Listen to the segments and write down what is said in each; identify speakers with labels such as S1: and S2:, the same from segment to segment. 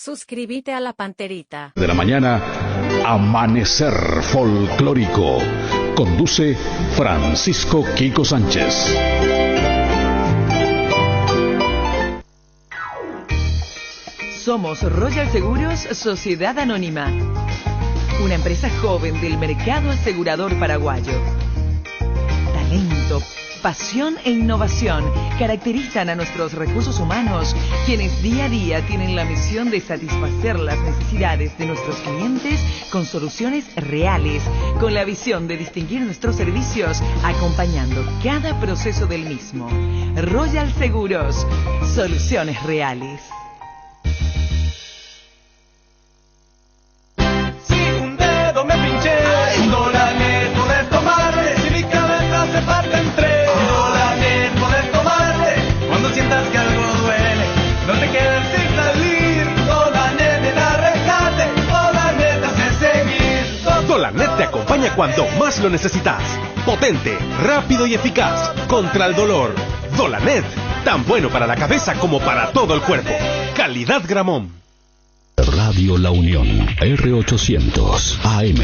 S1: Suscríbete a La Panterita.
S2: De la mañana, Amanecer Folclórico. Conduce Francisco Quico Sánchez.
S3: Somos Royal Seguros Sociedad Anónima, una empresa joven del mercado asegurador paraguayo. Talento, pasión e innovación caracterizan a nuestros recursos humanos, quienes día a día tienen la misión de satisfacer las necesidades de nuestros clientes con soluciones reales, con la visión de distinguir nuestros servicios, acompañando cada proceso del mismo. Royal Seguros, soluciones reales.
S4: Dolanet te acompaña cuando más lo necesitas. Potente, rápido y eficaz contra el dolor. Dolanet, tan bueno para la cabeza como para todo el cuerpo. Calidad Gramón.
S2: Radio La Unión, R800 AM.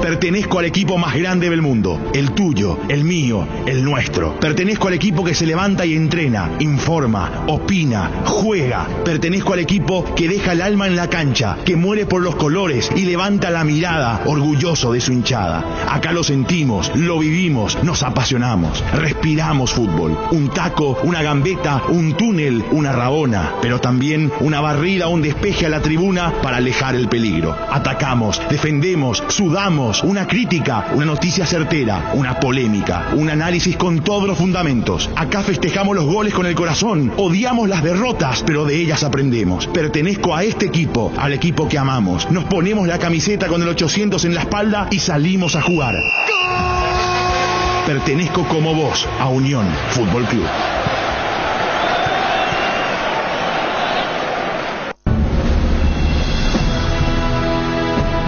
S5: Pertenezco al equipo más grande del mundo, el tuyo, el mío, el nuestro. Pertenezco al equipo que se levanta y entrena, informa, opina, juega. Pertenezco al equipo que deja el alma en la cancha, que muere por los colores y levanta la mirada, orgulloso de su hinchada. Acá lo sentimos, lo vivimos, nos apasionamos, respiramos fútbol. Un taco, una gambeta, un túnel, una rabona, pero también una barrida o un despeje a la tribuna para alejar el peligro. Atacamos, defendemos, sudamos. Una crítica, una noticia certera, una polémica, un análisis con todos los fundamentos. Acá festejamos los goles con el corazón, odiamos las derrotas, pero de ellas aprendemos. Pertenezco a este equipo, al equipo que amamos. Nos ponemos la camiseta con el 800 en la espalda y salimos a jugar. ¡Gol! Pertenezco como vos a Unión Fútbol Club.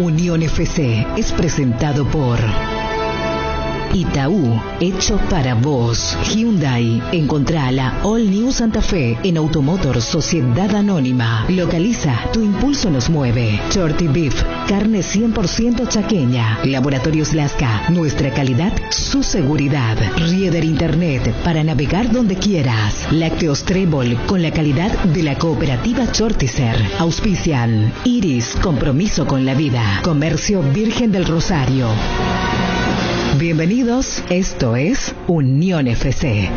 S6: Unión FC es presentado por Itaú, hecho para vos. Hyundai, encontrá la All New Santa Fe en Automotor Sociedad Anónima. Localiza, tu impulso nos mueve. Shorty Beef, carne 100% chaqueña. Laboratorios Lasca, nuestra calidad, su seguridad. Rieder Internet, para navegar donde quieras. Lácteos Trébol, con la calidad de la cooperativa Chortizer. Auspician Iris, compromiso con la vida. Comercio Virgen del Rosario. Bienvenidos, esto es Unión FC.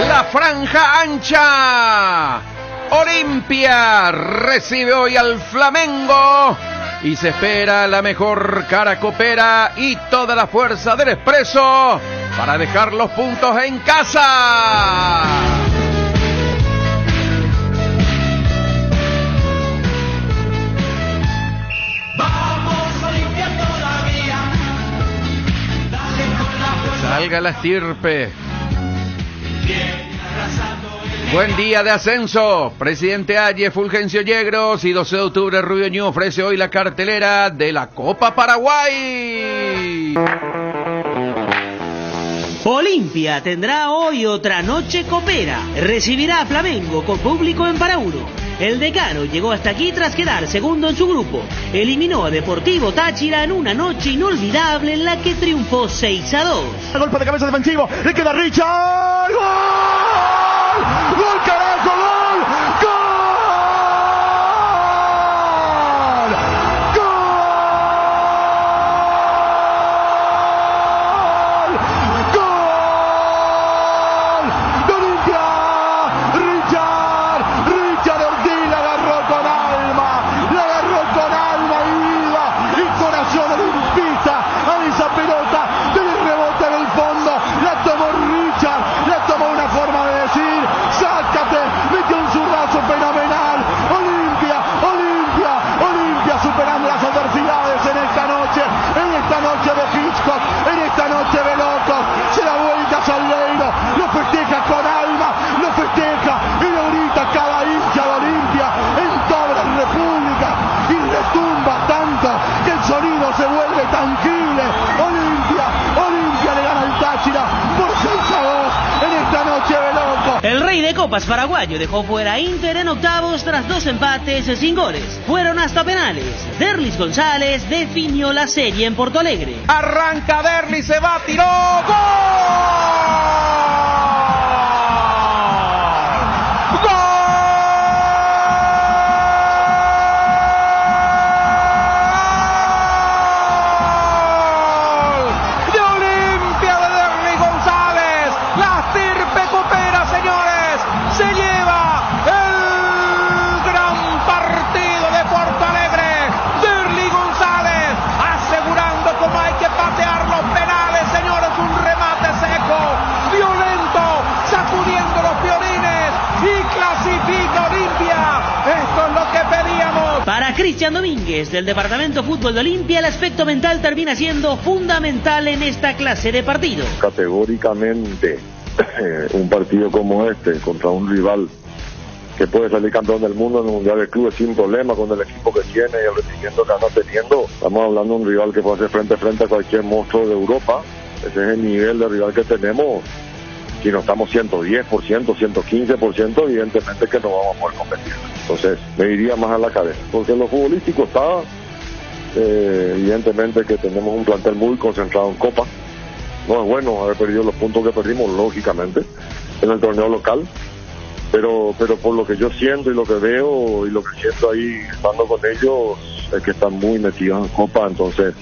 S7: La franja ancha. Olimpia recibe hoy al Flamengo y se espera la mejor cara copera y toda la fuerza del Expreso para dejar los puntos en casa. Salga la estirpe. Buen día de ascenso. Presidente Aye, Fulgencio Yegros y 12 de octubre Rubio Ñu ofrece hoy la cartelera de la Copa Paraguay.
S8: Olimpia tendrá hoy otra noche copera. Recibirá a Flamengo con público en Parauro. El Decano llegó hasta aquí tras quedar segundo en su grupo. Eliminó a Deportivo Táchira en una noche inolvidable en la que triunfó 6-2.
S5: El golpe de cabeza defensivo, le queda Richard. ¡Gol! ¡Gol, carajo! ¡Gol! ¡Gol! Pelota, del rebote del fondo, la tomó Richard, la tomó de una forma
S8: Copas Paraguayo dejó fuera a Inter en octavos tras 2 empates sin goles. Fueron hasta penales. Derlis González definió la serie en Porto Alegre.
S7: Arranca Derlis, se va, tiró, ¡gol!
S8: Para Cristian Domínguez, del Departamento Fútbol de Olimpia, el aspecto mental termina siendo fundamental en esta clase de partido.
S9: Categóricamente, un partido como este, contra un rival que puede salir campeón del mundo en el Mundial de Clubes sin problema, con el equipo que tiene y el rendimiento que anda teniendo, estamos hablando de un rival que puede hacer frente a frente a cualquier monstruo de Europa. Ese es el nivel de rival que tenemos. Si no estamos 110%, 115%, evidentemente que no vamos a poder competir. Entonces, me iría más a la cabeza. Porque en lo futbolístico está, evidentemente que tenemos un plantel muy concentrado en Copa. No es bueno haber perdido los puntos que perdimos, lógicamente, en el torneo local. Pero por lo que yo siento y lo que veo y lo que siento ahí estando con ellos, es que están muy metidos en Copa. Entonces,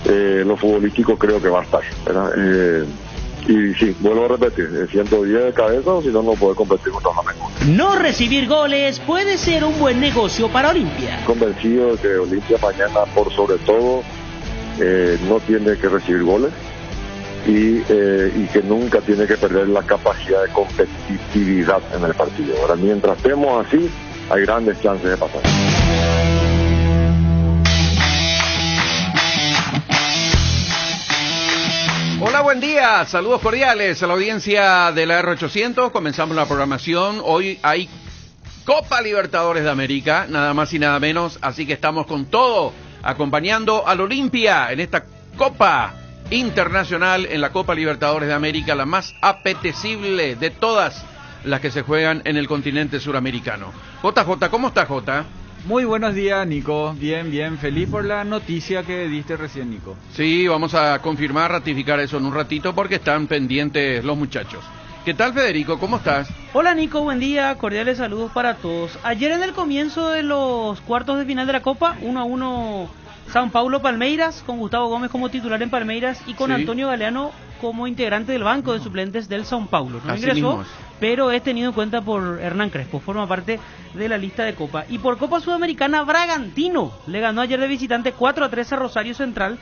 S9: lo futbolístico creo que va a estar, ¿verdad? Y sí, vuelvo a repetir, 110 de cabeza, o si no, no puede competir contra Flamengo.
S8: No recibir goles puede ser un buen negocio para Olimpia.
S9: Convencido de que Olimpia mañana, por sobre todo, no tiene que recibir goles y que nunca tiene que perder la capacidad de competitividad en el partido. Ahora, mientras estemos así, hay grandes chances de pasar.
S7: Hola, buen día, saludos cordiales a la audiencia de la R800, comenzamos la programación, hoy hay Copa Libertadores de América, nada más y nada menos, así que estamos con todo, acompañando al Olimpia en esta Copa Internacional, en la Copa Libertadores de América, la más apetecible de todas las que se juegan en el continente suramericano. JJ, ¿cómo está, Jota?
S10: Muy buenos días, Nico. Bien, feliz por la noticia que diste recién, Nico.
S7: Sí, vamos a confirmar, ratificar eso en un ratito porque están pendientes los muchachos. ¿Qué tal, Federico? ¿Cómo estás?
S11: Hola, Nico, buen día, cordiales saludos para todos. Ayer en el comienzo de los cuartos de final de la Copa, 1-1 São Paulo Palmeiras, con Gustavo Gómez como titular en Palmeiras y con
S7: Sí.
S11: Antonio Galeano como integrante del banco de suplentes del São Paulo. No
S7: Así
S11: ingresó,
S7: mismo es.
S11: pero es tenido en cuenta por Hernán Crespo, forma parte de la lista de Copa. Y por Copa Sudamericana, Bragantino le ganó ayer de visitante 4-3 a Rosario Central.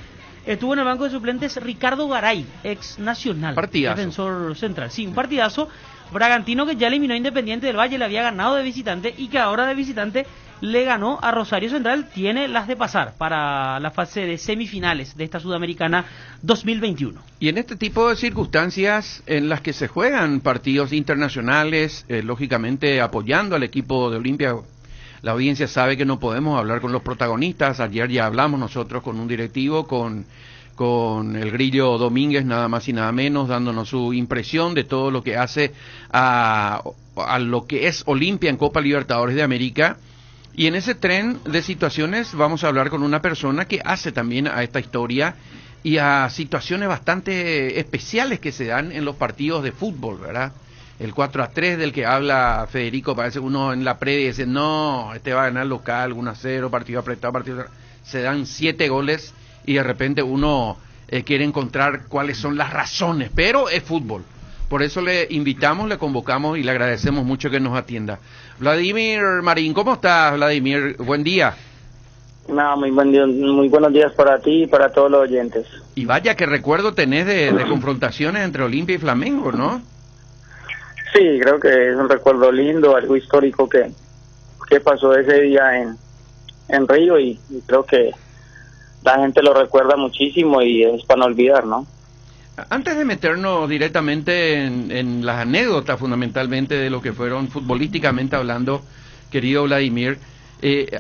S11: Estuvo en el banco de suplentes Ricardo Garay, ex Nacional,
S7: Partidazo.
S11: defensor central. Sí, un partidazo. Bragantino que ya eliminó a Independiente del Valle, le había ganado de visitante y que ahora de visitante le ganó a Rosario Central. Tiene las de pasar para la fase de semifinales de esta Sudamericana 2021.
S7: Y en este tipo de circunstancias en las que se juegan partidos internacionales, lógicamente apoyando al equipo de Olimpia, la audiencia sabe que no podemos hablar con los protagonistas. Ayer ya hablamos nosotros con un directivo, con el Grillo Domínguez, nada más y nada menos, dándonos su impresión de todo lo que hace a lo que es Olimpia en Copa Libertadores de América. Y en ese tren de situaciones vamos a hablar con una persona que hace también a esta historia y a situaciones bastante especiales que se dan en los partidos de fútbol, ¿verdad? El 4-3 del que habla Federico, parece uno en la previa dice, no, este va a ganar local, 1-0, partido apretado, se dan 7 goles y de repente uno quiere encontrar cuáles son las razones, pero es fútbol. Por eso le invitamos, le convocamos y le agradecemos mucho que nos atienda. Vladimir Marín, ¿cómo estás, Vladimir? Buen día.
S12: No, muy buenos días para ti y para todos los oyentes.
S7: Y vaya que recuerdo tenés de confrontaciones entre Olimpia y Flamengo, ¿no?
S12: Sí, creo que es un recuerdo lindo, algo histórico que pasó ese día en Río y creo que la gente lo recuerda muchísimo y es para no olvidar, ¿no?
S7: Antes de meternos directamente en las anécdotas fundamentalmente de lo que fueron futbolísticamente hablando, querido Vladimir,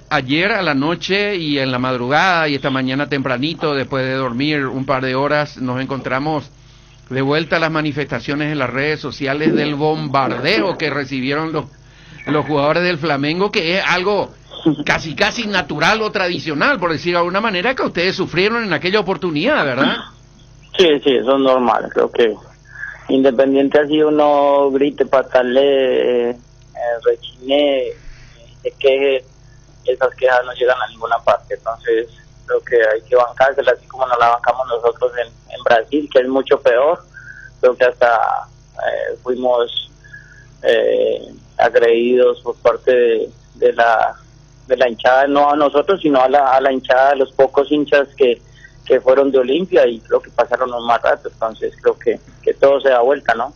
S7: ayer a la noche y en la madrugada y esta mañana tempranito, después de dormir un par de horas, nos encontramos De vuelta a las manifestaciones en las redes sociales del bombardeo que recibieron los jugadores del Flamengo, que es algo casi natural o tradicional, por decir de alguna manera, que ustedes sufrieron en aquella oportunidad, ¿verdad?
S12: Sí, eso es normal. Creo que independiente así uno grite, patale, rechine, se queje, esas quejas no llegan a ninguna parte. Entonces creo que hay que bancársela así como nos la bancamos nosotros en Brasil, que es mucho peor. Creo que hasta fuimos agredidos por parte de la hinchada, no a nosotros, sino a la hinchada, a los pocos hinchas que fueron de Olimpia, y creo que pasaron un mal rato. Entonces creo que todo se da vuelta, ¿no?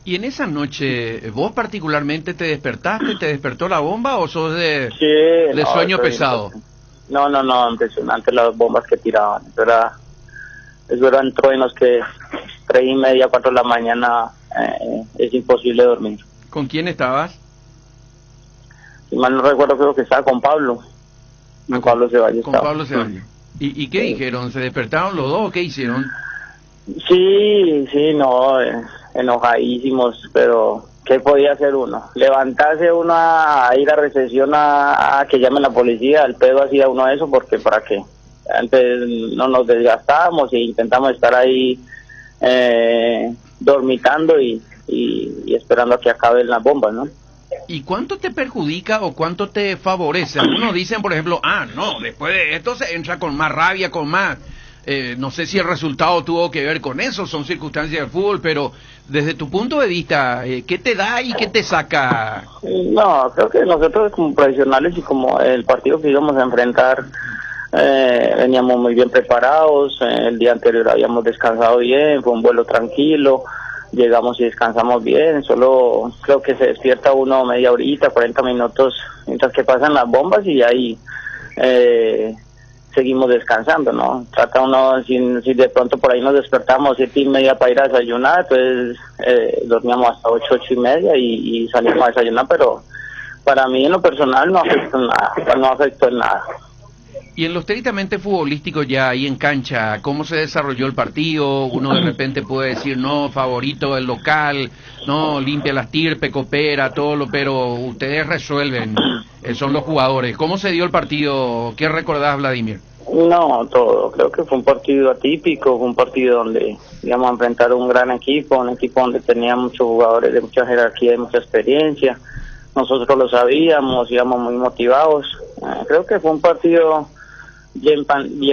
S7: Y en esa noche, ¿vos particularmente te despertaste, te despertó la bomba o sos de sueño pesado?
S12: No, impresionante las bombas que tiraban. Eso eran truenos que 3:30, 4 de la mañana, es imposible dormir.
S7: ¿Con quién estabas?
S12: Si mal no recuerdo, creo que estaba con Pablo. Con Pablo Ceballos.
S7: Con Pablo Ceballos. ¿Y qué dijeron? ¿Se despertaron los dos o qué hicieron?
S12: Sí, enojadísimos, pero ¿qué podía hacer uno? Levantarse uno a ir a recesión a que llamen la policía, al pedo hacía uno eso, porque para qué. Antes no nos desgastábamos e intentamos estar ahí dormitando y esperando a que acaben las bombas, ¿no?
S7: ¿Y cuánto te perjudica o cuánto te favorece? Algunos dicen, por ejemplo, después de esto se entra con más rabia, con más... no sé si el resultado tuvo que ver con eso, son circunstancias del fútbol, pero desde tu punto de vista, ¿qué te da y qué te saca?
S12: No, creo que nosotros como profesionales y como el partido que íbamos a enfrentar, veníamos muy bien preparados. El día anterior habíamos descansado bien, fue un vuelo tranquilo, llegamos y descansamos bien. Solo creo que se despierta uno media horita, 40 minutos mientras que pasan las bombas, y ahí seguimos descansando, ¿no? Trata uno, si de pronto por ahí nos despertamos 7:30 para ir a desayunar, entonces dormíamos hasta 8:30 y salimos a desayunar, pero para mí en lo personal no afectó en nada.
S7: Y en lo estrictamente futbolístico, ya ahí en cancha, ¿cómo se desarrolló el partido? Uno de repente puede decir, no, favorito el local, no, limpia la estirpe, coopera, pero ustedes resuelven, son los jugadores. ¿Cómo se dio el partido? ¿Qué recordás, Vladimir?
S12: No, todo. Creo que fue un partido atípico, fue un partido donde íbamos a enfrentar un gran equipo, un equipo donde tenía muchos jugadores de mucha jerarquía y mucha experiencia. Nosotros lo sabíamos, íbamos muy motivados. Creo que fue un partido bien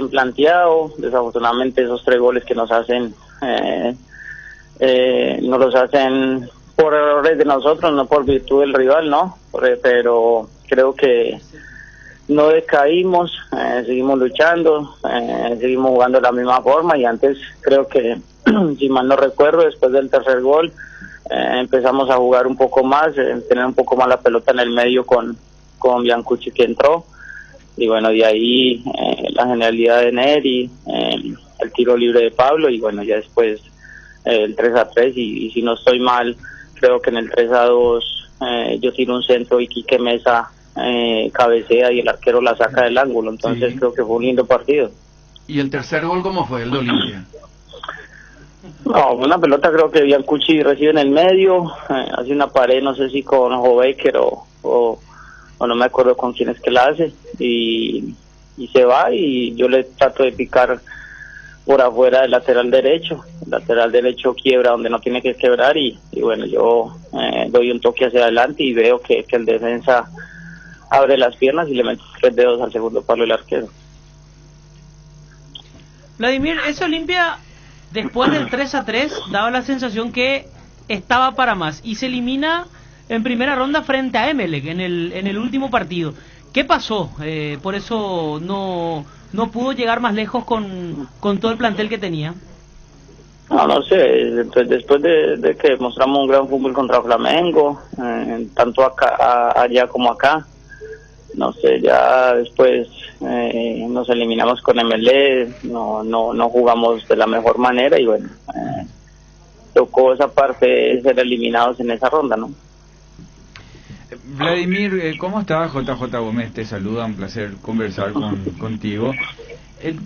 S12: planteado. Desafortunadamente esos 3 goles que nos hacen no los hacen por errores de nosotros, no por virtud del rival, ¿no? Pero creo que no decaímos, seguimos luchando, seguimos jugando de la misma forma, y antes creo que, si mal no recuerdo, después del tercer gol empezamos a jugar un poco más, tener un poco más la pelota en el medio con Biancucci, que entró, y bueno, de ahí la genialidad de Neri, el tiro libre de Pablo, y bueno, ya después el 3-3, y si no estoy mal, creo que en el 3-2 yo tiro un centro y Quique Mesa cabecea y el arquero la saca del ángulo. Entonces creo que fue un lindo partido.
S7: ¿Y el tercer gol cómo fue, el de Olimpia?
S12: No, una pelota creo que Biancucci recibe en el medio, hace una pared, no sé si con Hobecker o no me acuerdo con quién es que la hace, y se va, y yo le trato de picar por afuera del lateral derecho. El lateral derecho quiebra donde no tiene que quebrar, y bueno, yo doy un toque hacia adelante y veo que el defensa abre las piernas y le mete 3 dedos al segundo palo del arquero.
S11: Vladimir, ese Olimpia después del 3-3 daba la sensación que estaba para más y se elimina en primera ronda frente a Emelec en el último partido. ¿Qué pasó? Por eso no pudo llegar más lejos con todo el plantel que tenía.
S12: No sé, entonces, después de que mostramos un gran fútbol contra Flamengo, tanto allá como acá, no sé, ya después nos eliminamos con Emelec, no jugamos de la mejor manera, y bueno, tocó esa parte, ser eliminados en esa ronda, ¿no?
S10: Vladimir, ¿cómo estás? JJ Gómez te saluda, un placer conversar contigo.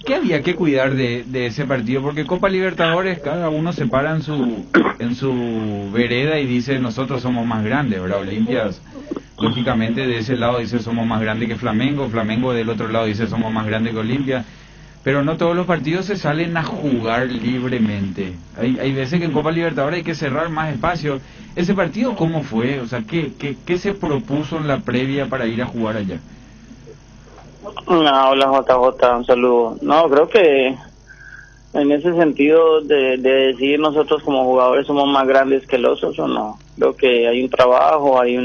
S10: ¿Qué había que cuidar de ese partido? Porque Copa Libertadores, cada uno se para en su vereda y dice, nosotros somos más grandes, ¿verdad? Olimpias, lógicamente, de ese lado dice, somos más grandes que Flamengo. Flamengo del otro lado dice, somos más grandes que Olimpia. Pero no todos los partidos se salen a jugar libremente. Hay veces que en Copa Libertadores hay que cerrar más espacio. ¿Ese partido cómo fue? O sea, ¿qué se propuso en la previa para ir a jugar allá?
S12: No, hola JJ, un saludo. No, creo que en ese sentido de decir nosotros como jugadores somos más grandes que los otros, no. Creo que hay un trabajo, hay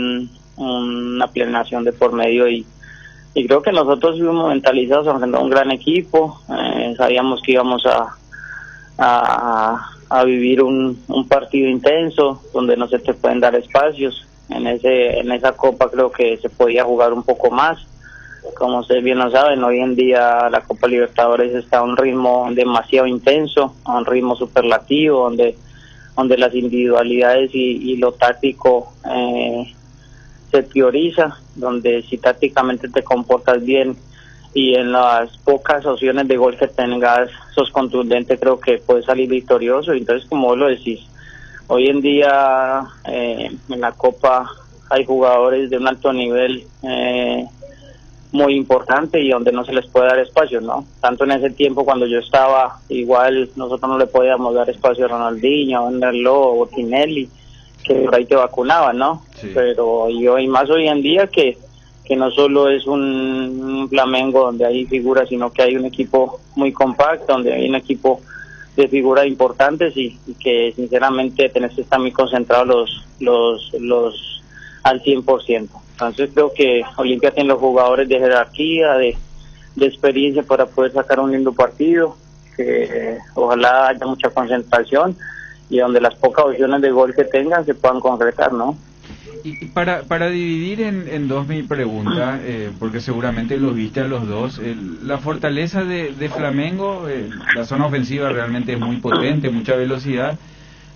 S12: una planeación de por medio y creo que nosotros fuimos mentalizados a enfrentar un gran equipo. Sabíamos que íbamos a vivir un partido intenso donde no se te pueden dar espacios. En esa copa creo que se podía jugar un poco más. Como ustedes bien lo saben, hoy en día la Copa Libertadores está a un ritmo demasiado intenso, a un ritmo superlativo, donde las individualidades y lo táctico se prioriza, donde si tácticamente te comportas bien y en las pocas opciones de gol que tengas sos contundente, creo que puedes salir victorioso. Entonces, como vos lo decís, hoy en día en la Copa hay jugadores de un alto nivel muy importante y donde no se les puede dar espacio, ¿no? Tanto en ese tiempo cuando yo estaba, igual nosotros no le podíamos dar espacio a Ronaldinho, a Vanderlo o Tinelli, que por ahí te vacunaban, ¿no? Sí. Pero y más hoy en día que no solo es un Flamengo donde hay figuras, sino que hay un equipo muy compacto, donde hay un equipo de figuras importantes y que sinceramente tenés que estar muy concentrados los al 100%. Entonces creo que Olimpia tiene los jugadores de jerarquía, de experiencia para poder sacar un lindo partido, que ojalá haya mucha concentración y donde las pocas opciones de gol que tengan se puedan concretar, ¿no?
S10: Y para dividir en dos mi pregunta, porque seguramente los viste a los dos, la fortaleza de Flamengo, la zona ofensiva realmente es muy potente, mucha velocidad.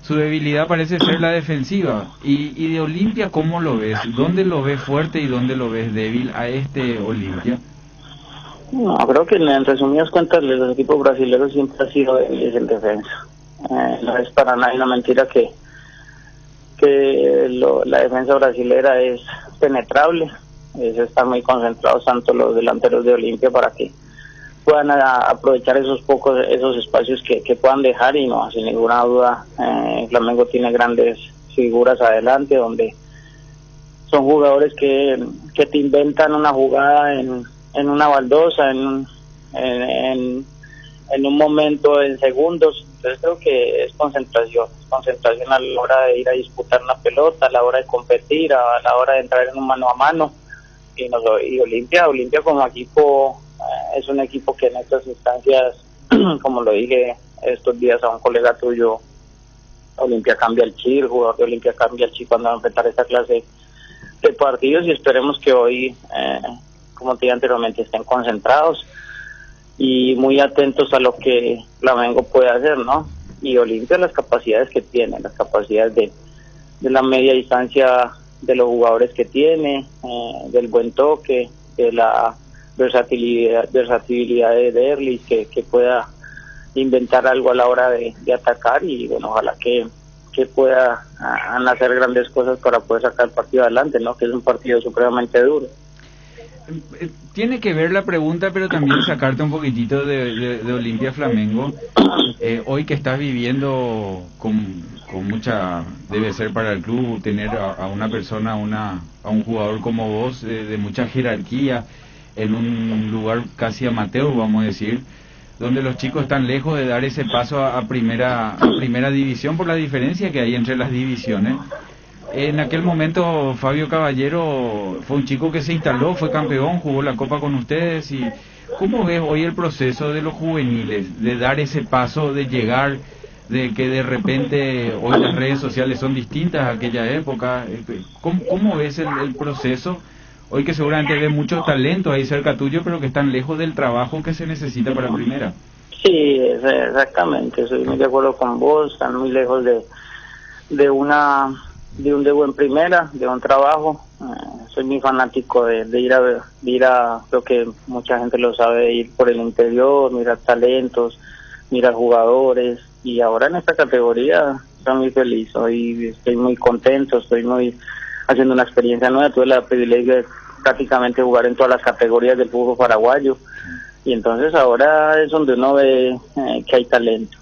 S10: Su debilidad parece ser la defensiva. Y de Olimpia, ¿cómo lo ves? ¿Dónde lo ves fuerte y dónde lo ves débil a este Olimpia?
S12: No, creo que en resumidas cuentas los equipos brasileños siempre han sido débiles en defensa. No es para nadie una mentira que la defensa brasilera es penetrable. Están muy concentrados tanto los delanteros de Olimpia para que puedan aprovechar esos espacios que puedan dejar y no, sin ninguna duda Flamengo tiene grandes figuras adelante donde son jugadores que te inventan una jugada en una baldosa, en un momento, en segundos. Entonces creo que es concentración a la hora de ir a disputar una pelota, a la hora de competir, a la hora de entrar en un mano a mano. Y Olimpia como equipo es un equipo que en estas instancias, como lo dije estos días a un colega tuyo, Olimpia cambia el chip, el jugador de Olimpia cambia el chip cuando va a enfrentar esta clase de partidos y esperemos que hoy, como te dije anteriormente, estén concentrados y muy atentos a lo que Flamengo puede hacer, ¿no? Y Olimpia las capacidades que tiene, las capacidades de la media distancia de los jugadores que tiene, del buen toque, de la versatilidad de Derlis, que pueda inventar algo a la hora de atacar y bueno, ojalá que pueda hacer grandes cosas para poder sacar el partido adelante, ¿no? Que es un partido supremamente duro.
S10: Tiene que ver la pregunta, pero también sacarte un poquitito de Olimpia Flamengo. Hoy que estás viviendo con mucha, debe ser para el club tener a una persona, a un jugador como vos, de mucha jerarquía, en un lugar casi amateur, vamos a decir, donde los chicos están lejos de dar ese paso a primera división por la diferencia que hay entre las divisiones. En aquel momento Fabio Caballero fue un chico que se instaló, fue campeón, jugó la Copa con ustedes. Y ¿cómo ves hoy el proceso de los juveniles, de dar ese paso, de llegar, de que de repente hoy las redes sociales son distintas a aquella época? ¿Cómo ves el proceso? Hoy que seguramente ves mucho talento ahí cerca tuyo, pero que están lejos del trabajo que se necesita para primera.
S12: Sí, exactamente, estoy muy de acuerdo con vos, están muy lejos de un debut en primera, de un trabajo soy muy fanático de ir a, creo que mucha gente lo sabe, de ir por el interior, mirar talentos, mirar jugadores, y ahora en esta categoría estoy muy feliz, estoy muy contento, estoy muy haciendo una experiencia nueva. Tuve el privilegio de prácticamente jugar en todas las categorías del fútbol paraguayo, y entonces ahora es donde uno ve que hay talento,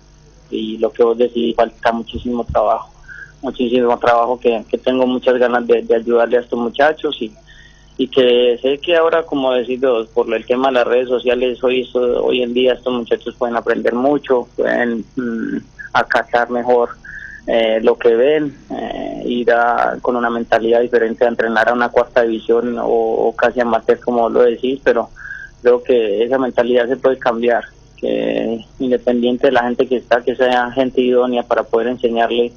S12: y lo que vos decís, falta muchísimo trabajo que tengo muchas ganas de ayudarle a estos muchachos, y que sé que ahora, como decís, por el tema de las redes sociales, hoy en día estos muchachos pueden aprender mucho, pueden acatar mejor lo que ven, ir con una mentalidad diferente a entrenar a una cuarta división o casi amateur, como lo decís, pero creo que esa mentalidad se puede cambiar, que independiente de la gente que está, que sea gente idónea para poder enseñarle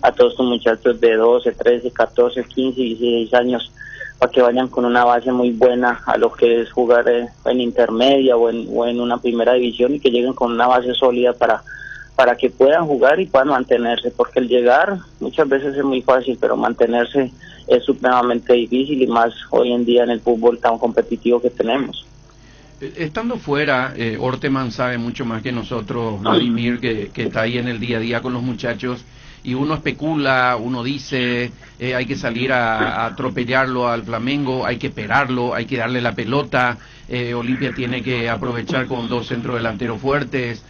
S12: a todos estos muchachos de 12, 13, 14, 15, 16 años, para que vayan con una base muy buena a lo que es jugar en intermedia o en una primera división, y que lleguen con una base sólida para que puedan jugar y puedan mantenerse, porque el llegar muchas veces es muy fácil, pero mantenerse es supremamente difícil, y más hoy en día en el fútbol tan competitivo que tenemos.
S7: Estando fuera, Orteman sabe mucho más que nosotros, Vladimir, que está ahí en el día a día con los muchachos, y uno especula, uno dice, hay que salir a atropellarlo al Flamengo, hay que esperarlo, hay que darle la pelota, Olimpia tiene que aprovechar con 2 centrodelanteros fuertes,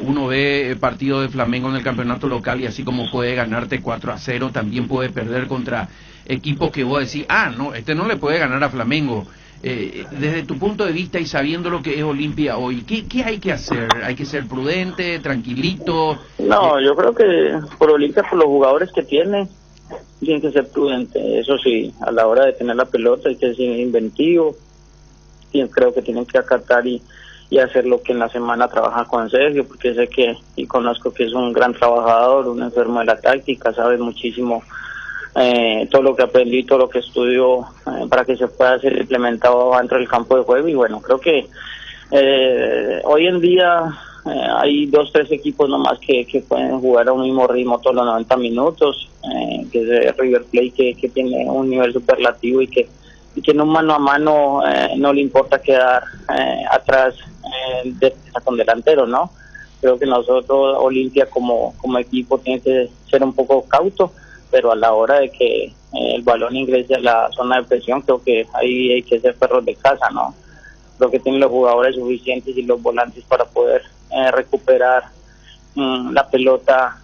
S7: uno ve partido de Flamengo en el campeonato local, y así como puede ganarte 4-0, también puede perder contra equipos que vos decís, no, este no le puede ganar a Flamengo. Desde tu punto de vista y sabiendo lo que es Olimpia hoy, ¿qué hay que hacer? ¿Hay que ser prudente, tranquilito?
S12: No, yo creo que por Olimpia, por los jugadores que tiene que ser prudente. Eso sí, a la hora de tener la pelota hay que ser inventivo, y creo que tienen que acatar y hacer lo que en la semana trabaja con Sergio, porque sé que, y conozco que es un gran trabajador, un enfermo de la táctica, sabe muchísimo todo lo que aprendió y todo lo que estudió para que se pueda ser implementado dentro del campo de juego. Y bueno, creo que hoy en día hay 2-3 equipos nomás que pueden jugar a un mismo ritmo todos los 90 minutos, que es River Plate, que tiene un nivel superlativo, y que en un mano a mano no le importa quedar atrás con delantero, ¿no? Creo que nosotros, Olimpia como equipo, tiene que ser un poco cauto, pero a la hora de que el balón ingrese a la zona de presión, creo que ahí hay que ser perros de casa, ¿no? Creo que tienen los jugadores suficientes y los volantes para poder recuperar la pelota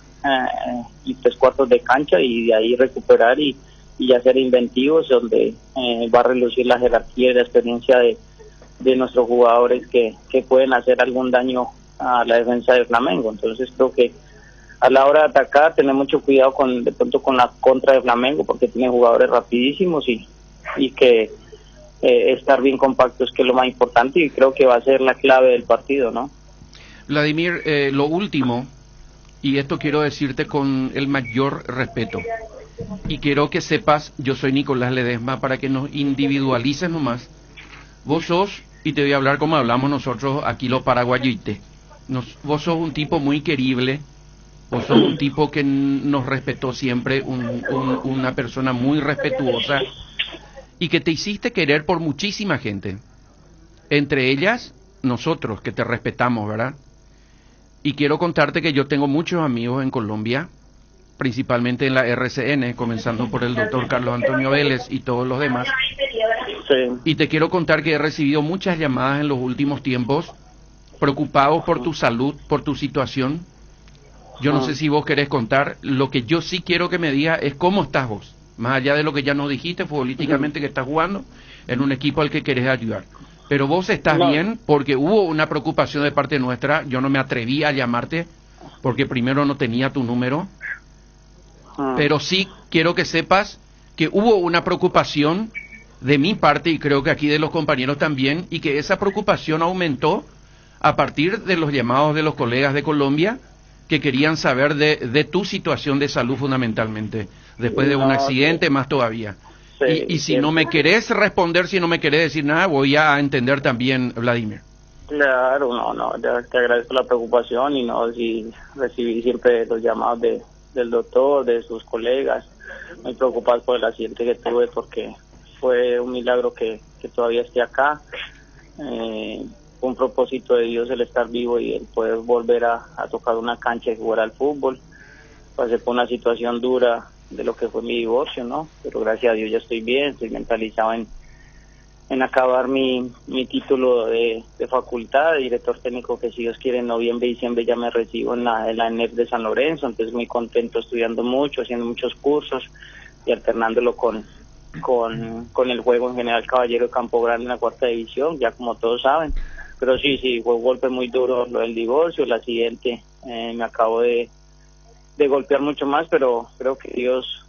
S12: y 3/4 de cancha, y de ahí recuperar y hacer inventivos, donde va a relucir la jerarquía y la experiencia de nuestros jugadores que pueden hacer algún daño a la defensa del Flamengo. Entonces creo que a la hora de atacar, tener mucho cuidado de pronto con la contra de Flamengo, porque tiene jugadores rapidísimos, y que estar bien compactos, que es lo más importante, y creo que va a ser la clave del partido, ¿no?
S7: Vladimir, lo último, y esto quiero decirte con el mayor respeto, y quiero que sepas, yo soy Nicolás Ledesma, para que nos individualices nomás. Vos sos, y te voy a hablar como hablamos nosotros aquí los paraguayites, vos sos un tipo muy querible. Vos sos un tipo que nos respetó siempre, una persona muy respetuosa, y que te hiciste querer por muchísima gente. Entre ellas, nosotros, que te respetamos, ¿verdad? Y quiero contarte que yo tengo muchos amigos en Colombia, principalmente en la RCN, comenzando por el doctor Carlos Antonio Vélez y todos los demás.
S12: Sí.
S7: Y te quiero contar que he recibido muchas llamadas en los últimos tiempos, preocupados por tu salud, por tu situación. Yo no sé si vos querés contar. Lo que yo sí quiero que me digas es cómo estás vos, más allá de lo que ya nos dijiste futbolísticamente, que estás jugando en un equipo al que querés ayudar. Pero vos estás bien, porque hubo una preocupación de parte nuestra. Yo no me atreví a llamarte porque primero no tenía tu número, pero sí quiero que sepas que hubo una preocupación de mi parte, y creo que aquí de los compañeros también, y que esa preocupación aumentó a partir de los llamados de los colegas de Colombia, que querían saber de tu situación de salud fundamentalmente, después de un accidente, más todavía. Sí, y si no me querés responder, si no me querés decir nada, voy a entender también, Vladimir.
S12: Claro, no, te agradezco la preocupación, y no, si recibí siempre los llamados del doctor, de sus colegas, muy preocupados por el accidente que tuve, porque fue un milagro que todavía esté acá. Fue un propósito de Dios el estar vivo y el poder volver a tocar una cancha y jugar al fútbol. Pasé por una situación dura de lo que fue mi divorcio, ¿no? Pero gracias a Dios ya estoy bien, estoy mentalizado en acabar mi título de facultad de director técnico, que si Dios quiere en noviembre y diciembre ya me recibo en la ENEP de San Lorenzo. Entonces muy contento, estudiando mucho, haciendo muchos cursos y alternándolo con el juego en General Caballero de Campo Grande en la 4ª división, ya como todos saben. Pero sí, fue un golpe muy duro lo del divorcio, el accidente, me acabo de golpear mucho más, pero creo que Dios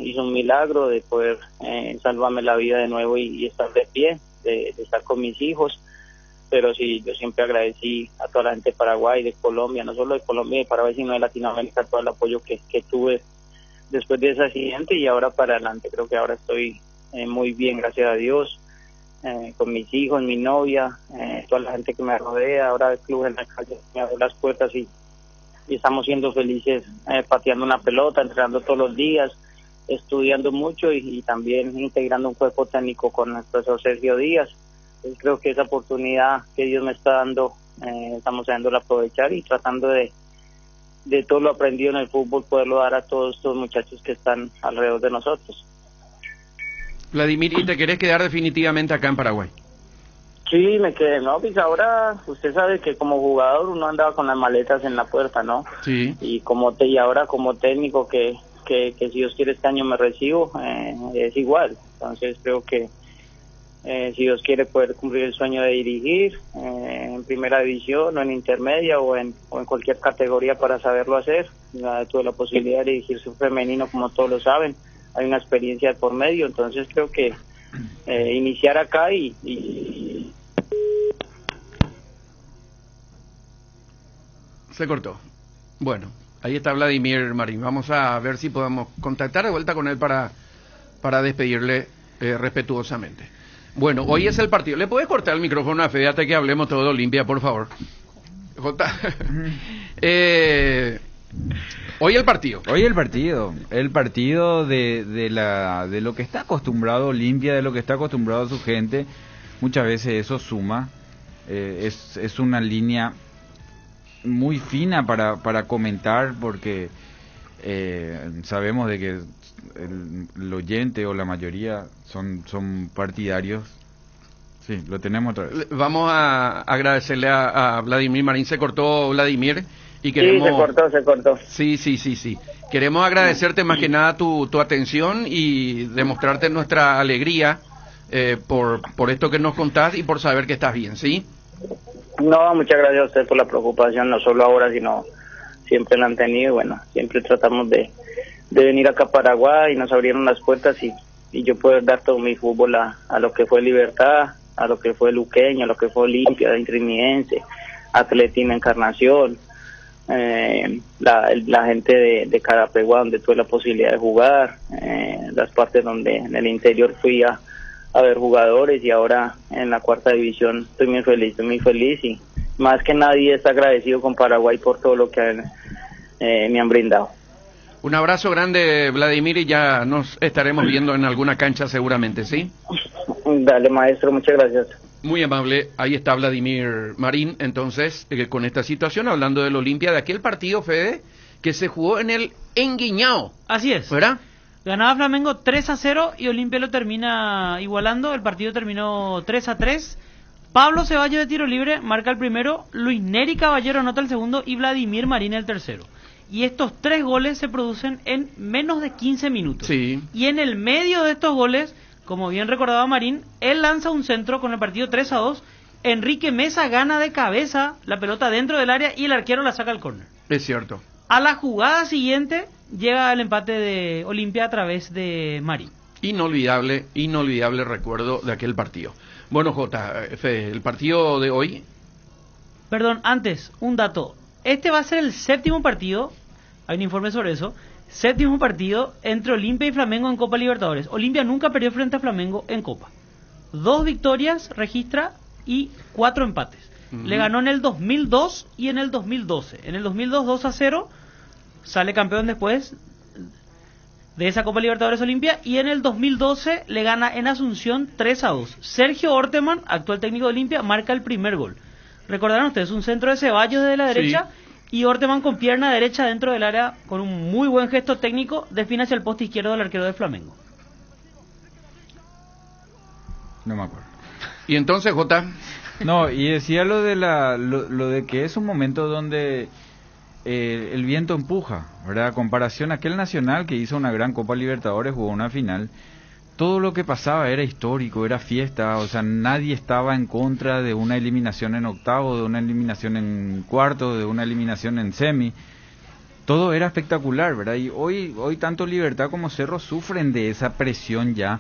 S12: hizo un milagro de poder salvarme la vida de nuevo y estar de pie, de estar con mis hijos. Pero sí, yo siempre agradecí a toda la gente de Paraguay, de Colombia, no solo de Colombia y de Paraguay, sino de Latinoamérica, todo el apoyo que tuve después de ese accidente y ahora para adelante. Creo que ahora estoy muy bien, gracias a Dios. Con mis hijos, mi novia, toda la gente que me rodea. Ahora el club en la calle me abrió las puertas y estamos siendo felices, pateando una pelota, entrenando todos los días, estudiando mucho y también integrando un cuerpo técnico con el profesor Sergio Díaz. Entonces creo que esa oportunidad que Dios me está dando, estamos sabiéndola aprovechar y tratando de todo lo aprendido en el fútbol poderlo dar a todos estos muchachos que están alrededor de nosotros.
S7: Vladimir, ¿y te querés quedar definitivamente acá en Paraguay?
S12: Sí, me quedé, ¿no? Pues ahora, usted sabe que como jugador uno andaba con las maletas en la puerta, ¿no?
S7: Sí.
S12: Y ahora como técnico que si Dios quiere este año me recibo, es igual. Entonces creo que si Dios quiere poder cumplir el sueño de dirigir en primera división o en intermedia o en cualquier categoría para saberlo hacer. Tuve la posibilidad de dirigir su femenino, como todos lo saben. Hay una experiencia por medio, entonces creo que iniciar acá y...
S7: Se cortó. Bueno, ahí está Vladimir Marín. Vamos a ver si podemos contactar de vuelta con él para despedirle respetuosamente. Bueno, hoy es el partido. ¿Le puedes cortar el micrófono a Fede hasta que hablemos todo de Olimpia, por favor? Jota. Hoy el partido.
S10: El partido de lo que está acostumbrado Olimpia, de lo que está acostumbrado su gente. Muchas veces eso suma. Es una línea muy fina para comentar, porque sabemos de que el oyente o la mayoría son partidarios. Sí, lo tenemos otra vez.
S7: Vamos a agradecerle a Vladimir Marín. Se cortó Vladimir y queremos...
S12: Sí, se cortó.
S7: Sí. Queremos agradecerte más que nada tu atención y demostrarte nuestra alegría por esto que nos contás y por saber que estás bien, ¿sí?
S12: No, muchas gracias a usted por la preocupación, no solo ahora, sino siempre la han tenido. Bueno, siempre tratamos de venir acá a Paraguay y nos abrieron las puertas y yo poder dar todo mi fútbol a lo que fue Libertad, a lo que fue Luqueño, a lo que fue Olimpia, Intrimidense, Atletina Encarnación, la gente de Carapegua, donde tuve la posibilidad de jugar, las partes donde en el interior fui a ver jugadores, y ahora en la 4ª división estoy muy feliz y más que nadie está agradecido con Paraguay por todo lo que me han brindado.
S7: Un abrazo grande, Vladimir, y ya nos estaremos viendo en alguna cancha seguramente, ¿sí?
S12: Dale, maestro, muchas gracias.
S7: Muy amable, ahí está Vladimir Marín, entonces, con esta situación, hablando del Olimpia, de aquel partido, Fede, que se jugó en el Enguiñao.
S11: Así es.
S7: ¿Verdad?
S11: Ganaba Flamengo 3-0 y Olimpia lo termina igualando. El partido terminó 3-3. Pablo Ceballos de tiro libre marca el primero, Luis Neri Caballero anota el segundo y Vladimir Marín el tercero. Y estos 3 goles se producen en menos de 15 minutos.
S7: Sí.
S11: Y en el medio de estos goles, como bien recordaba Marín, él lanza un centro con el partido 3-2. Enrique Mesa gana de cabeza la pelota dentro del área y el arquero la saca al córner.
S7: Es cierto.
S11: A la jugada siguiente llega el empate de Olimpia a través de Marín.
S7: Inolvidable recuerdo de aquel partido. Bueno, Fede, el partido de hoy...
S11: Perdón, antes, un dato. Este va a ser el 7º partido, hay un informe sobre eso, 7º partido entre Olimpia y Flamengo en Copa Libertadores. Olimpia nunca perdió frente a Flamengo en Copa. 2 victorias registra y 4 empates. Le ganó en el 2002 y en el 2012. En el 2002 2-0, sale campeón después de esa Copa Libertadores Olimpia, y en el 2012 le gana en Asunción 3-2. Sergio Orteman, actual técnico de Olimpia, marca el primer gol. Recordarán ustedes, un centro de Ceballos desde la derecha, y Orteman con pierna derecha dentro del área, con un muy buen gesto técnico, define hacia el poste izquierdo del arquero de Flamengo.
S10: No me acuerdo.
S7: Y entonces, Jota.
S10: No, y decía lo de que es un momento donde el viento empuja, ¿verdad? A comparación a aquel Nacional que hizo una gran Copa Libertadores, jugó una final, todo lo que pasaba era histórico, era fiesta, o sea, nadie estaba en contra de una eliminación en octavo, de una eliminación en cuarto, de una eliminación en semi. Todo era espectacular, ¿verdad? Y hoy tanto Libertad como Cerro sufren de esa presión ya,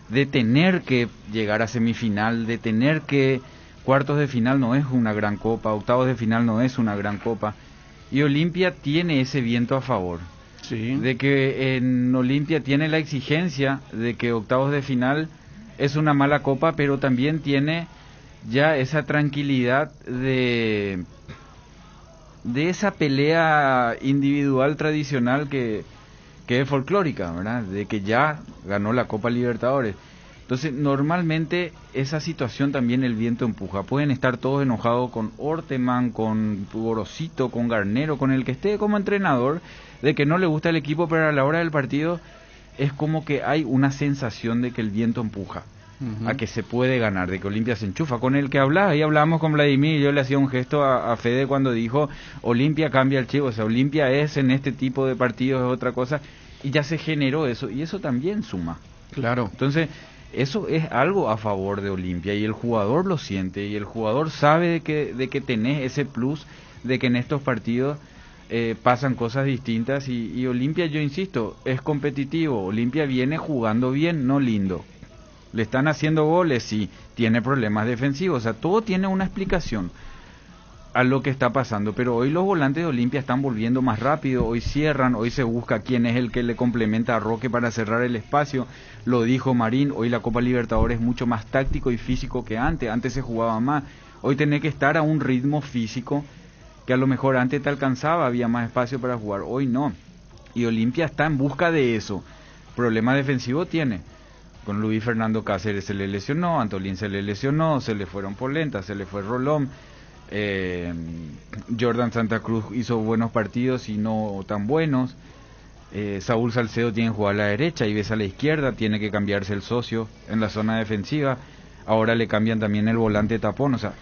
S10: de tener que llegar a semifinal, de tener que... Cuartos de final no es una gran copa, octavos de final no es una gran copa. Y Olimpia tiene ese viento a favor.
S7: Sí. De
S10: que en Olimpia tiene la exigencia de que octavos de final es una mala copa, pero también tiene ya esa tranquilidad de esa pelea individual tradicional que es folclórica, ¿verdad? De que ya ganó la Copa Libertadores. Entonces, normalmente esa situación también el viento empuja. Pueden estar todos enojados con Orteman, con Gorosito, con Garnero, con el que esté como entrenador, de que no le gusta el equipo, pero a la hora del partido es como que hay una sensación de que el viento empuja, a que se puede ganar, de que Olimpia se enchufa. Con el que hablaba, ahí hablábamos con Vladimir, y yo le hacía un gesto a Fede cuando dijo, Olimpia cambia el chivo, o sea, Olimpia es en este tipo de partidos, es otra cosa, y ya se generó eso, y eso también suma.
S7: Claro.
S10: Entonces... eso es algo a favor de Olimpia, y el jugador lo siente, y el jugador sabe de que tenés ese plus, de que en estos partidos pasan cosas distintas, y Olimpia, yo insisto, es competitivo. Olimpia viene jugando bien, no lindo. Le están haciendo goles, sí, tiene problemas defensivos, o sea, todo tiene una explicación a lo que está pasando, pero hoy los volantes de Olimpia están volviendo más rápido, hoy cierran, hoy se busca quién es el que le complementa a Roque para cerrar el espacio, lo dijo Marín, hoy la Copa Libertadores es mucho más táctico y físico que antes se jugaba más, hoy tenés que estar a un ritmo físico que a lo mejor antes te alcanzaba, había más espacio para jugar, hoy no, y Olimpia está en busca de eso. Problema defensivo tiene, con Luis Fernando Cáceres se le lesionó, Antolín se le lesionó, se le fueron Polenta, se le fue Rolón, Jordan Santa Cruz hizo buenos partidos y no tan buenos, Saúl Salcedo tiene que jugar a la derecha y ves a la izquierda, tiene que cambiarse el socio en la zona defensiva, ahora le cambian también el volante tapón, o sea,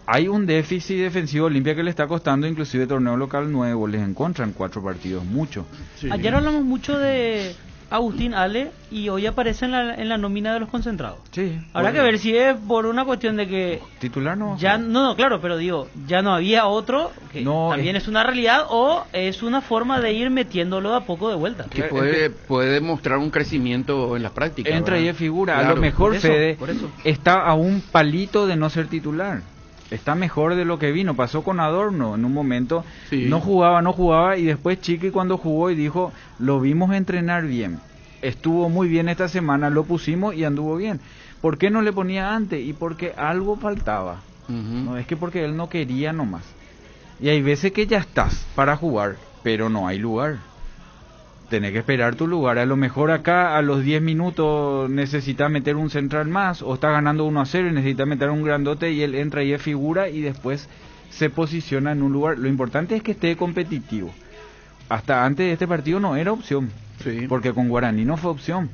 S10: hay un déficit defensivo Olimpia que le está costando, inclusive torneo local 9 goles en contra en 4 partidos, mucho.
S11: Sí. Ayer hablamos mucho de Agustín Ale y hoy aparece en la nómina de los concentrados.
S10: Sí.
S11: Habrá que ver si es por una cuestión de que
S10: titular no.
S11: Ya no, claro, pero digo, ya no había otro, que no, también es una realidad, o es una forma de ir metiéndolo a poco de vuelta.
S7: Que puede mostrar un crecimiento en las prácticas.
S10: Entra y es figura,
S7: claro,
S10: a lo mejor
S11: por
S10: Fede
S11: eso.
S10: Está a un palito de no ser titular. Está mejor de lo que vino, pasó con Adorno en un momento, sí. no jugaba y después Chiqui cuando jugó y dijo, lo vimos entrenar bien, estuvo muy bien esta semana, lo pusimos y anduvo bien. ¿Por qué no le ponía antes? Y porque algo faltaba, no es que porque él no quería nomás. Y hay veces que ya estás para jugar, pero no hay lugar. Tenés que esperar tu lugar. A lo mejor acá a los 10 minutos necesitas meter un central más, o está ganando 1-0 y necesitas meter un grandote y él entra y es figura y después se posiciona en un lugar. Lo importante es que esté competitivo. Hasta antes de este partido no era opción, sí. Porque con Guaraní no fue opción.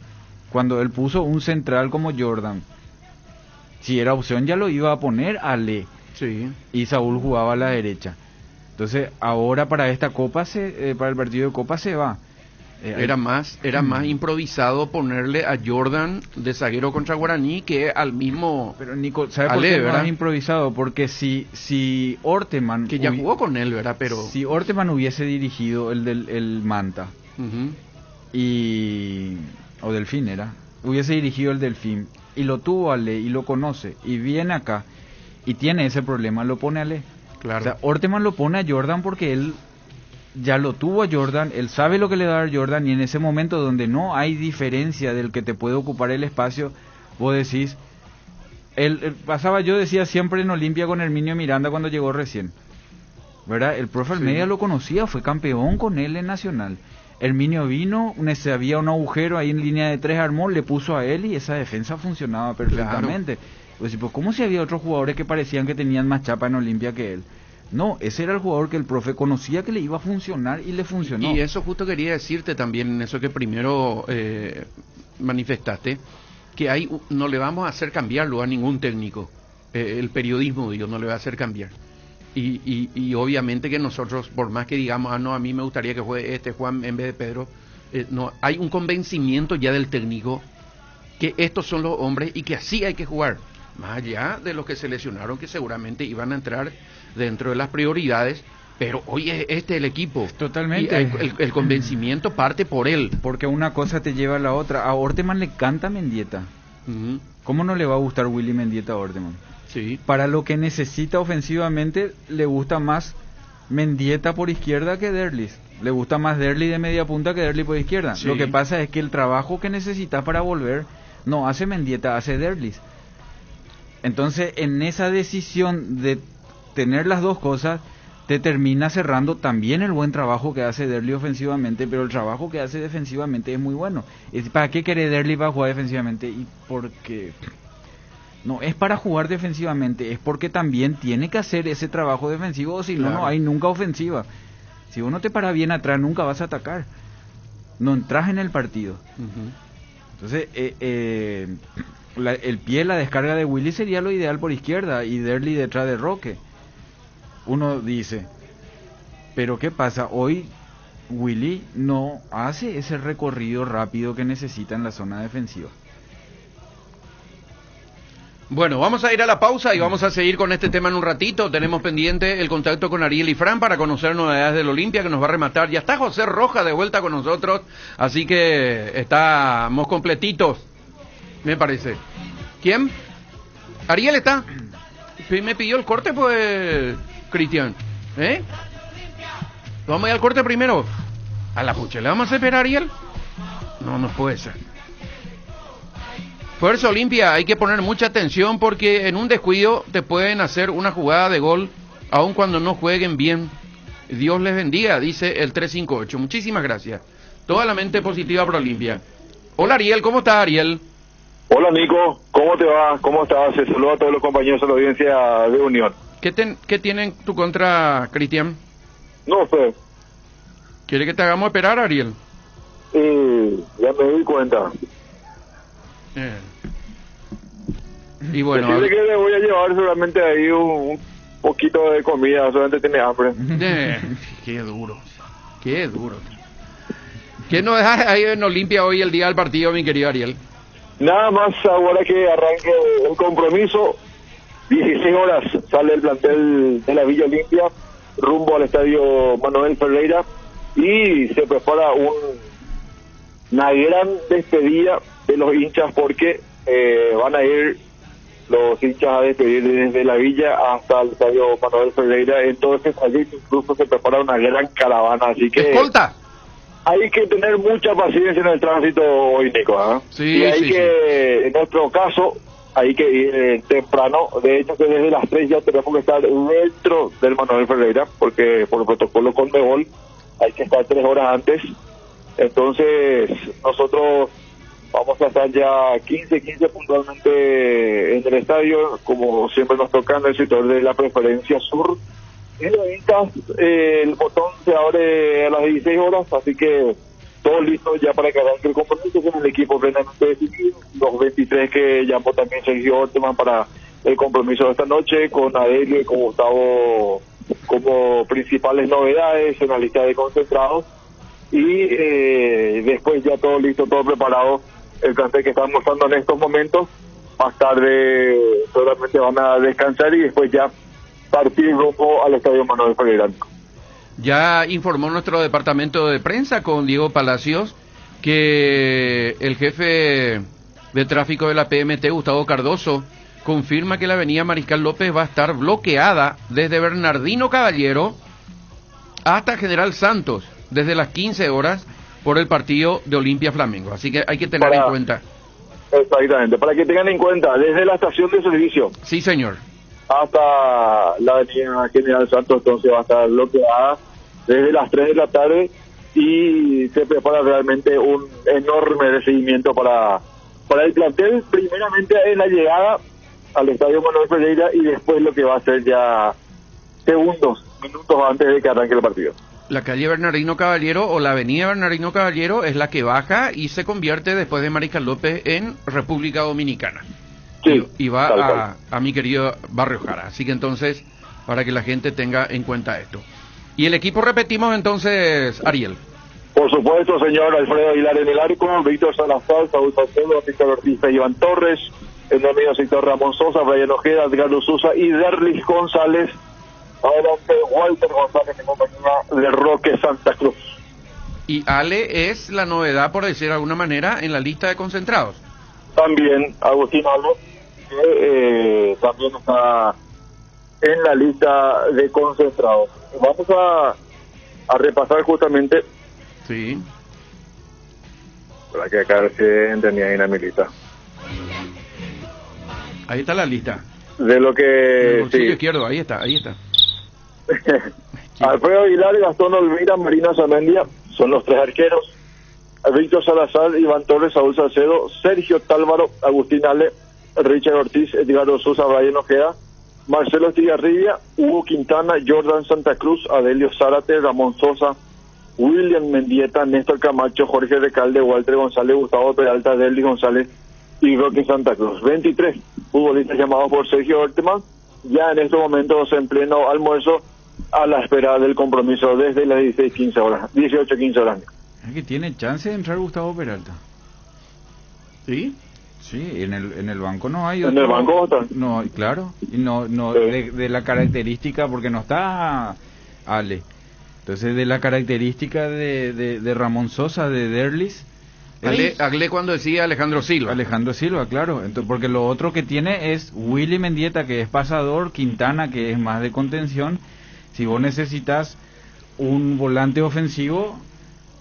S10: Cuando él puso un central como Jordan, si era opción ya lo iba a poner Ale, sí. Y Saúl jugaba a la derecha. Entonces ahora para esta Copa, para el partido de Copa se va.
S7: Era más improvisado ponerle a Jordan de zaguero contra Guaraní que al mismo.
S10: Pero Nico, ¿sabe por qué no es improvisado? Porque si Orteman,
S7: que ya jugó con él, ¿verdad? Pero
S10: si Orteman hubiese dirigido el Manta o Delfín hubiese dirigido el Delfín y lo tuvo Ale y lo conoce y viene acá y tiene ese problema, lo pone Ale.
S7: Claro.
S10: O sea, Orteman lo pone a Jordan porque él ya lo tuvo a Jordan, él sabe lo que le da a Jordan, y en ese momento donde no hay diferencia del que te puede ocupar el espacio, vos decís, pasaba, yo decía siempre en Olimpia con Herminio Miranda cuando llegó recién, ¿verdad? El profe Almeida lo conocía, fue campeón con él en Nacional, Herminio vino, había un agujero ahí en línea de 3, armó, le puso a él y esa defensa funcionaba perfectamente. Pues, ¿cómo si había otros jugadores que parecían que tenían más chapa en Olimpia que él? No, ese era el jugador que el profe conocía que le iba a funcionar y le funcionó.
S7: Y eso justo quería decirte también, en eso que primero manifestaste, que no le vamos a hacer cambiarlo a ningún técnico. El periodismo, digo, no le va a hacer cambiar. Y obviamente que nosotros, por más que digamos, no, a mí me gustaría que juegue Juan en vez de Pedro, no, hay un convencimiento ya del técnico que estos son los hombres y que así hay que jugar. Más allá de los que se lesionaron, que seguramente iban a entrar dentro de las prioridades, pero hoy es el equipo.
S10: Totalmente.
S7: Y el convencimiento parte por él.
S10: Porque una cosa te lleva a la otra. A Orteman le canta Mendieta.
S7: Uh-huh.
S10: ¿Cómo no le va a gustar Willy Mendieta a Orteman?
S7: Sí.
S10: Para lo que necesita ofensivamente, le gusta más Mendieta por izquierda que Derlis. Le gusta más Derlis de media punta que Derlis por izquierda.
S7: Sí.
S10: Lo que pasa es que el trabajo que necesitas para volver no hace Mendieta, hace Derlis. Entonces, en esa decisión de tener las dos cosas, te termina cerrando también el buen trabajo que hace Derlis ofensivamente, pero el trabajo que hace defensivamente es muy bueno. ¿Para qué quiere Derlis para jugar defensivamente? Y porque no es para jugar defensivamente, es porque también tiene que hacer ese trabajo defensivo, o si no, no hay nunca ofensiva. Si uno te para bien atrás, nunca vas a atacar. No entras en el partido.
S7: Uh-huh.
S10: Entonces, el pie, la descarga de Willy sería lo ideal por izquierda y Derlis detrás de Roque. Uno dice, pero ¿qué pasa? Hoy Willy no hace ese recorrido rápido que necesita en la zona defensiva.
S7: Bueno, vamos a ir a la pausa y vamos a seguir con este tema en un ratito. Tenemos pendiente el contacto con Ariel y Fran para conocer novedades del Olimpia, que nos va a rematar. Ya está José Rojas de vuelta con nosotros, así que estamos completitos, me parece. ¿Quién? Ariel está. Me pidió el corte, pues, Cristian. Vamos a ir al corte primero. A la pucha, ¿le vamos a esperar a Ariel? No puede ser. Fuerza Olimpia, hay que poner mucha atención porque en un descuido te pueden hacer una jugada de gol, aun cuando no jueguen bien. Dios les bendiga, dice el 358. Muchísimas gracias. Toda la mente positiva para Olimpia. Hola Ariel, ¿cómo estás Ariel?
S9: Hola Nico, ¿cómo te va? ¿Cómo estás? Se saluda a todos los compañeros de la audiencia de Unión.
S7: ¿Qué tienen tu contra, Cristian?
S9: No sé.
S7: ¿Quiere que te hagamos esperar, Ariel?
S9: Ya me di cuenta.
S7: Y bueno,
S9: decirle que le voy a llevar solamente ahí un poquito de comida, solamente tiene hambre.
S7: Qué duro. ¿Qué nos dejas ahí en Olimpia hoy el día del partido, mi querido Ariel?
S9: Nada más ahora que arranque el compromiso, 16 horas sale el plantel de la Villa Olimpia rumbo al estadio Manuel Ferreira y se prepara una gran despedida de los hinchas porque van a ir los hinchas a despedir desde la Villa hasta el estadio Manuel Ferreira. Entonces allí incluso se prepara una gran caravana, así que
S7: ¡escolta!
S9: Hay que tener mucha paciencia en el tránsito hoy, Nico.
S7: Sí,
S9: y hay en nuestro caso, hay que ir temprano. De hecho, que desde las 3 ya tenemos que estar dentro del Manuel Ferreira, porque por el protocolo Conmebol hay que estar 3 horas antes. Entonces, nosotros vamos a estar ya 15 puntualmente en el estadio, como siempre nos toca en el sector de la preferencia sur. Y ahorita el botón se abre a las 16 horas, así que todo listo ya para que arranque el compromiso con el equipo plenamente definido. Los 23 que llamó también Sergio Orteman para el compromiso de esta noche, con Adelio y con Gustavo como principales novedades en la lista de concentrados. Y después ya todo listo, todo preparado. El plantel que están mostrando en estos momentos, más tarde solamente van a descansar y después ya partir rumbo al estadio Manuel Ferreira.
S7: Ya informó nuestro departamento de prensa con Diego Palacios que el jefe de tráfico de la PMT, Gustavo Cardoso, confirma que la avenida Mariscal López va a estar bloqueada desde Bernardino Caballero hasta General Santos desde las 15 horas por el partido de Olimpia Flamengo. Así que hay que tener en cuenta.
S9: Exactamente, para que tengan en cuenta, desde la estación de servicio.
S7: Sí, señor.
S9: Hasta la avenida General Santos, entonces va a estar bloqueada desde las 3 de la tarde y se prepara realmente un enorme recibimiento para el plantel, primeramente en la llegada al Estadio Manuel Pereira y después lo que va a ser ya minutos antes de que arranque el partido.
S7: La calle Bernardino Caballero o la avenida Bernardino Caballero es la que baja y se convierte después de Mariscal López en República Dominicana.
S9: Sí,
S7: y va a mi querido Barrio Jara. Así que entonces, para que la gente tenga en cuenta esto. Y el equipo repetimos entonces, Ariel.
S9: Por supuesto, señor Alfredo Aguilar en el arco, Víctor Salazar, Saúl Saucedo, Víctor Ortiz, Iván Torres, en el medio sector Ramón Sosa, Brian Ojeda, Edgardo Sousa y Derlis González. Adelante Walter González en compañía de Roque Santa Cruz.
S7: Y Ale es la novedad, por decir de alguna manera, en la lista de concentrados.
S9: También Agustín Ale, que también está en la lista de concentrados. Vamos a repasar justamente.
S7: Sí.
S9: Para que acá recién tenía ahí la lista.
S7: Ahí está la lista.
S9: De lo que...
S7: El bolsillo izquierdo, ahí está.
S9: Alfredo Aguilar, Gastón Olvera, Marina Zamendia son los tres arqueros. Víctor Salazar, Iván Torres, Saúl Salcedo, Sergio Tálvaro, Agustín Ale, Richard Ortiz, Edgardo Sousa, Brian Ojeda, Marcelo Estigarribia, Hugo Quintana, Jordan Santa Cruz, Adelio Zárate, Ramón Sosa, William Mendieta, Néstor Camacho, Jorge Recalde, Walter González, Gustavo Peralta, Derlis González y Roque Santa Cruz. 23 futbolistas llamados por Sergio Orteman, ya en estos momentos en pleno almuerzo, a la espera del compromiso desde las 18-15 horas.
S10: Es que tiene chance de entrar Gustavo Peralta.
S7: ¿Sí?
S10: Sí, en el banco no hay.
S9: ¿En el banco está?
S10: No, claro. Y no
S9: Sí.
S10: de la característica, porque no está Ale. Entonces, de la característica de Ramón Sosa, de Derlis.
S7: Ale cuando decía Alejandro Silva.
S10: Alejandro Silva, claro. Entonces, porque lo otro que tiene es Willy Mendieta, que es pasador, Quintana, que es más de contención. Si vos necesitas un volante ofensivo,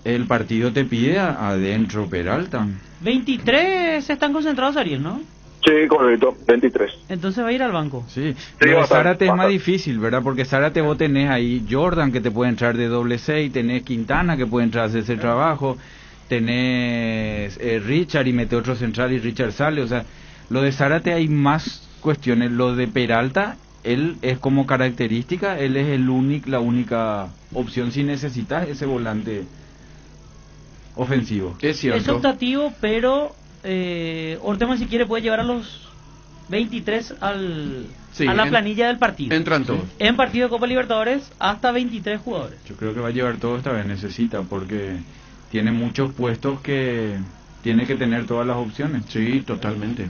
S10: el partido te pide adentro Peralta.
S11: 23 están concentrados, Ariel, ¿no?
S9: Sí, correcto, 23.
S11: Entonces va a ir al banco.
S10: Sí,
S9: Sí,
S10: pero
S9: bastante,
S10: Zárate es más
S9: bastante.
S10: difícil, ¿verdad? Porque Zárate vos tenés ahí Jordan, que te puede entrar de doble 6, tenés Quintana, que puede entrar a hacer ese trabajo, tenés Richard y mete otro central y Richard sale. O sea, lo de Zárate hay más cuestiones. Lo de Peralta, él es como característica, él es la única opción si necesitas ese volante ofensivo.
S7: Es cierto.
S11: Es optativo, pero Orteman, si quiere, puede llevar a los 23 a la planilla del partido.
S7: Entran todos.
S11: En partido de Copa Libertadores, hasta 23 jugadores.
S10: Yo creo que va a llevar todo esta vez, necesita, porque tiene muchos puestos que tiene que tener todas las opciones.
S7: Sí, totalmente.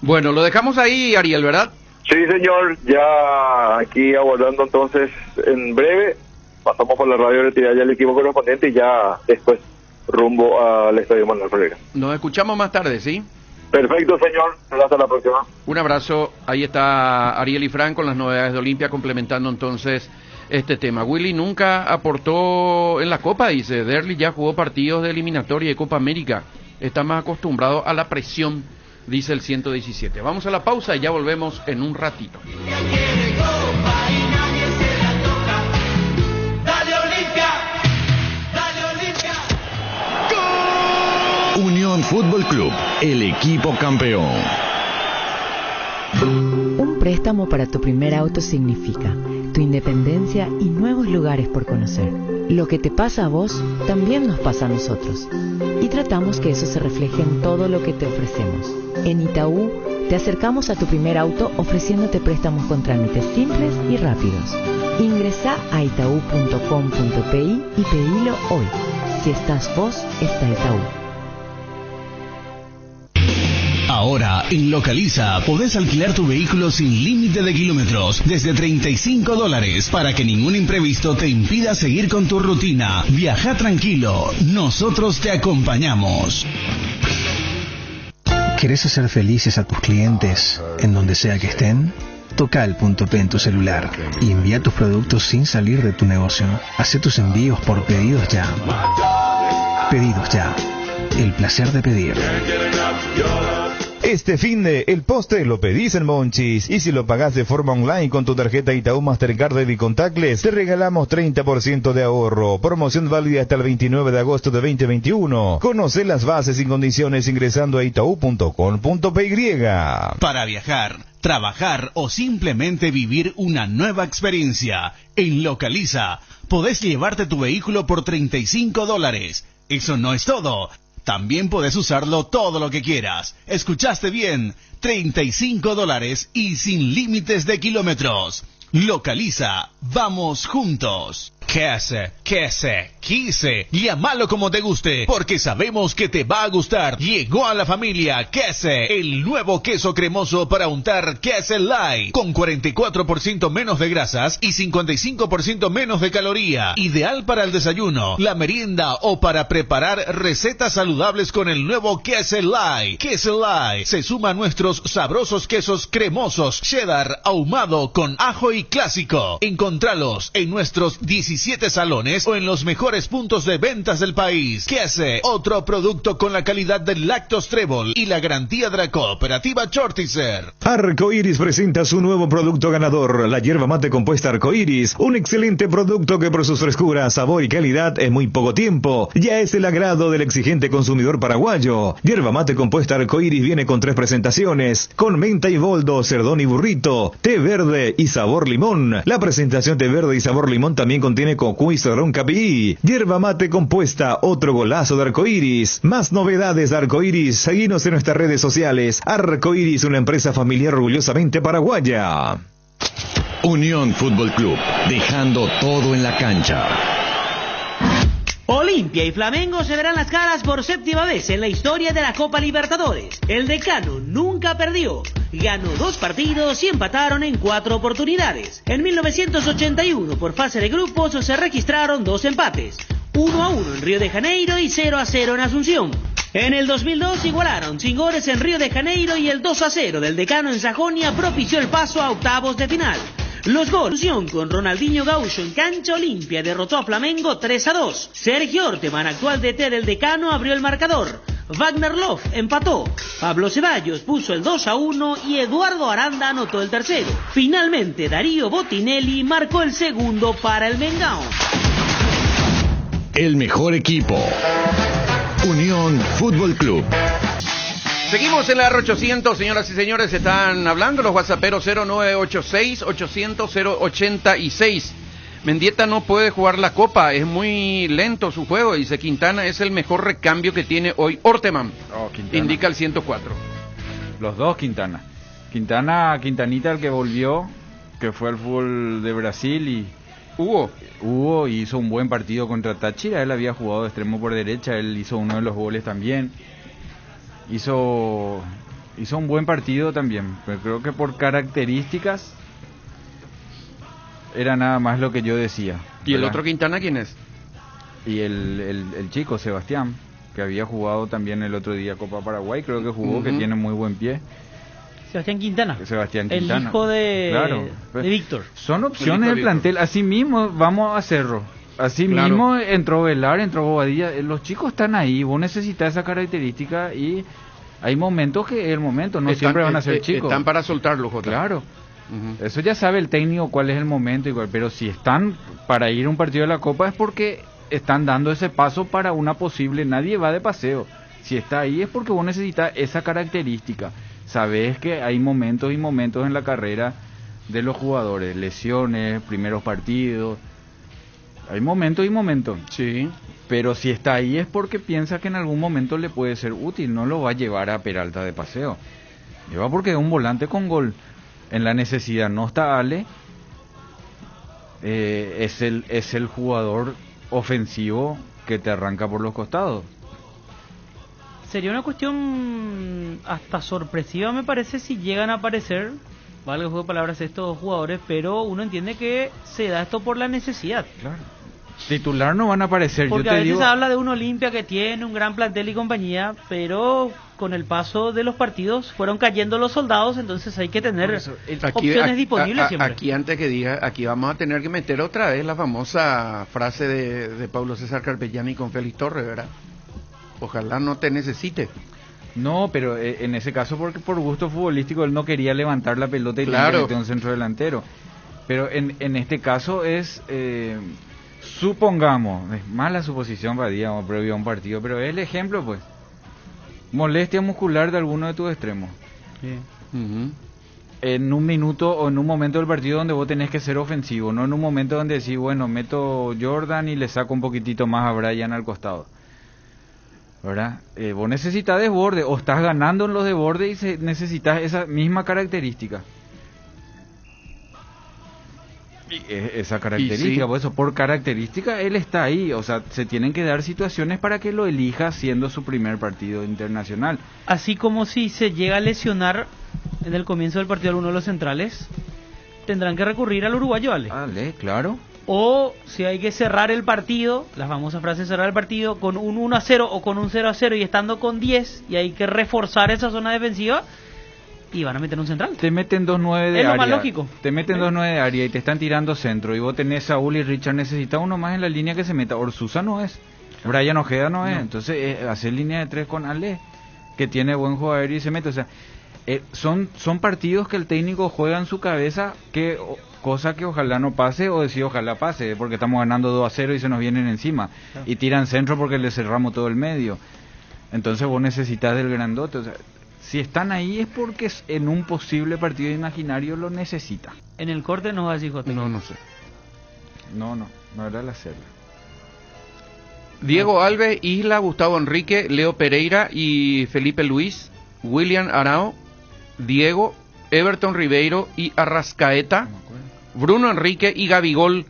S7: Bueno, lo dejamos ahí, Ariel, ¿verdad?
S9: Sí, señor, ya aquí aguardando entonces en breve, pasamos por la radio retirada ya el equipo correspondiente y ya después rumbo al Estadio Manuel Pereira.
S7: Nos escuchamos más tarde, ¿sí?
S9: Perfecto, señor, hasta la próxima.
S7: Un abrazo, ahí está Ariel y Fran con las novedades de Olimpia complementando entonces este tema. Willy nunca aportó en la Copa, dice. Derlis ya jugó partidos de eliminatoria de Copa América. Está más acostumbrado a la presión, dice el 117. Vamos a la pausa y ya volvemos en un ratito.
S2: Unión Fútbol Club, el equipo campeón.
S6: Un préstamo para tu primer auto significa tu independencia y nuevos lugares por conocer. Lo que te pasa a vos, también nos pasa a nosotros. Y tratamos que eso se refleje en todo lo que te ofrecemos. En Itaú, te acercamos a tu primer auto ofreciéndote préstamos con trámites simples y rápidos. Ingresá a itaú.com.pi y pedilo hoy. Si estás vos, está Itaú.
S2: Ahora, en Localiza, podés alquilar tu vehículo sin límite de kilómetros, desde $35, para que ningún imprevisto te impida seguir con tu rutina. Viaja tranquilo, nosotros te acompañamos.
S13: ¿Querés hacer felices a tus clientes en donde sea que estén? Toca el punto P en tu celular y envía tus productos sin salir de tu negocio. Hacé tus envíos por Pedidos Ya. Pedidos Ya. El placer de pedir.
S14: Este finde, el postre lo pedís en Monchis. Y si lo pagás de forma online con tu tarjeta Itaú Mastercard Debit Contactless, te regalamos 30% de ahorro. Promoción válida hasta el 29 de agosto de 2021. Conoce las bases y condiciones ingresando a itau.com.py.
S2: Para viajar, trabajar o simplemente vivir una nueva experiencia, en Localiza podés llevarte tu vehículo por $35. Eso no es todo. También podés usarlo todo lo que quieras. ¿Escuchaste bien? $35 y sin límites de kilómetros. Localiza, vamos juntos. Quise, llámalo como te guste, porque sabemos que te va a gustar. Llegó a la familia Quise, el nuevo queso cremoso para untar Quise Light, con 44% menos de grasas y 55% menos de caloría. Ideal para el desayuno, la merienda o para preparar recetas saludables con el nuevo Quise Light. Quise Light se suma a nuestros sabrosos quesos cremosos, cheddar, ahumado con ajo y clásico. Encontralos en nuestros 17 salones o en los mejores puntos de ventas del país. Quise, otro producto con la calidad del Lactos Trébol y la garantía de la cooperativa Chortizer.
S15: Arcoiris presenta su nuevo producto ganador, la yerba mate compuesta Arcoiris, un excelente producto que por sus frescuras, sabor y calidad en muy poco tiempo ya es el agrado del exigente consumidor paraguayo. Yerba mate compuesta Arcoiris viene con 3 presentaciones, con menta y boldo, cerdón y burrito, té verde y sabor limón. La presentación té verde y sabor limón también contiene cocu y cedrón capií. Yerba mate compuesta, otro golazo de Arcoiris. Más novedades de Arcoiris, seguinos en nuestras redes sociales. Arcoiris, una empresa familiar orgullosamente paraguaya.
S16: Unión Fútbol Club, dejando todo en la cancha.
S8: Olimpia y Flamengo se verán las caras por 7ª vez en la historia de la Copa Libertadores. El decano nunca perdió. Ganó 2 partidos y empataron en 4 oportunidades. En 1981, por fase de grupos, se registraron 2 empates. 1-1 en Río de Janeiro y 0-0 en Asunción. En el 2002 igualaron sin goles en Río de Janeiro y el 2-0 del decano en Sajonia propició el paso a octavos de final. Los goles con Ronaldinho Gaúcho en cancha. Olimpia derrotó a Flamengo 3-2. Sergio Orteman, actual DT del decano, abrió el marcador. Wagner Love empató. Pablo Ceballos puso el 2-1 y Eduardo Aranda anotó el tercero. Finalmente Darío Botinelli marcó el segundo para el Mengao.
S16: El mejor equipo. Unión Fútbol Club.
S7: Seguimos en la R800, señoras y señores, están hablando los whatsapperos 0986-800-086. Mendieta no puede jugar la Copa, es muy lento su juego, dice Quintana, es el mejor recambio que tiene hoy Orteman, indica el 104.
S10: Los dos Quintana. Quintanita el que volvió, que fue al fútbol de Brasil, y Hugo hizo un buen partido contra Táchira, él había jugado de extremo por derecha, él hizo uno de los goles también. Hizo un buen partido también, pero creo que por características era nada más lo que yo decía.
S7: ¿Y el otro Quintana quién es?
S10: Y el chico Sebastián, que había jugado también el otro día Copa Paraguay, creo que jugó, que tiene muy buen pie.
S11: Sebastián Quintana.
S10: El
S11: hijo de Víctor.
S10: Son opciones del plantel, así mismo vamos a Cerro. Así mismo entró Velar, entró Bobadilla, los chicos están ahí, vos necesitas esa característica y hay momentos que es el momento, no siempre van a ser chicos.
S7: Están para soltarlos,
S10: claro. Eso ya sabe el técnico cuál es el momento, pero si están para ir a un partido de la Copa es porque están dando ese paso para una posible, nadie va de paseo. Si está ahí es porque vos necesitas esa característica. Sabés que hay momentos y momentos en la carrera de los jugadores, lesiones, primeros partidos. Hay momentos y momentos.
S7: Sí.
S10: Pero si está ahí es porque piensa que en algún momento le puede ser útil. No lo va a llevar a Peralta de paseo. Lleva porque es un volante con gol. En la necesidad no está Ale. Es el jugador ofensivo que te arranca por los costados.
S11: Sería una cuestión hasta sorpresiva, me parece, si llegan a aparecer, valga el juego de palabras, estos jugadores, pero uno entiende que se da esto por la necesidad.
S10: Claro. Titular no van a aparecer.
S11: Porque
S10: yo te
S11: a veces
S10: digo...
S11: se habla de un Olimpia que tiene un gran plantel y compañía, pero con el paso de los partidos fueron cayendo los soldados, entonces hay que tener opciones disponibles siempre.
S7: Aquí antes que diga, aquí vamos a tener que meter otra vez la famosa frase de Pablo César Carpellani con Félix Torres, ¿verdad? Ojalá no te necesite.
S10: No, pero en ese caso porque por gusto futbolístico él no quería levantar la pelota y
S7: Claro.
S10: le un centro delantero. Pero en este caso es, supongamos, es mala suposición digamos, previo a un partido, pero es el ejemplo, pues. Molestia muscular de alguno de tus extremos. En un minuto o en un momento del partido donde vos tenés que ser ofensivo, no en un momento donde decís, bueno, meto Jordan y le saco un poquitito más a Brian al costado. ¿Verdad? Vos necesitas desborde, o estás ganando en los desbordes y necesitas esa misma característica. Esa característica, por eso, por característica, él está ahí. O sea, se tienen que dar situaciones para que lo elija siendo su primer partido internacional.
S11: Así como si se llega a lesionar en el comienzo del partido alguno de los centrales, tendrán que recurrir al uruguayo, Ale.
S10: Vale, claro.
S11: O si hay que cerrar el partido, la famosa frase cerrar el partido, con un 1-0 o con un 0-0 y estando con 10, y hay que reforzar esa zona defensiva, y van a meter un central.
S10: Te meten 2-9 de
S11: Es lo
S10: área.
S11: más lógico.
S10: Te meten 2-9 de área y te están tirando centro. Y vos tenés Saúl y Richard, necesitas uno más en la línea que se meta. Orsusa no es. Brian Ojeda no es. Entonces, hacer línea de 3 con Ale, que tiene buen juego aéreo y se mete. O sea, son partidos que el técnico juega en su cabeza, cosa que ojalá no pase, o decir ojalá pase, porque estamos ganando 2-0 y se nos vienen encima. Y tiran centro porque le cerramos todo el medio. Entonces vos necesitas del grandote. O sea, si están ahí es porque en un posible partido imaginario lo necesita.
S11: En el corte nos va a decir Jota.
S7: No sé.
S10: No era la serie.
S7: Diego Alves, Isla, Gustavo Enrique, Leo Pereira y Felipe Luis, William Arao, Diego, Everton Ribeiro y Arrascaeta, Bruno Enrique y Gabigol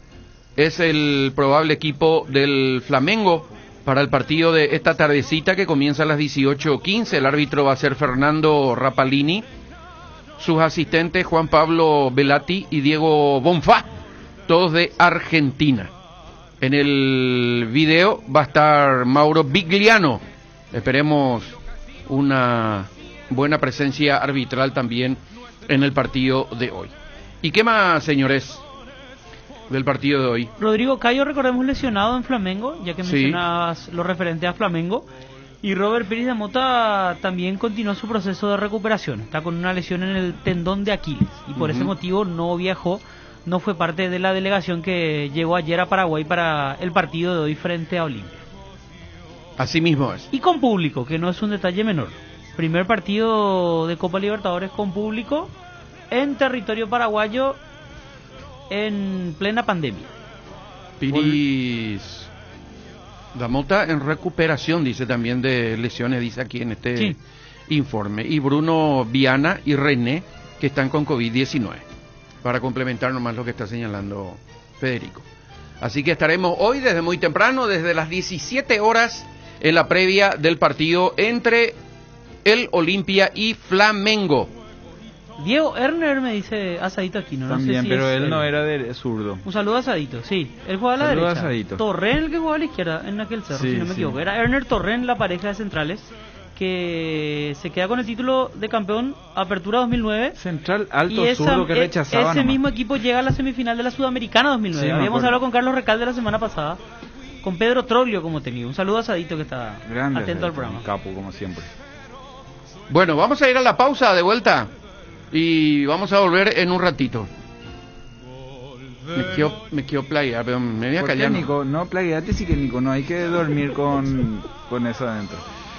S7: es el probable equipo del Flamengo para el partido de esta tardecita que comienza a las 18:15. El árbitro va a ser Fernando Rapalini, sus asistentes Juan Pablo Velati y Diego Bonfá, todos de Argentina. En el video va a estar Mauro Vigliano. Esperemos una buena presencia arbitral también en el partido de hoy. ¿Y qué más, señores, del partido de hoy?
S11: Rodrigo Cayo, recordemos, lesionado en Flamengo, ya que mencionabas lo referente a Flamengo. Y Robert Pérez de Mota también continuó su proceso de recuperación. Está con una lesión en el tendón de Aquiles y por ese motivo no viajó, no fue parte de la delegación que llegó ayer a Paraguay para el partido de hoy frente a Olimpia.
S7: Así mismo es.
S11: Y con público, que no es un detalle menor. Primer partido de Copa Libertadores con público en territorio paraguayo en plena pandemia.
S7: Piris Damota en recuperación, dice también de lesiones, dice aquí en este informe. Y Bruno Viana y René, que están con COVID-19, para complementar nomás lo que está señalando Federico. Así que estaremos hoy desde muy temprano, desde las 17 horas, en la previa del partido entre el Olimpia y Flamengo.
S11: Diego Erner me dice Asadito aquí, ¿no?
S10: También,
S11: no sé si
S10: pero
S11: es
S10: él no era de zurdo.
S11: Un saludo a Asadito, sí. Él jugaba a la
S10: Saludo a
S11: derecha.
S10: Asadito.
S11: Torren, el que jugaba a la izquierda, en aquel cerro,
S10: Sí,
S11: si no me equivoco. Era Erner Torren, la pareja de centrales, que se queda con el título de campeón Apertura 2009.
S10: Central alto zurdo que rechazaba.
S11: Ese mismo equipo llega a la semifinal de la Sudamericana 2009.
S10: Sí,
S11: Habíamos hablado con Carlos Recalde la semana pasada, con Pedro Troglio como técnico. Un saludo a Asadito que está
S10: Grande,
S11: atento al programa.
S10: Capo, como siempre.
S7: Bueno, vamos a ir a la pausa de vuelta y vamos a volver en un ratito. Me quiero plaguear, pero me voy a callar.
S10: Nico, no plagueate, sí que Nico, no hay que dormir con eso adentro.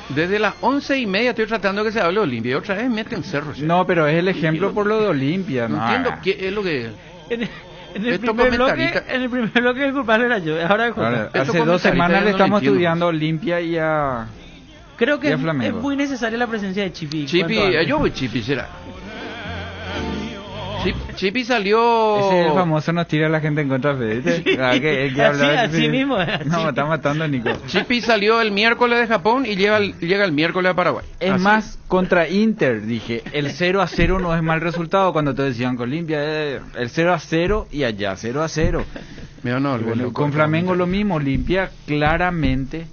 S7: Desde las 11:30 estoy tratando que se hable de Olimpia y otra vez meten cerros.
S10: No, pero es el ejemplo por lo de Olimpia.
S7: No entiendo qué es lo que...
S11: En el primer bloque el culpable era yo. Ahora
S10: hace 2 semanas le estamos estudiando a Olimpia y a...
S11: Creo que
S10: y a
S11: es
S10: Flamengo.
S11: muy necesaria la presencia de Chipi.
S7: Yo voy Chipi, será. Chipi salió...
S10: Ese es el famoso nos tira a la gente en contra de Fede.
S11: Así mismo.
S10: No, me está matando Nico.
S7: Chipi salió el miércoles de Japón y llega el miércoles a Paraguay.
S10: Es más, contra Inter, dije, el 0-0 no es mal resultado cuando te decían con Olimpia, el 0-0 y allá 0-0.
S7: Mira, no,
S10: con Flamengo lo mismo, Olimpia claramente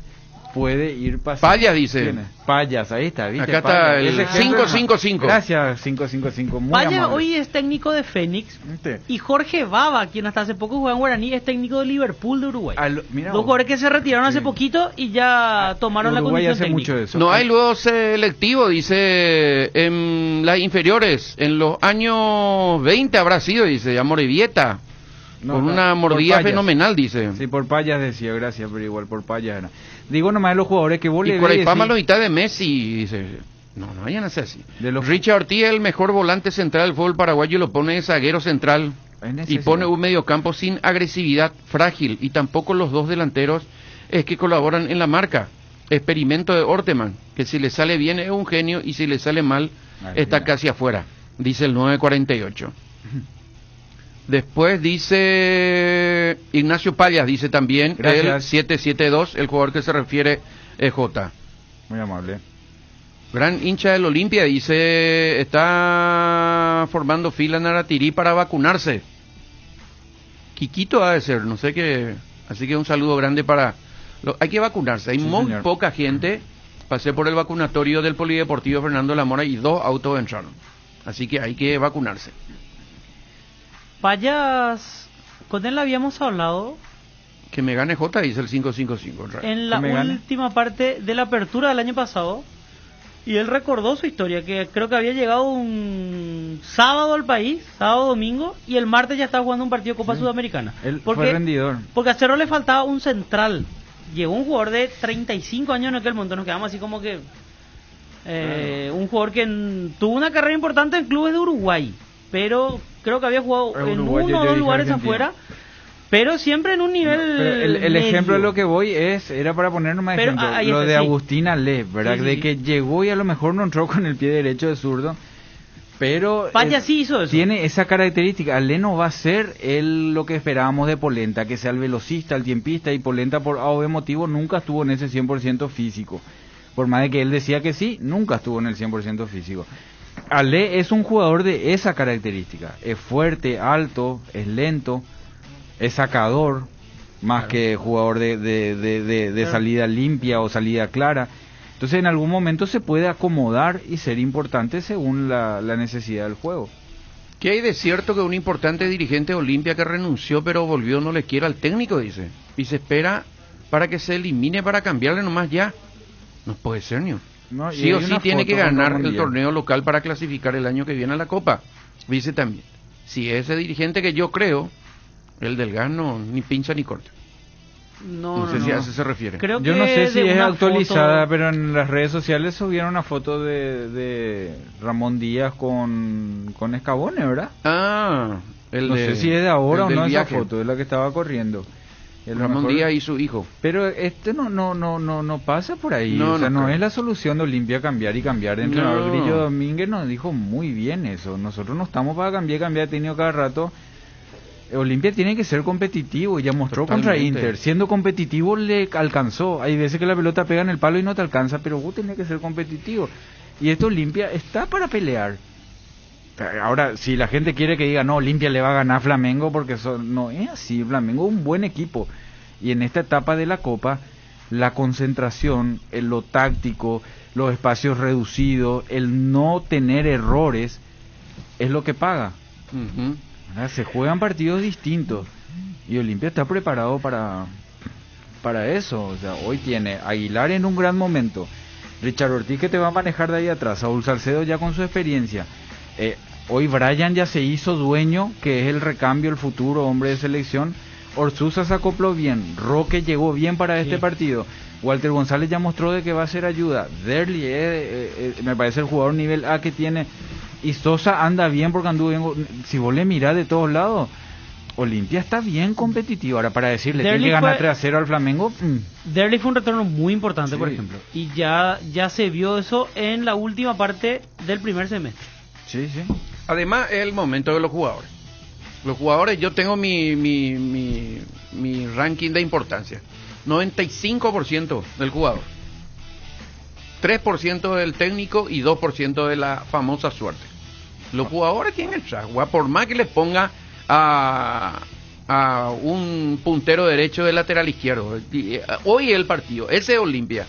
S10: puede ir pasando.
S7: Payas dice.
S10: Payas, ahí está, ¿viste?
S7: Acá está el
S10: Ese ejemplo,
S7: 555.
S10: Gracias, 555. Muy
S11: Payas
S10: amable.
S11: hoy es técnico de Fénix. Y Jorge Baba, quien hasta hace poco jugaba en Guaraní, es técnico de Liverpool de Uruguay.
S10: Mira
S11: Dos
S10: vos.
S11: jugadores que se retiraron hace poquito y ya tomaron la
S10: Uruguay
S11: condición
S10: hace
S11: técnica.
S10: mucho eso.
S7: No hay luego selectivo, dice, en las inferiores, en los años 20 habrá sido, dice, Amorebieta,
S10: No,
S7: con
S10: no,
S7: una
S10: por
S7: mordida
S10: Payas.
S7: fenomenal, dice.
S10: Sí, por Payas decía, gracias, pero igual por Payas era. Digo nomás de los jugadores que vos
S7: Y
S10: le
S7: por ahí
S10: ves,
S7: fama
S10: sí.
S7: la mitad de Messi, dice. No vayan a hacer así. Richard Ortiz, el mejor volante central del fútbol paraguayo, lo pone de zaguero central y pone un mediocampo sin agresividad, frágil, y tampoco los dos delanteros es que colaboran en la marca. Experimento de Orteman, que si le sale bien es un genio y si le sale mal está casi afuera, dice el 948. Después dice Ignacio Payas, dice también el
S10: Gracias.
S7: 772, el jugador que se refiere es J.
S10: Muy amable.
S7: Gran hincha del Olimpia, dice, está formando fila en Aratirí para vacunarse. Quiquito ha de ser, no sé qué. Así que un saludo grande para... hay que vacunarse, hay muy
S10: señor.
S7: poca gente. Pasé por el vacunatorio del Polideportivo Fernando Lamora y 2 autos entraron. Así que hay que vacunarse.
S11: Payas, con él habíamos hablado
S7: Que me gane J, dice el 555.
S11: en la última parte de la apertura del año pasado. Y él recordó su historia, que creo que había llegado un sábado al país, sábado, domingo, y el martes ya estaba jugando un partido de Copa Sudamericana.
S10: Él fue rendidor.
S11: Porque a Cerro le faltaba un central. Llegó un jugador de 35 años en aquel momento, nos quedamos así como que... un jugador que tuvo una carrera importante en clubes de Uruguay, pero creo que había jugado en
S10: Uruguay,
S11: uno o
S10: yo
S11: dos
S10: dije
S11: lugares
S10: Argentina.
S11: afuera, pero siempre en un nivel
S10: Pero el
S11: medio.
S10: ejemplo de lo que voy era para poner nomás
S11: Pero,
S10: ejemplo,
S11: ahí
S10: lo
S11: está,
S10: de
S11: sí.
S10: Agustín Ale, ¿verdad?
S11: Sí, sí,
S10: de
S11: sí.
S10: que llegó y a lo mejor no entró con el pie derecho de zurdo, pero
S11: Payas sí hizo eso.
S10: tiene esa característica. Ale no va a ser lo que esperábamos de Polenta, que sea el velocista, el tiempista, y Polenta por A o B motivo nunca estuvo en ese 100% físico. Por más de que él decía que sí, nunca estuvo en el 100% físico. Ale es un jugador de esa característica. Es fuerte, alto, es lento, es sacador, más que jugador de salida limpia o salida clara. Entonces en algún momento se puede acomodar y ser importante según la necesidad del juego.
S7: ¿Qué hay de cierto que un importante dirigente de Olimpia que renunció pero volvió no le quiere al técnico, dice? Y se espera para que se elimine para cambiarle nomás ya. No puede ser, ni.
S10: No, y
S7: Sí o
S10: hay
S7: sí
S10: una
S7: tiene
S10: foto
S7: que
S10: con
S7: ganar
S10: Ramón
S7: el
S10: Díaz.
S7: torneo local para clasificar el año que viene a la Copa. Dice también, si ese dirigente que yo creo, el del GAN no, ni pincha ni corta. No sé si a eso se refiere.
S11: Creo
S10: Yo
S11: que
S10: no sé si
S11: de
S10: es
S11: una
S10: actualizada,
S11: foto-
S10: pero en las redes sociales subieron una foto de Ramón Díaz con Escabone, ¿verdad?
S7: Ah,
S10: no sé si es de ahora
S7: el
S10: o
S7: del
S10: no esa
S7: viaje.
S10: foto, es la que estaba corriendo. Y a lo
S7: Ramón
S10: mejor-
S7: Díaz y su hijo.
S10: Pero no pasa por ahí,
S7: No,
S10: o sea,
S7: no
S10: no
S7: creo.
S10: es la solución de Olimpia cambiar y cambiar. El entrenador
S7: No.
S10: Grillo Domínguez nos dijo muy bien eso. Nosotros no estamos para cambiar he tenido cada rato. Olimpia tiene que ser competitivo y ya mostró contra
S7: Totalmente.
S10: Inter. Siendo competitivo le alcanzó. Hay veces que la pelota pega en el palo y no te alcanza, pero vos tenés que ser competitivo. Y esto Olimpia está para pelear. Ahora, si la gente quiere que diga, no, Olimpia le va a ganar a Flamengo, porque no es así. Flamengo es un buen equipo. Y en esta etapa de la Copa, la concentración, lo táctico, los espacios reducidos, el no tener errores, es lo que paga.
S7: Ujú.
S10: ¿Verdad? Se juegan partidos distintos. Y Olimpia está preparado para eso. O sea, hoy tiene Aguilar en un gran momento. Richard Ortiz que te va a manejar de ahí atrás. Saúl Salcedo ya con su experiencia. Hoy Brian ya se hizo dueño, que es el recambio, el futuro hombre de selección. Orsuza se acopló bien. Roque llegó bien para este partido. Walter González ya mostró de que va a ser ayuda. Derli me parece el jugador nivel A que tiene. Y Sosa anda bien porque anduvo bien. Si vos le mirás de todos lados, Olimpia está bien competitivo. Ahora, para decirle, tiene que ganar 3-0 al Flamengo.
S11: Derli fue un retorno muy importante, por
S10: Sí.
S11: ejemplo. Y ya se vio eso en la última parte del primer semestre.
S10: Sí.
S7: Además, es el momento de los jugadores. Los jugadores, yo tengo mi ranking de importancia. 95% del jugador. 3% del técnico y 2% de la famosa suerte. Los jugadores tienen el chagua, por más que les ponga a a un puntero derecho de lateral izquierdo. Hoy el partido, ese es Olimpia.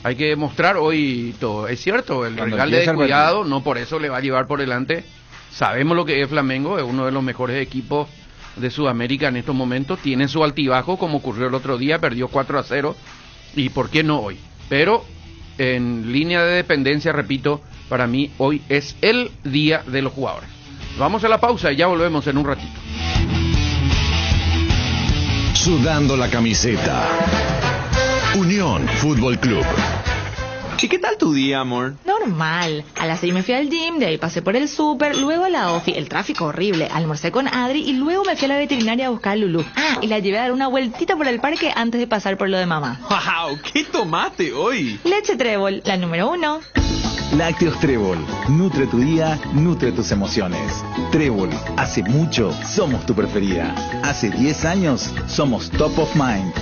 S7: Hay que mostrar hoy todo. Es cierto, el rival de descuidado, no por eso le va a llevar por delante. Sabemos lo que es Flamengo, es uno de los mejores equipos de Sudamérica en estos momentos. Tiene su altibajo, como ocurrió el otro día, perdió 4-0. Y por qué no hoy. Pero en línea de dependencia, repito, para mí hoy es el día de los jugadores. Vamos a la pausa y ya volvemos en un ratito.
S16: Sudando la camiseta. Unión Fútbol Club.
S17: ¿Y qué tal tu día, amor?
S18: Normal. A las 6 me fui al gym, de ahí pasé por el súper, luego a la ofi, el tráfico horrible, almorcé con Adri y luego me fui a la veterinaria a buscar a Lulú. Ah, y la llevé a dar una vueltita por el parque antes de pasar por lo de mamá.
S17: ¡Wow! ¿Qué tomaste hoy?
S18: Leche Trébol, la número 1.
S19: Lácteos Trébol. Nutre tu día, nutre tus emociones. Trébol, hace mucho somos tu preferida. Hace 10 años somos top of mind.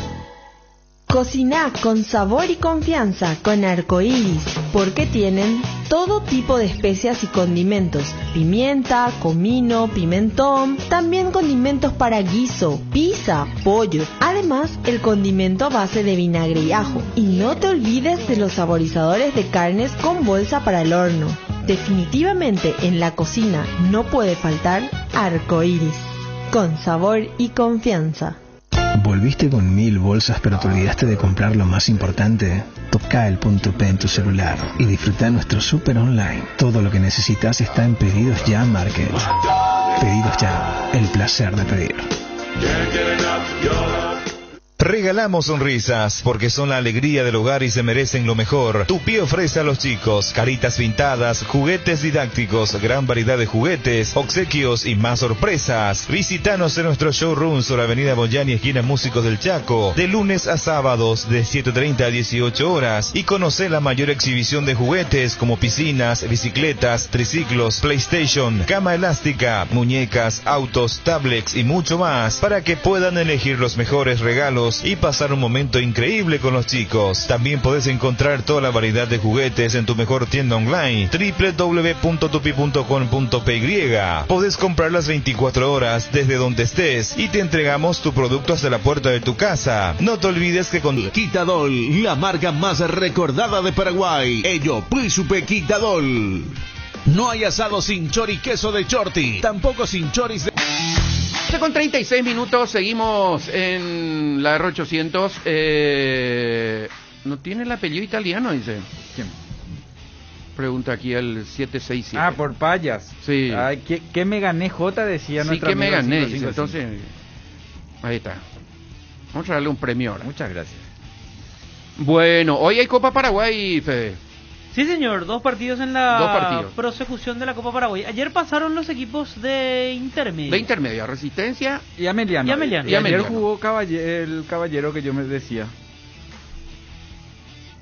S20: Cocina con sabor y confianza con Arcoiris, porque tienen todo tipo de especias y condimentos, pimienta, comino, pimentón, también condimentos para guiso, pizza, pollo, además el condimento a base de vinagre y ajo. Y no te olvides de los saborizadores de carnes con bolsa para el horno. Definitivamente en la cocina no puede faltar Arcoiris, con sabor y confianza.
S13: ¿Volviste con 1000 bolsas pero te olvidaste de comprar lo más importante? Toca el punto P en tu celular y disfruta nuestro súper online. Todo lo que necesitas está en Pedidos Ya Market. Pedidos Ya, el placer de pedir.
S14: Regalamos sonrisas, porque son la alegría del hogar y se merecen lo mejor. Tupi ofrece a los chicos caritas pintadas, juguetes didácticos, gran variedad de juguetes, obsequios y más sorpresas. Visítanos en nuestro showroom sobre Avenida Boyani, esquina Músicos del Chaco, de lunes a sábados de 7:30 a 18 horas y conoce la mayor exhibición de juguetes como piscinas, bicicletas, triciclos, PlayStation, cama elástica, muñecas, autos, tablets y mucho más para que puedan elegir los mejores regalos y pasar un momento increíble con los chicos. También podés encontrar toda la variedad de juguetes en tu mejor tienda online, www.tupi.com.py. Podés comprar las 24 horas desde donde estés y te entregamos tu producto hasta la puerta de tu casa. No te olvides que con
S2: Quitadol, la marca más recordada de Paraguay. Ello, Príncipe Quitadol. No hay asado sin chori queso de Chorti, tampoco sin choris de...
S7: Con 36 minutos seguimos en la R800. ¿No tiene el apellido italiano? Dice.
S10: ¿Quién?
S7: Pregunta aquí el 767.
S10: Ah, por Payas.
S7: Sí.
S10: Ay, ¿qué me gané, J? Decía
S7: sí,
S10: nuestra
S7: ¿qué me gané? Dice,
S10: 555.
S7: entonces, ahí está. Vamos a darle un premio ahora.
S10: Muchas gracias.
S7: Bueno, hoy hay Copa Paraguay, Fede.
S11: Sí, señor, 2 partidos en la prosecución de la Copa Paraguay. Ayer pasaron los equipos de intermedio.
S7: De intermedia, Resistencia
S10: y Ameliano.
S11: Y Ameliano.
S10: Y ayer jugó el caballero que yo me decía.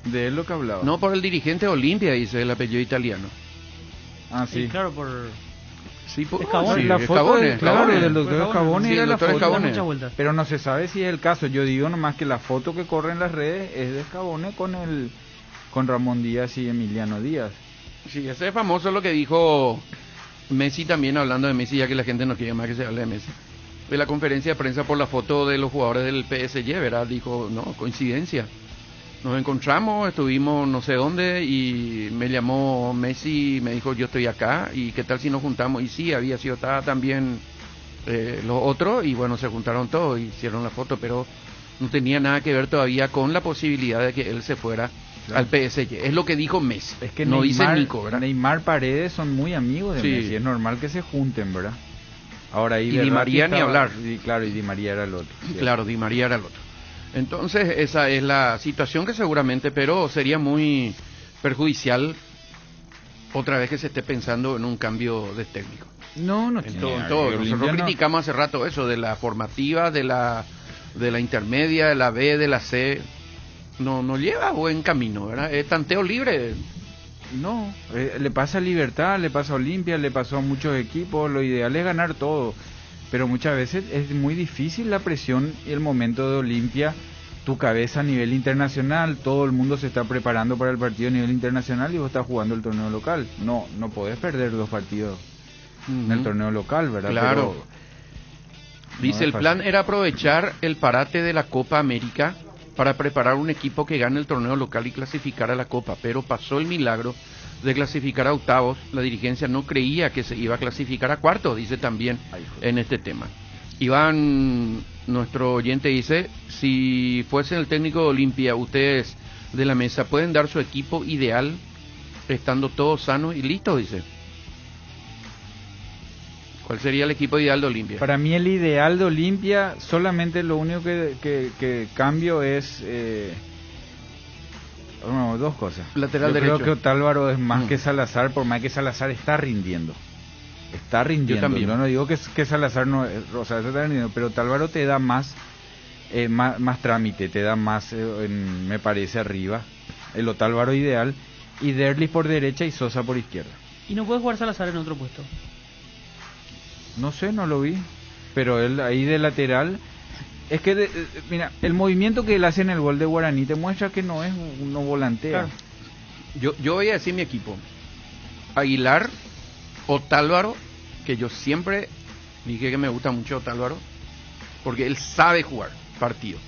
S10: De él lo que hablaba.
S7: No, por el dirigente Olimpia, dice el apellido italiano.
S10: Ah, sí.
S11: Sí, claro, por...
S7: Sí, por
S11: Escabone.
S10: Sí, la foto del doctor Escabone
S7: sí,
S10: era la foto.
S11: Escabone.
S10: Pero no se sabe si es el caso. Yo digo nomás que la foto que corre en las redes es de Escabone con Ramón Díaz y Emiliano Díaz.
S7: Sí, ese es famoso lo que dijo Messi también, hablando de Messi, ya que la gente no quiere más que se hable de Messi. De la conferencia de prensa por la foto de los jugadores del PSG, ¿verdad? Dijo, no, coincidencia. Nos encontramos, estuvimos no sé dónde y me llamó Messi, me dijo, yo estoy acá y qué tal si nos juntamos. Y sí, había sido también los otros y bueno, se juntaron todos y hicieron la foto, pero no tenía nada que ver todavía con la posibilidad de que él se fuera al PSG. Es lo que dijo Messi.
S10: Es que
S7: no
S10: Neymar,
S7: dice Nico, ¿verdad?
S10: Neymar, Paredes son muy amigos de
S7: Sí.
S10: Messi. Es normal que se junten, ¿verdad? Ahora ahí
S7: Y Di María ni hablar.
S10: Y, claro, y Di María era el otro. ¿Cierto?
S7: Claro, Di María era el otro. Entonces, esa es la situación que seguramente, pero sería muy perjudicial otra vez que se esté pensando en un cambio de técnico.
S10: No
S7: En todo. Nosotros criticamos hace rato eso, de la formativa, de la intermedia, de la B, de la C. No lleva buen camino, ¿verdad? Es tanteo libre.
S10: No, le pasa a Libertad, le pasa a Olimpia, le pasó a muchos equipos. Lo ideal es ganar todo, pero muchas veces es muy difícil la presión y el momento de Olimpia. Tu cabeza a nivel internacional, todo el mundo se está preparando para el partido a nivel internacional y vos estás jugando el torneo local. No podés perder 2 partidos en el torneo local, ¿verdad?
S7: Claro. Dice, el plan era aprovechar el parate de la Copa América para preparar un equipo que gane el torneo local y clasificar a la Copa, pero pasó el milagro de clasificar a octavos. La dirigencia no creía que se iba a clasificar a cuartos, dice también en este tema. Iván, nuestro oyente, dice, si fuesen el técnico de Olimpia, ustedes de la mesa, ¿pueden dar su equipo ideal estando todos sanos y listos? Dice. ¿Cuál sería el equipo ideal de Olimpia?
S10: Para mí el ideal de Olimpia, solamente lo único que cambio es dos cosas.
S7: Lateral
S10: Yo
S7: derecho.
S10: creo que Otálvaro es más que Salazar, por más que Salazar está rindiendo. Está rindiendo.
S7: Yo también.
S10: Yo no digo que Salazar no, o sea, está rindiendo, pero Otálvaro te da más trámite, te da más, me parece, arriba. El Otálvaro ideal, y Derlis por derecha y Sosa por izquierda.
S11: ¿Y no puede jugar Salazar en otro puesto?
S10: No sé, no lo vi, pero él ahí de lateral, es que mira, el movimiento que él hace en el gol de Guaraní te muestra que no volantea.
S7: Claro. Yo voy a decir mi equipo: Aguilar, Otálvaro, que yo siempre dije que me gusta mucho Otálvaro, porque él sabe jugar partido.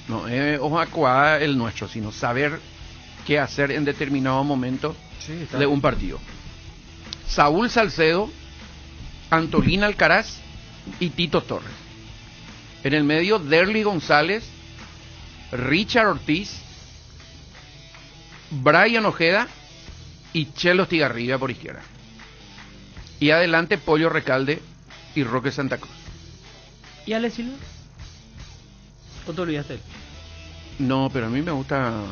S7: No es ojo acuada el nuestro, sino saber qué hacer en determinado momento de un partido. Saúl Salcedo, Antolín Alcaraz y Tito Torres. En el medio, Derly González, Richard Ortiz, Brian Ojeda y Chelo Stigarribia por izquierda. Y adelante, Pollo Recalde y Roque Santa Cruz.
S11: ¿Y Ale Silva? ¿O te olvidaste?
S7: No, pero a mí me gusta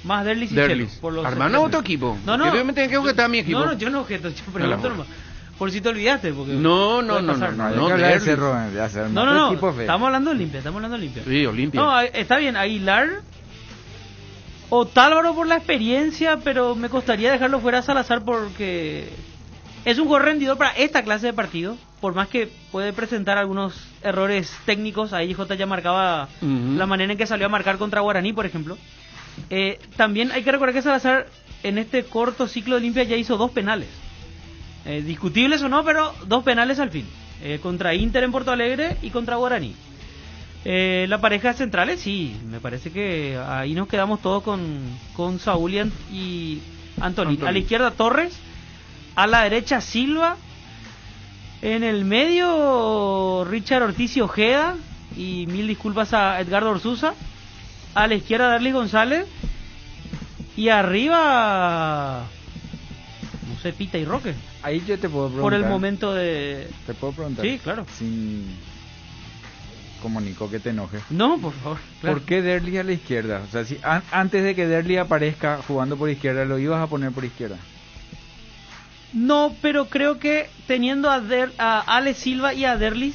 S11: más Derlis y
S7: Derlis.
S11: Chelo. Por los
S7: Armando otro equipo.
S11: No,
S7: Que obviamente tengo que objetar mi equipo.
S11: No, yo no objeto, yo pregunto nomás. Por si te olvidaste, porque
S7: no,
S11: estamos hablando de Olimpia,
S7: Sí, Olimpia.
S11: No, está bien, Aguilar, Otálvaro por la experiencia, pero me costaría dejarlo fuera a Salazar porque es un jugador rendidor para esta clase de partido, por más que puede presentar algunos errores técnicos. Ahí J ya marcaba la manera en que salió a marcar contra Guaraní, por ejemplo. También hay que recordar que Salazar en este corto ciclo de Olimpia ya hizo 2 penales. Discutibles o no, pero 2 penales al fin, contra Inter en Porto Alegre y contra Guaraní. La pareja centrales, sí, me parece que ahí nos quedamos todos con Saúl y Antolín. A la izquierda Torres, a la derecha Silva, en el medio Richard Ortiz y Ojeda, y mil disculpas a Edgardo Orsuza. A la izquierda Derlis González, y arriba no sé, Pita y Roque.
S10: Ahí yo te puedo preguntar.
S11: Por el momento de...
S10: ¿Te puedo preguntar?
S11: Sí, claro.
S10: Sin comunico que te enoje.
S11: No, por favor.
S10: Claro. ¿Por qué Derlis a la izquierda? O sea, si antes de que Derlis aparezca jugando por izquierda, ¿lo ibas a poner por izquierda?
S11: No, pero creo que teniendo a Ale Silva y a Derlis,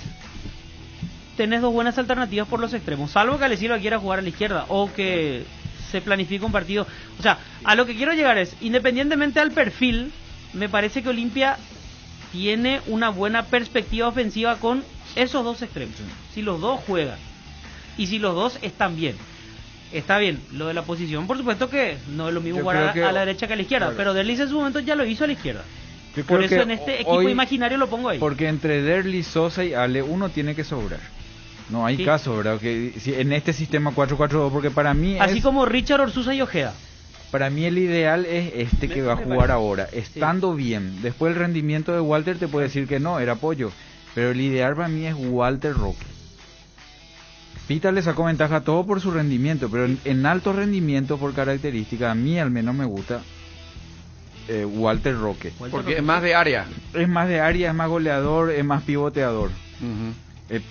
S11: tenés 2 buenas alternativas por los extremos. Salvo que Ale Silva quiera jugar a la izquierda o que se planifique un partido. O sea, a lo que quiero llegar es, independientemente al perfil, me parece que Olimpia tiene una buena perspectiva ofensiva con esos 2 extremos. Si los 2 juegan y si los 2 están bien. Está bien, lo de la posición, por supuesto que no es lo mismo jugar a la derecha que a la izquierda, claro. Pero Derlis en su momento ya lo hizo a la izquierda. Por eso en este equipo imaginario lo pongo ahí.
S10: Porque entre Derlis, Sosa y Ale uno tiene que sobrar. No hay caso, ¿verdad? Que si en este sistema 4-4-2, porque para mí
S11: así como Richard Orsuza y Ojeda.
S10: Para mí el ideal es que va a jugar ahora, estando bien. Después el rendimiento de Walter te puede decir que no, era Pollo. Pero el ideal para mí es Walter Roque. Pita le sacó ventaja a todo por su rendimiento, pero en alto rendimiento por característica, a mí al menos me gusta Walter Roque.
S7: Porque es más de área.
S10: Es más de área, es más goleador, es más pivoteador.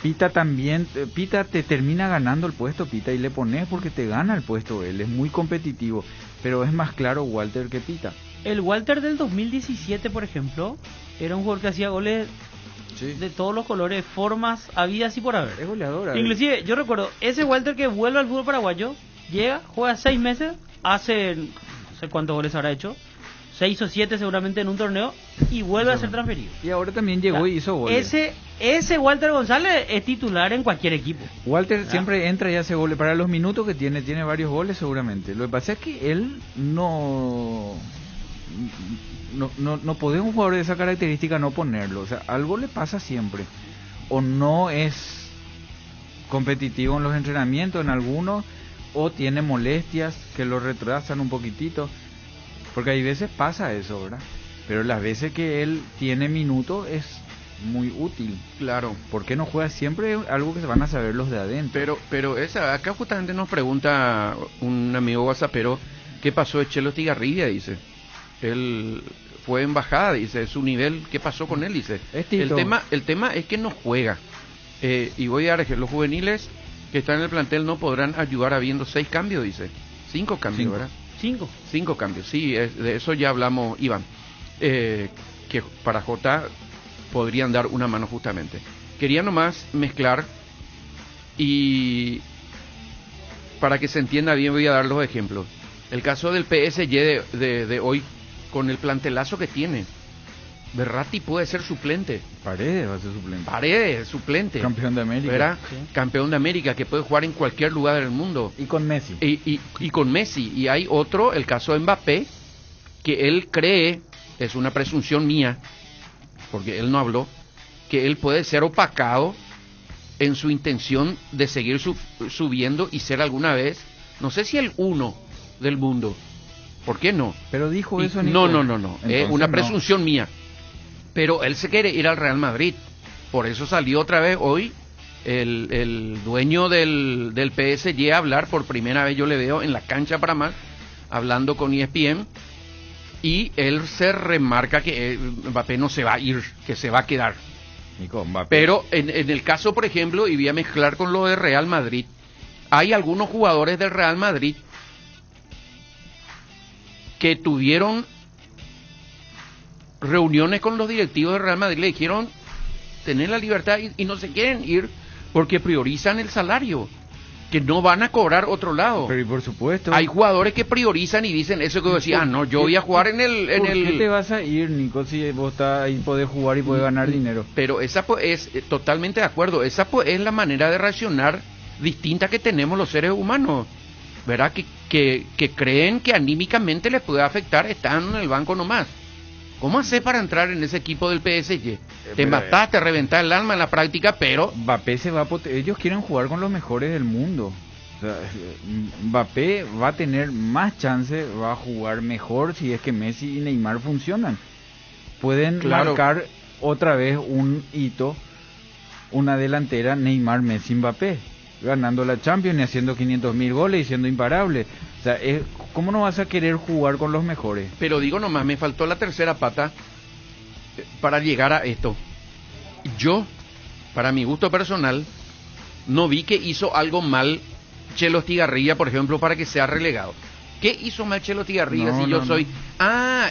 S10: Pita también, Pita te termina ganando el puesto, Pita, y le pones porque te gana el puesto él, es muy competitivo, pero es más claro Walter que Pita.
S11: El Walter del 2017, por ejemplo, era un jugador que hacía goles de todos los colores, formas, habidas y por haber.
S10: Es goleador.
S11: Inclusive, yo recuerdo, ese Walter que vuelve al fútbol paraguayo, llega, juega 6 meses, hace, no sé cuántos goles habrá hecho, 6 o 7 seguramente en un torneo, y vuelve a ser transferido.
S10: Y ahora también llegó y hizo goles.
S11: Ese Walter González es titular en cualquier equipo.
S10: Walter siempre entra y hace goles. Para los minutos que tiene varios goles seguramente. Lo que pasa es que él no puede un jugador de esa característica no ponerlo. O sea, algo le pasa siempre. o no es competitivo en los entrenamientos, en algunos, o tiene molestias que lo retrasan un poquitito, porque hay veces pasa eso, ¿verdad? Pero las veces que él tiene minutos es muy útil.
S7: Claro.
S10: ¿Por qué no juega siempre? Algo que se van a saber los de adentro.
S7: Pero acá justamente nos pregunta un amigo whatsappero, ¿qué pasó de Chelo Estigarribia? Dice, él fue en bajada, dice, su nivel, ¿qué pasó con él? Dice, el tema es que no juega. Y voy a dar ejemplo, los juveniles que están en el plantel no podrán ayudar habiendo 6 cambios, dice. 5 cambios, ¿verdad? 5 cambios, sí, de eso ya hablamos, Iván. Que para Jota podrían dar una mano justamente. Quería nomás mezclar y para que se entienda bien voy a dar los ejemplos. El caso del PSG de hoy, con el plantelazo que tiene. Berratti puede ser suplente.
S10: Paredes va a ser suplente.
S7: Paredes, suplente.
S10: Campeón de América.
S7: ¿Verdad?
S10: Sí.
S7: Campeón de América, que puede jugar en cualquier lugar del mundo.
S10: Y con Messi.
S7: Y con Messi. Y hay otro, el caso de Mbappé, que él cree, es una presunción mía, porque él no habló, que él puede ser opacado en su intención de seguir subiendo y ser alguna vez, no sé si el 1 del mundo. ¿Por qué no?
S10: Pero dijo eso.
S7: No. Es una presunción mía. Pero él se quiere ir al Real Madrid. Por eso salió otra vez hoy el dueño del PSG a hablar. Por primera vez yo le veo en la cancha para más, hablando con ESPN. Y él se remarca que Mbappé no se va a ir, que se va a quedar. Pero en el caso, por ejemplo, y voy a mezclar con lo de Real Madrid, hay algunos jugadores del Real Madrid que tuvieron reuniones con los directivos del Real Madrid, le dijeron tener la libertad y no se quieren ir porque priorizan el salario, que no van a cobrar otro lado.
S10: Pero y por supuesto.
S7: Hay jugadores que priorizan y dicen eso que decía, no, yo voy a jugar en el...
S10: ¿Por qué te vas a ir, Nico, si vos estás ahí, podés jugar y podés ganar dinero?
S7: Pero esa es totalmente de acuerdo, esa es la manera de reaccionar distinta que tenemos los seres humanos, ¿verdad? Que creen que anímicamente les puede afectar, están en el banco nomás. ¿Cómo haces para entrar en ese equipo del PSG? Te matás, te reventás el alma en la práctica, pero...
S10: Mbappé se va ellos quieren jugar con los mejores del mundo. O sea, Mbappé va a tener más chance, va a jugar mejor si es que Messi y Neymar funcionan. Pueden marcar otra vez un hito, una delantera Neymar, Messi, Mbappé, ganando la Champions y haciendo 500.000 goles y siendo imparable. O sea, ¿cómo no vas a querer jugar con los mejores?
S7: Pero digo nomás, me faltó la tercera pata para llegar a esto. Yo, para mi gusto personal, no vi que hizo algo mal Chelo Estigarribia, por ejemplo, para que sea relegado. ¿Qué hizo mal Chelo Estigarribia si yo soy...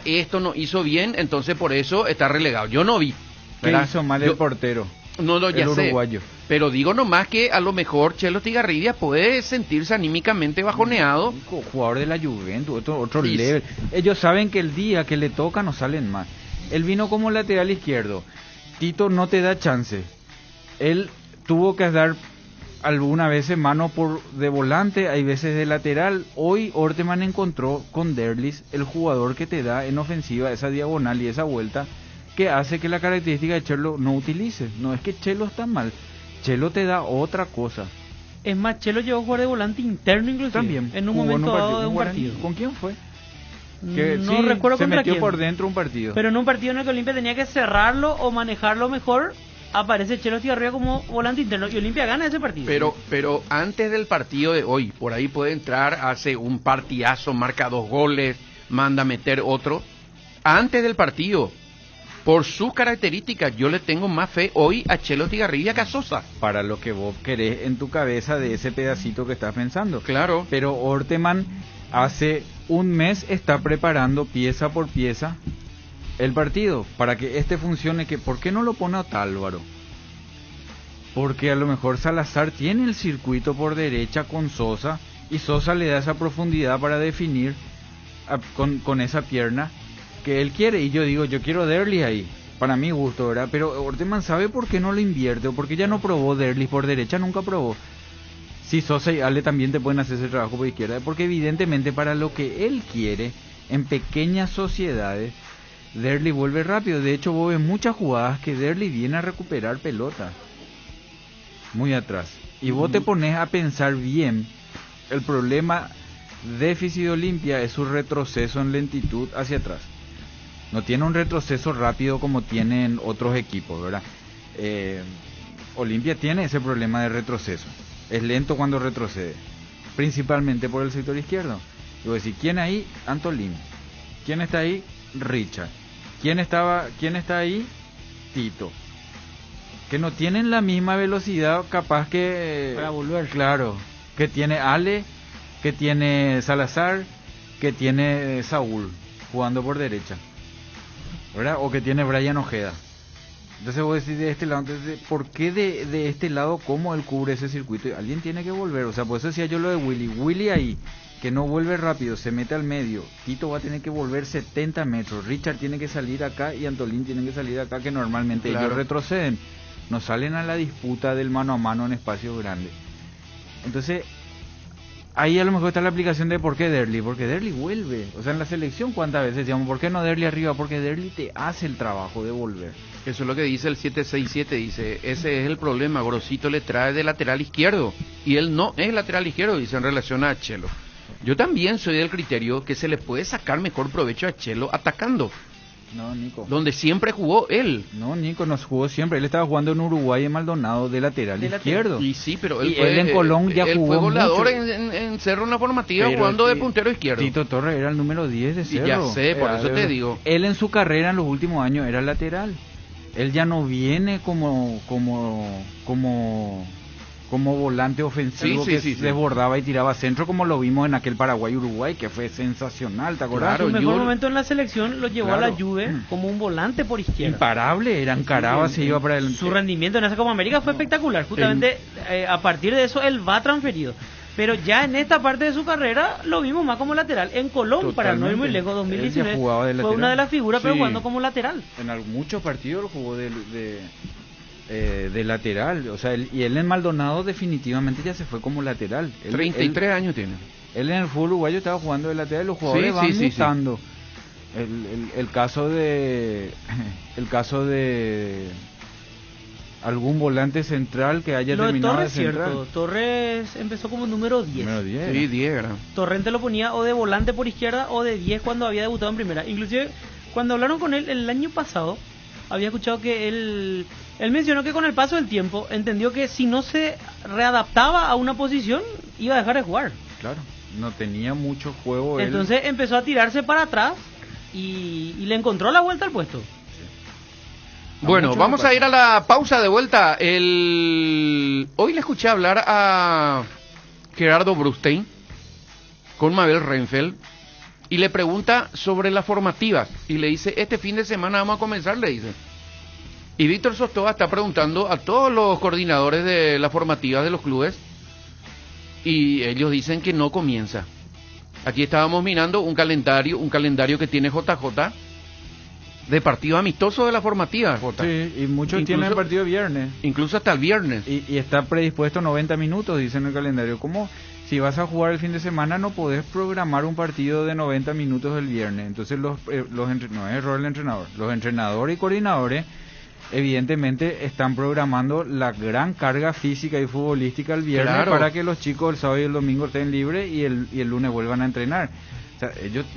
S7: esto no hizo bien, entonces por eso está relegado? Yo no vi.
S10: ¿Qué hizo mal el portero?
S7: No, ya sé.
S10: Uruguayo.
S7: Pero digo nomás que a lo mejor Chelo Estigarribia puede sentirse anímicamente bajoneado.
S10: Jugador de la Juventus, otro level. Ellos saben que el día que le toca no salen más. Él vino como lateral izquierdo. Tito no te da chance. Él tuvo que dar alguna vez mano de volante, hay veces de lateral. Hoy Orteman encontró con Derlis el jugador que te da en ofensiva esa diagonal y esa vuelta que hace que la característica de Chelo no utilice. No es que Chelo está mal, Chelo te da otra cosa.
S11: Es más, Chelo llegó a jugar de volante interno inclusive.
S10: También.
S11: En un momento dado de un partido.
S10: ¿Con quién fue?
S11: Que no recuerdo
S10: se
S11: contra
S10: metió
S11: quién.
S10: Por dentro un partido.
S11: Pero en un partido en el que Olimpia tenía que cerrarlo o manejarlo mejor, aparece Chelo Estigarribia como volante interno y Olimpia gana ese partido.
S7: Pero antes del partido de hoy, por ahí puede entrar, hace un partidazo, marca 2 goles, manda a meter otro. Antes del partido, por sus características, yo le tengo más fe hoy a Chelo Estigarribia que a Sosa.
S10: Para lo que vos querés en tu cabeza de ese pedacito que estás pensando.
S7: Claro.
S10: Pero Orteman hace un mes está preparando pieza por pieza el partido para que funcione. ¿Por qué no lo pone a Otálvaro? Porque a lo mejor Salazar tiene el circuito por derecha con Sosa y Sosa le da esa profundidad para definir con esa pierna que él quiere. Y yo digo, yo quiero Derlis ahí, para mi gusto, ¿verdad? Pero Orteman sabe por qué no lo invierte, o porque ya no probó Derlis por derecha, nunca probó. Sí, Sosa y Ale también te pueden hacer ese trabajo por izquierda, porque evidentemente para lo que él quiere, en pequeñas sociedades, Derlis vuelve rápido. De hecho, vos ves muchas jugadas que Derlis viene a recuperar pelota. Muy atrás. Y vos te pones a pensar bien, el problema déficit de Olimpia es su retroceso en lentitud hacia atrás. No tiene un retroceso rápido como tienen otros equipos, ¿verdad? Olimpia tiene ese problema de retroceso. Es lento cuando retrocede, principalmente por el sector izquierdo. Y vos decís, ¿quién ahí? Antolín. ¿Quién está ahí? Richard. ¿Quién está ahí? Tito. Que no tienen la misma velocidad capaz que...
S11: para volver.
S10: Claro. Que tiene Ale, que tiene Salazar, que tiene Saúl, jugando por derecha, ¿verdad? O que tiene Brian Ojeda. Entonces vos decís de este lado, entonces, ¿por qué de este lado cómo él cubre ese circuito? Y alguien tiene que volver, o sea, por eso decía yo lo de Willy ahí, que no vuelve rápido, se mete al medio. Tito va a tener que volver 70 metros, Richard tiene que salir acá y Antolín tiene que salir acá, que normalmente ellos retroceden, no salen a la disputa del mano a mano en espacios grandes. Entonces, ahí a lo mejor está la aplicación de por qué Derli, porque Derli vuelve. O sea, en la selección, ¿cuántas veces decíamos, por qué no Derli arriba? Porque Derli te hace el trabajo de volver.
S7: Eso es lo que dice el 767, dice, ese es el problema, Grosito le trae de lateral izquierdo, y él no es lateral izquierdo, dice, en relación a Chelo. Yo también soy del criterio que se le puede sacar mejor provecho a Chelo atacando.
S10: No, Nico.
S7: Donde siempre jugó él.
S10: No, Nico nos jugó siempre. Él estaba jugando en Uruguay en Maldonado de lateral izquierdo.
S7: Y sí, pero él,
S10: él en Colón ya jugó.
S7: Él fue goleador
S10: mucho.
S7: en Cerro en la formativa,
S10: pero
S7: jugando de puntero izquierdo.
S10: Tito Torres era el número 10 de Cerro.
S7: Y ya sé, por eso te digo.
S10: Él en su carrera en los últimos años era lateral. Él ya no viene como volante ofensivo que desbordaba y tiraba centro, como lo vimos en aquel Paraguay-Uruguay, que fue sensacional, ¿te acordás?
S11: Claro, su mejor momento en la selección lo llevó a la Juve como un volante por izquierda.
S10: Imparable, era encaraba, se iba para el...
S11: Su rendimiento en esa Copa América fue espectacular, justamente a partir de eso él va transferido. Pero ya en esta parte de su carrera lo vimos más como lateral. En Colón, para no ir muy lejos, 2019 fue una de las figuras, pero jugando como lateral.
S10: En muchos partidos lo jugó de lateral, o sea, él en Maldonado definitivamente ya se fue como lateral.
S7: 33 años tiene.
S10: Él en el fútbol uruguayo estaba jugando de lateral, los jugadores van mutando. El caso de algún volante central que haya terminado de central.
S11: Cierto. Torres empezó como número 10.
S10: Número 10.
S7: Sí, 10 era.
S11: Torrente lo ponía o de volante por izquierda o de 10 cuando había debutado en primera. Inclusive cuando hablaron con él el año pasado, había escuchado que él mencionó que con el paso del tiempo entendió que si no se readaptaba a una posición iba a dejar de jugar.
S10: Claro, no tenía mucho juego.
S11: Entonces empezó a tirarse para atrás y le encontró la vuelta al puesto.
S7: Bueno, vamos a ir a la pausa de vuelta. Hoy le escuché hablar a Gerardo Brustein con Mabel Reinfeldt y le pregunta sobre las formativas y le dice, este fin de semana vamos a comenzar, le dice. Y Víctor Sostoa está preguntando a todos los coordinadores de las formativas de los clubes y ellos dicen que no comienza. Aquí estábamos mirando un calendario que tiene JJ de partido amistoso de la formativa, Jota.
S10: Sí, y muchos tienen partido viernes.
S7: Incluso hasta el viernes.
S10: Y está predispuesto 90 minutos, dice en el calendario. ¿Cómo? Si vas a jugar el fin de semana no podés programar un partido de 90 minutos el viernes. Entonces no es error del entrenador. Los entrenadores y coordinadores evidentemente están programando la gran carga física y futbolística el viernes para que los chicos el sábado y el domingo estén libres y el lunes vuelvan a entrenar. O sea, ellos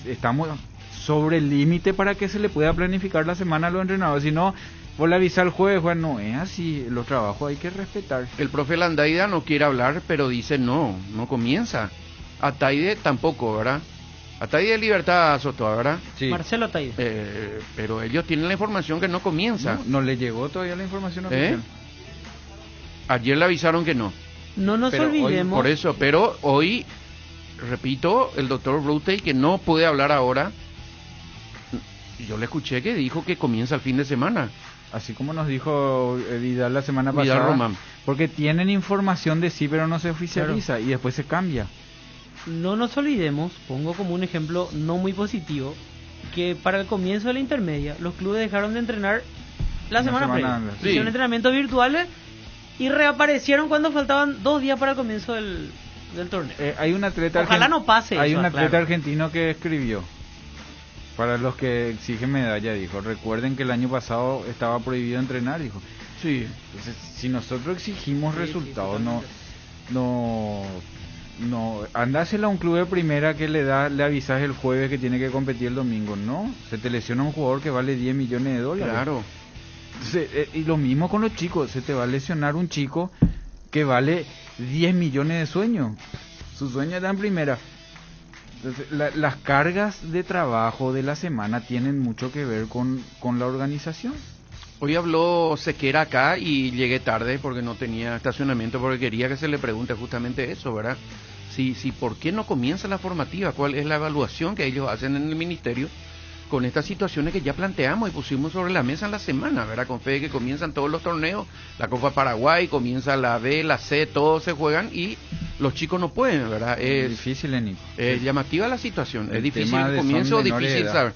S10: estamos sobre el límite para que se le pueda planificar la semana a los entrenadores. Si no, vos le avisas el jueves, Juan, no es así, los trabajos hay que respetar.
S7: El profe Landaida no quiere hablar, pero dice no comienza. Ataide tampoco, ¿verdad? Ataide de Libertad Soto, ¿verdad?
S11: Sí. Marcelo Ataide.
S7: Pero ellos tienen la información que no comienza.
S10: No le llegó todavía la información oficial.
S7: Ayer le avisaron que no.
S11: No nos olvidemos.
S7: Por eso, pero hoy, repito, el doctor Brutey, que no puede hablar ahora, yo le escuché que dijo que comienza el fin de semana.
S10: Así como nos dijo Vidal la semana pasada.
S7: Román.
S10: Porque tienen información de sí, pero no se oficializa y después se cambia.
S11: No nos olvidemos, pongo como un ejemplo no muy positivo, que para el comienzo de la intermedia, los clubes dejaron de entrenar la semana previa. Hicieron entrenamientos virtuales y reaparecieron cuando faltaban 2 días para el comienzo del torneo.
S10: Hay un atleta
S11: no pase
S10: hay
S11: eso,
S10: un atleta argentino que escribió. Para los que exigen medalla, dijo, recuerden que el año pasado estaba prohibido entrenar, dijo. Sí. Entonces, si nosotros exigimos resultados, no andásela a un club de primera que le avisas el jueves que tiene que competir el domingo, no, se te lesiona un jugador que vale $10 millones.
S7: Claro.
S10: Entonces, y lo mismo con los chicos, se te va a lesionar un chico que vale 10 millones de sueños, su sueño está en primera. Entonces, las cargas de trabajo de la semana tienen mucho que ver con la organización.
S7: Hoy habló Sequera acá y llegué tarde porque no tenía estacionamiento, porque quería que se le pregunte justamente eso, ¿verdad? Si ¿por qué no comienza la formativa? ¿Cuál es la evaluación que ellos hacen en el ministerio con estas situaciones que ya planteamos y pusimos sobre la mesa en la semana, ¿verdad? Con fe de que comienzan todos los torneos, la Copa Paraguay, comienza la B, la C, todos se juegan y los chicos no pueden, ¿verdad?
S10: Es difícil, Nico.
S7: Es llamativa la situación, es difícil
S10: el
S7: comienzo, difícil saber.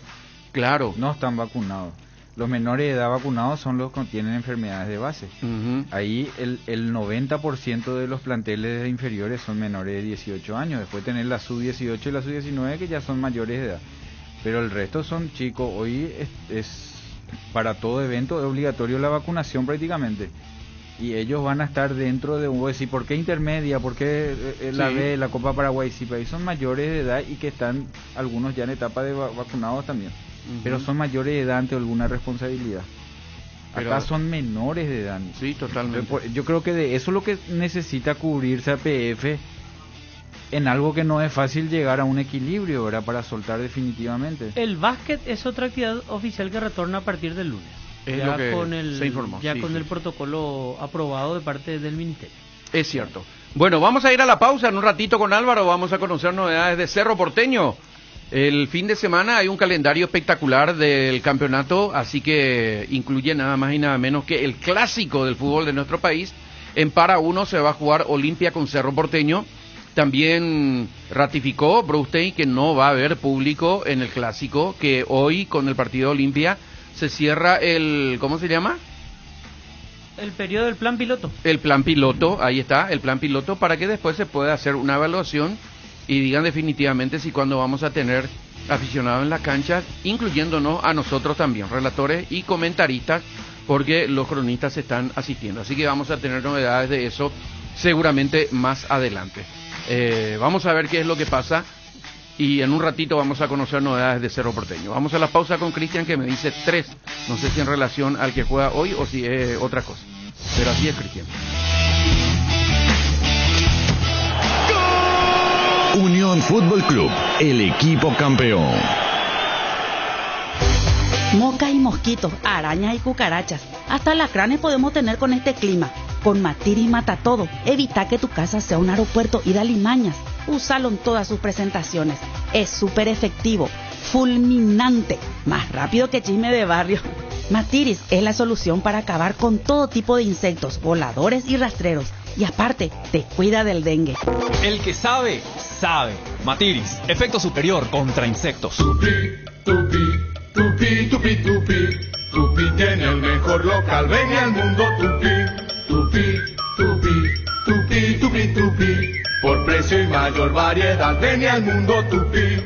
S7: Claro.
S10: No están vacunados. Los menores de edad vacunados son los que tienen enfermedades de base. Ahí el 90% de los planteles inferiores son menores de 18 años. Después tener la sub-18 y la sub-19 que ya son mayores de edad. Pero el resto son chicos. Hoy es para todo evento es obligatorio la vacunación prácticamente. Y ellos van a estar dentro de un... decir, ¿por qué intermedia? ¿Por qué la B, la Copa Paraguay? Sí, pero ahí son mayores de edad y que están algunos ya en etapa de vacunados también. Pero son mayores de edad ante alguna responsabilidad. Acá son menores de edad.
S7: Sí, totalmente.
S10: Yo creo que de eso es lo que necesita cubrirse APF en algo que no es fácil llegar a un equilibrio, ¿verdad? Para soltar definitivamente.
S11: El básquet es otra actividad oficial que retorna a partir del lunes.
S7: Es
S11: ya
S7: lo que
S11: con el,
S7: se informó.
S11: Ya con el protocolo aprobado de parte del ministerio.
S7: Es cierto. Bueno, vamos a ir a la pausa en un ratito con Álvaro. Vamos a conocer novedades de Cerro Porteño. El fin de semana hay un calendario espectacular del campeonato, así que incluye nada más y nada menos que el clásico del fútbol de nuestro país. En Para 1 se va a jugar Olimpia con Cerro Porteño. También ratificó Brustein que no va a haber público en el clásico, que hoy con el partido de Olimpia se cierra el... ¿cómo se llama?
S11: El periodo del plan piloto. El
S7: plan piloto, ahí está, el plan piloto, para que después se pueda hacer una evaluación y digan definitivamente si cuándo vamos a tener aficionados en la cancha, incluyéndonos a nosotros también, relatores y comentaristas, porque los cronistas están asistiendo. Así que vamos a tener novedades de eso seguramente más adelante. Vamos a ver qué es lo que pasa y en un ratito vamos a conocer novedades de Cerro Porteño. Vamos a la pausa con Cristian, que me dice 3, no sé si en relación al que juega hoy o si es otra cosa, pero así es, Cristian.
S16: Unión Fútbol Club, el equipo campeón.
S21: Moscas y mosquitos, arañas y cucarachas, hasta alacranes podemos tener con este clima. Con Matiris mata todo. Evita que tu casa sea un aeropuerto y de alimañas. Úsalo en todas sus presentaciones. Es súper efectivo, fulminante, más rápido que chisme de barrio. Matiris es la solución para acabar con todo tipo de insectos, voladores y rastreros. Y aparte, te cuida del dengue.
S22: El que sabe, sabe. Matiris, efecto superior contra insectos.
S23: Tupi tiene el mejor local, ven al mundo Tupi. Por precio y mayor variedad, ven al mundo Tupi.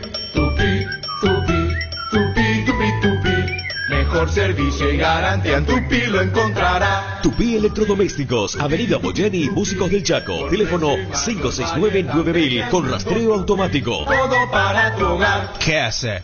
S23: Mejor servicio y garantía en Tupi lo encontrará.
S24: Tupi Electrodomésticos, Avenida Boyani, Músicos del Chaco. Teléfono 569-9000 con rastreo automático.
S23: Todo para tu hogar.
S2: Quise,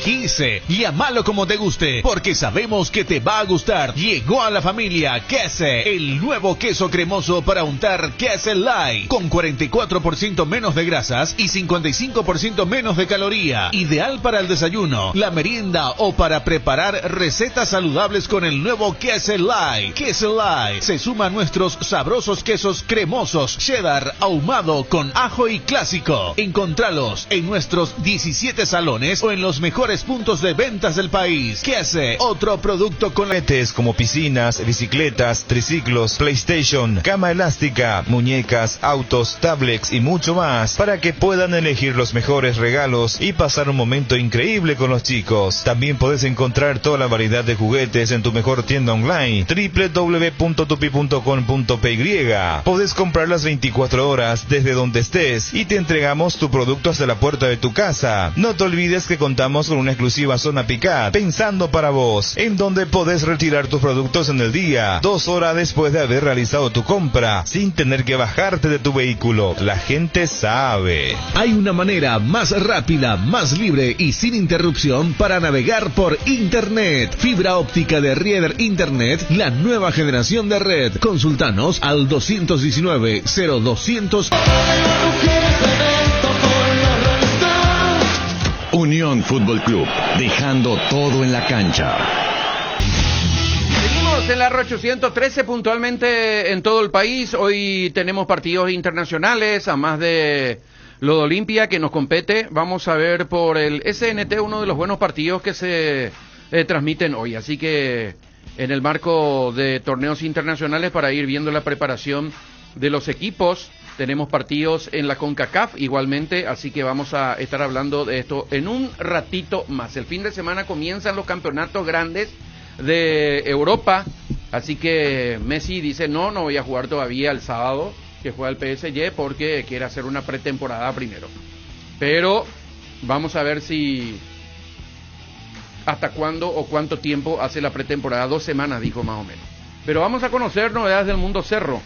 S2: 15. Llámalo como te guste, porque sabemos que te va a gustar. Llegó a la familia Quise, el nuevo queso cremoso para untar Quise Light, con 44% menos de grasas y 55% menos de caloría. Ideal para el desayuno, la merienda o para preparar recetas saludables con el nuevo Quise Light. Quise Light se suma a nuestros sabrosos quesos cremosos, cheddar, ahumado con ajo y clásico. Encontralos en nuestros 17 salones o en los mejores puntos de ventas del país. Quise, otro producto con
S14: juguetes como piscinas, bicicletas, triciclos, PlayStation, cama elástica, muñecas, autos, tablets y mucho más, para que puedan elegir los mejores regalos y pasar un momento increíble con los chicos. También puedes encontrar toda la variedad de juguetes en tu mejor tienda online, www.tupi.com.py. Podés comprar las 24 horas desde donde estés y te entregamos tu producto hasta la puerta de tu casa. No te olvides que contamos con una exclusiva zona pick-up, pensando para vos, en donde podés retirar tus productos en el día, 2 horas después de haber realizado tu compra, sin tener que bajarte de tu vehículo. La gente sabe.
S2: Hay una manera más rápida, más libre y sin interrupción para navegar por Internet. Fibra óptica de Rieder Internet, la nueva generación de red. Consultanos al 219-0200.
S16: Unión Fútbol Club, dejando todo en la cancha.
S7: Seguimos en la R813 puntualmente en todo el país. Hoy tenemos partidos internacionales, a más de lo de Olimpia que nos compete. Vamos a ver por el SNT uno de los buenos partidos que se transmiten hoy. Así que en el marco de torneos internacionales, para ir viendo la preparación de los equipos, tenemos partidos en la CONCACAF igualmente, así que vamos a estar hablando de esto en un ratito más. El fin de semana comienzan los campeonatos grandes de Europa, así que Messi dice no voy a jugar todavía el sábado que juega el PSG porque quiere hacer una pretemporada primero. Pero vamos a ver si hasta cuándo o cuánto tiempo hace la pretemporada. 2 semanas dijo más o menos. Pero vamos a conocer novedades del mundo cerro,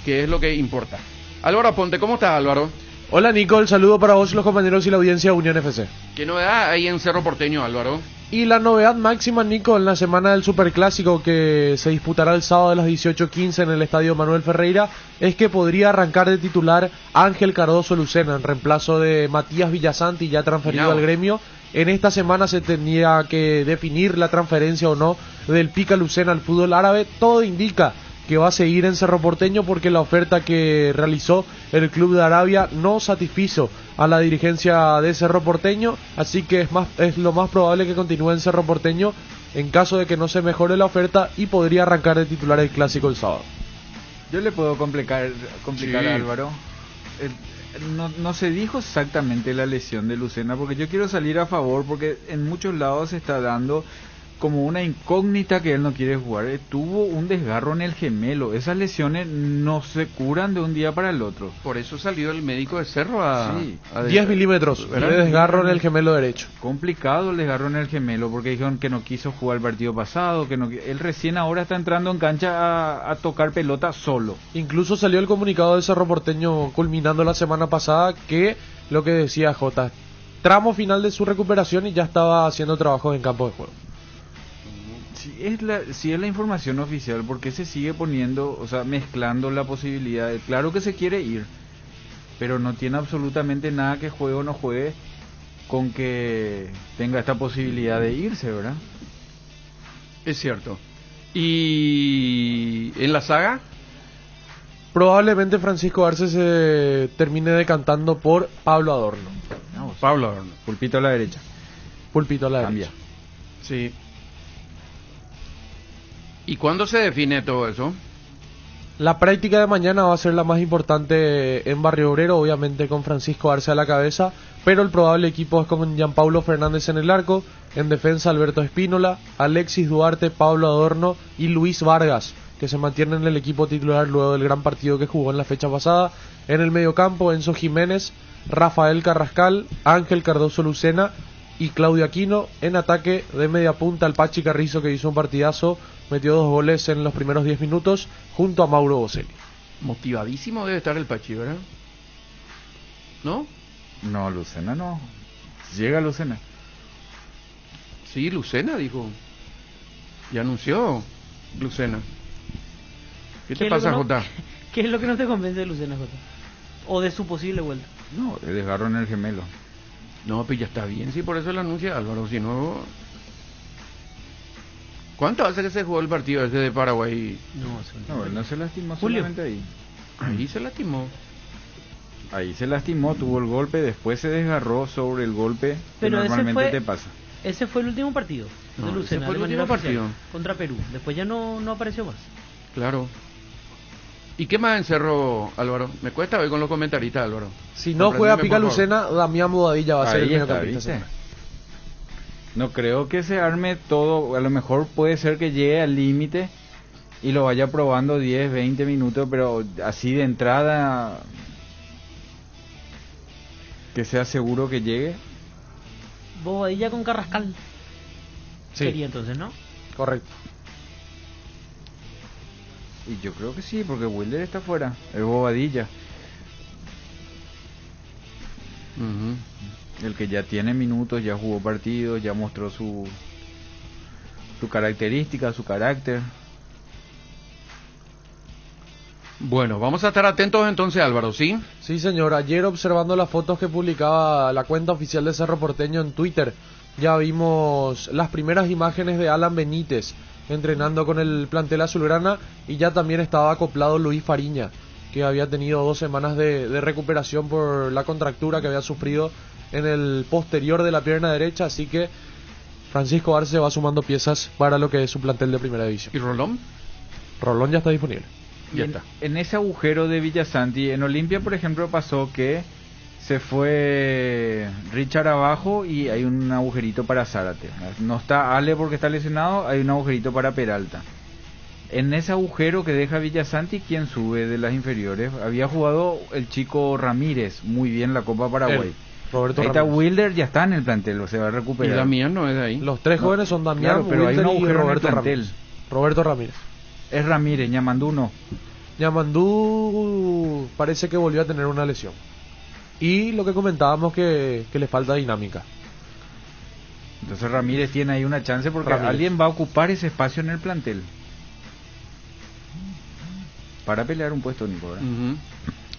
S7: que es lo que importa. Álvaro Ponte, ¿cómo estás, Álvaro?
S1: Hola, Nico, el saludo para vos, los compañeros y la audiencia de Unión FC.
S7: ¿Qué novedad hay en Cerro Porteño, Álvaro?
S1: Y la novedad máxima, Nico, en la semana del Superclásico que se disputará el sábado a las 18:15 en el Estadio Manuel Ferreira, es que podría arrancar de titular Ángel Cardoso Lucena en reemplazo de Matías Villasanti, ya transferido al gremio. En esta semana se tendría que definir la transferencia o no del Pica Lucena al fútbol árabe. Todo indica que va a seguir en Cerro Porteño porque la oferta que realizó el club de Arabia no satisfizo a la dirigencia de Cerro Porteño, así que es lo más probable que continúe en Cerro Porteño en caso de que no se mejore la oferta, y podría arrancar de titular el clásico el sábado.
S10: Yo le puedo complicar
S1: Sí.
S10: a Álvaro. No se dijo exactamente la lesión de Lucena, porque yo quiero salir a favor, porque en muchos lados se está dando como una incógnita que él no quiere jugar. Tuvo un desgarro en el gemelo. Esas lesiones no se curan de un día para el otro.
S7: Por eso salió el médico de Cerro a
S1: 10 milímetros de desgarro en el gemelo derecho.
S10: Complicado el desgarro en el gemelo, porque dijeron que no quiso jugar el partido pasado, que no. Él recién ahora está entrando en cancha a tocar pelota solo.
S1: Incluso salió el comunicado de Cerro Porteño culminando la semana pasada, que lo que decía Jota, tramo final de su recuperación y ya estaba haciendo trabajos en campo de juego.
S10: Si es la información oficial, ¿por qué se sigue poniendo, mezclando la posibilidad? Claro que se quiere ir, pero no tiene absolutamente nada que juegue o no juegue con que tenga esta posibilidad de irse, ¿verdad?
S7: Es cierto. ¿Y en la saga?
S1: Probablemente Francisco Arce se termine decantando por Pablo Adorno.
S7: Pablo Adorno.
S10: Pulpito a la derecha.
S1: Pulpito a la
S10: Cambia.
S1: derecha.
S7: Sí. ¿Y cuándo se define todo eso?
S1: La práctica de mañana va a ser la más importante en Barrio Obrero, obviamente con Francisco Arce a la cabeza, pero el probable equipo es con Gianpaulo Fernández en el arco, en defensa Alberto Espínola, Alexis Duarte, Pablo Adorno y Luis Vargas, que se mantiene en el equipo titular luego del gran partido que jugó en la fecha pasada. En el mediocampo, Enzo Jiménez, Rafael Carrascal, Ángel Cardoso Lucena y Claudio Aquino. En ataque, de media punta, el Pachi Carrizo, que hizo un partidazo, metió 2 goles en los primeros 10 minutos junto a Mauro Boselli.
S7: Motivadísimo debe estar el Pachi, ¿verdad? ¿No?
S10: No, Lucena no. Llega Lucena.
S7: Sí, Lucena dijo. Ya anunció Lucena. ¿Qué te pasa, Jota?
S11: ¿Qué es lo que no te convence de Lucena, Jota? ¿O de su posible vuelta?
S10: No, el desgarro en el gemelo.
S7: No, pues ya está bien, sí, por eso lo anuncia Álvaro, si no... ¿Cuánto hace que se jugó el partido ese de Paraguay?
S10: No, él no se lastimó
S7: Julio.
S10: solamente ahí.
S7: Ahí se lastimó.
S10: Ahí se lastimó, tuvo el golpe, después se desgarró sobre el golpe,
S11: Pero
S10: que
S11: ese
S10: normalmente
S11: fue-
S10: te pasa.
S11: Ese fue el último partido
S7: No,
S11: de
S7: ese
S11: Lucena,
S7: fue el
S11: de manera
S7: último
S11: oficial,
S7: partido.
S11: contra Perú. Después ya no apareció más.
S7: Claro. ¿Y qué más encerró, Álvaro? Me cuesta hoy con los comentaristas, Álvaro.
S1: Si no juega
S7: Comprendeme,
S1: Pica
S7: por favor.
S1: Lucena, Damián Bodadilla va a ser el
S10: Ahí está,
S1: mediocampista.
S10: ¿viste? No creo que se arme todo, a lo mejor puede ser que llegue al límite y lo vaya probando 10, 20 minutos, pero así de entrada, que sea seguro que llegue.
S11: Bobadilla con Carrascal.
S1: Sí.
S11: Sería entonces, ¿no?
S1: Correcto.
S10: Y yo creo que sí, porque Wilder está fuera, es Bobadilla. El que ya tiene minutos, ya jugó partidos, ya mostró su característica, su carácter.
S7: Bueno, vamos a estar atentos entonces, Álvaro, ¿sí?
S1: Sí, señor. Ayer, observando las fotos que publicaba la cuenta oficial de Cerro Porteño en Twitter, ya vimos las primeras imágenes de Alan Benítez entrenando con el plantel azulgrana, y ya también estaba acoplado Luis Fariña, que había tenido 2 semanas de recuperación por la contractura que había sufrido en el posterior de la pierna derecha, así que Francisco Arce va sumando piezas para lo que es su plantel de primera división.
S7: ¿Y Rolón?
S1: Rolón ya está disponible.
S10: Ya está. En ese agujero de Villasanti, en Olimpia, por ejemplo, pasó que se fue Richard abajo y hay un agujerito para Zárate. No está Ale porque está lesionado, hay un agujerito para Peralta. En ese agujero que deja Villasanti, ¿quién sube de las inferiores? Había jugado el chico Ramírez muy bien la Copa Paraguay.
S1: Roberto
S10: Ahí está
S1: Ramírez.
S10: Wilder, ya está en el plantel, se va a recuperar.
S7: Y Damián no es de ahí.
S1: Los 3 jóvenes son Damián,
S10: Claro, pero hay
S1: Wilder
S10: un
S1: y
S10: agujero
S1: Roberto
S10: en el plantel.
S1: Ramírez. Roberto Ramírez.
S10: Es Ramírez, Ñamandú no.
S1: Yamandú parece que volvió a tener una lesión. Y lo que comentábamos que le falta dinámica.
S10: Entonces Ramírez tiene ahí una chance porque
S1: Ramírez.
S10: alguien va a ocupar ese espacio en el plantel para pelear un puesto, Nico, ¿verdad?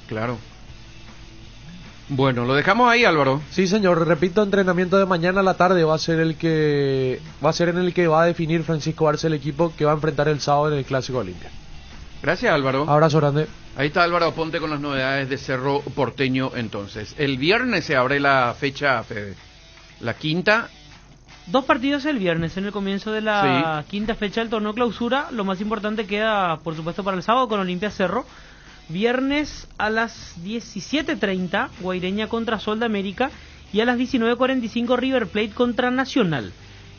S7: Claro. Bueno, lo dejamos ahí, Álvaro.
S1: Sí, señor. Repito, entrenamiento de mañana a la tarde va a ser en el que va a definir Francisco Arce el equipo que va a enfrentar el sábado en el Clásico Olimpia.
S7: Gracias, Álvaro.
S1: Abrazo grande.
S7: Ahí está Álvaro Ponte con las novedades de Cerro Porteño entonces. El viernes se abre la fecha, Fede. La quinta.
S11: 2 partidos el viernes en el comienzo de la quinta fecha del torneo clausura. Lo más importante queda, por supuesto, para el sábado con Olimpia Cerro. Viernes a las 17:30, Guaireña contra Sol de América. Y a las 19:45, River Plate contra Nacional.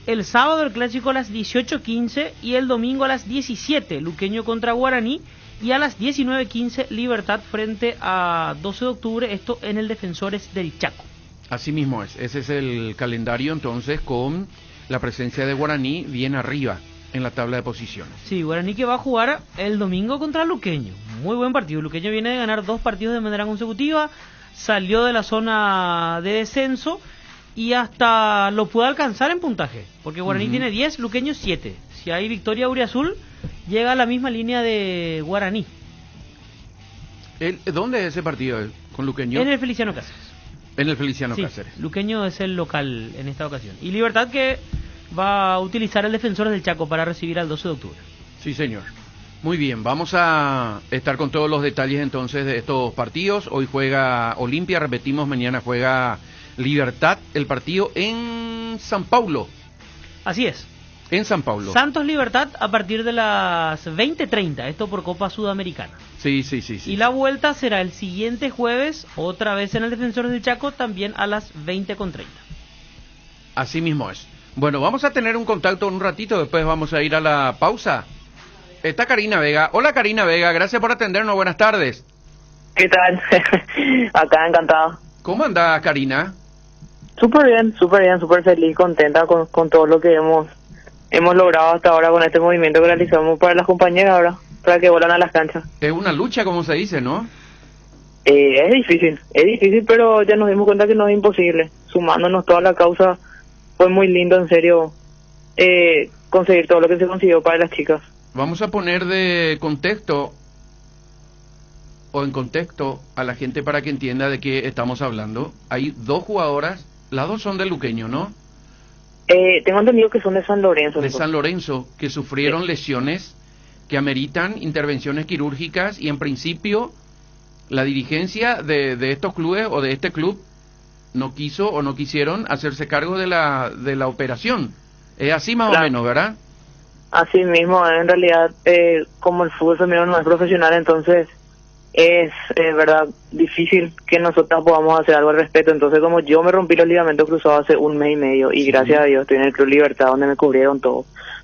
S11: El sábado el clásico a las 18:15 y el domingo a las 17, Luqueño contra Guaraní. Y a las 19:15, Libertad frente a 12 de octubre, esto en el Defensores del Chaco.
S7: Así mismo es. Ese es el calendario entonces, con la presencia de Guaraní bien arriba en la tabla de posiciones.
S11: Sí, Guaraní que va a jugar el domingo contra Luqueño. Muy buen partido. Luqueño viene de ganar 2 partidos de manera consecutiva, salió de la zona de descenso y hasta lo puede alcanzar en puntaje, porque Guaraní tiene 10, Luqueño 7. Si hay victoria auriazul, llega a la misma línea de Guaraní.
S7: ¿Dónde es ese partido con Luqueño?
S11: En el Feliciano Cáceres.
S7: En el Feliciano
S11: Sí,
S7: Cáceres.
S11: Luqueño es el local en esta ocasión. Y Libertad que va a utilizar el Defensores del Chaco para recibir al 12 de octubre.
S7: Sí, señor. Muy bien, vamos a estar con todos los detalles entonces de estos partidos. Hoy juega Olimpia, repetimos, mañana juega Libertad, el partido en San Paulo.
S11: Así es.
S7: En San Paulo.
S11: Santos Libertad a partir de las 20:30, esto por Copa Sudamericana.
S7: Sí.
S11: Y la vuelta será el siguiente jueves, otra vez en el Defensores del Chaco, también a las 20:30.
S7: Así mismo es. Bueno, vamos a tener un contacto en un ratito, después vamos a ir a la pausa. Está Karina Vega. Hola Karina Vega, gracias por atendernos, buenas tardes.
S3: ¿Qué tal? Acá, encantado.
S7: ¿Cómo anda Karina?
S3: Súper bien, súper feliz, contenta con todo lo que hemos logrado hasta ahora con este movimiento que realizamos para las compañeras ahora, para que vuelan a las canchas.
S7: Es una lucha, como se dice, ¿no?
S3: Es difícil, pero ya nos dimos cuenta que no es imposible. Sumándonos toda la causa, fue muy lindo, en serio, conseguir todo lo que se consiguió para las chicas.
S7: Vamos a poner de contexto o en contexto a la gente para que entienda de qué estamos hablando. Hay 2 jugadoras, las 2 son de Luqueño, ¿no?
S3: Tengo entendido que son de San Lorenzo.
S7: De San Lorenzo, que sufrieron lesiones que ameritan intervenciones quirúrgicas y en principio la dirigencia de estos clubes o de este club no quiso o no quisieron hacerse cargo de la operación. Es así más o menos, ¿verdad?
S3: Así mismo, en realidad, como el fútbol femenino no es profesional, entonces es verdad difícil que nosotros podamos hacer algo al respecto. Entonces, como yo me rompí los ligamentos cruzados hace 1 mes y medio y gracias a Dios estoy en el Club Libertad donde me cubrieron todo,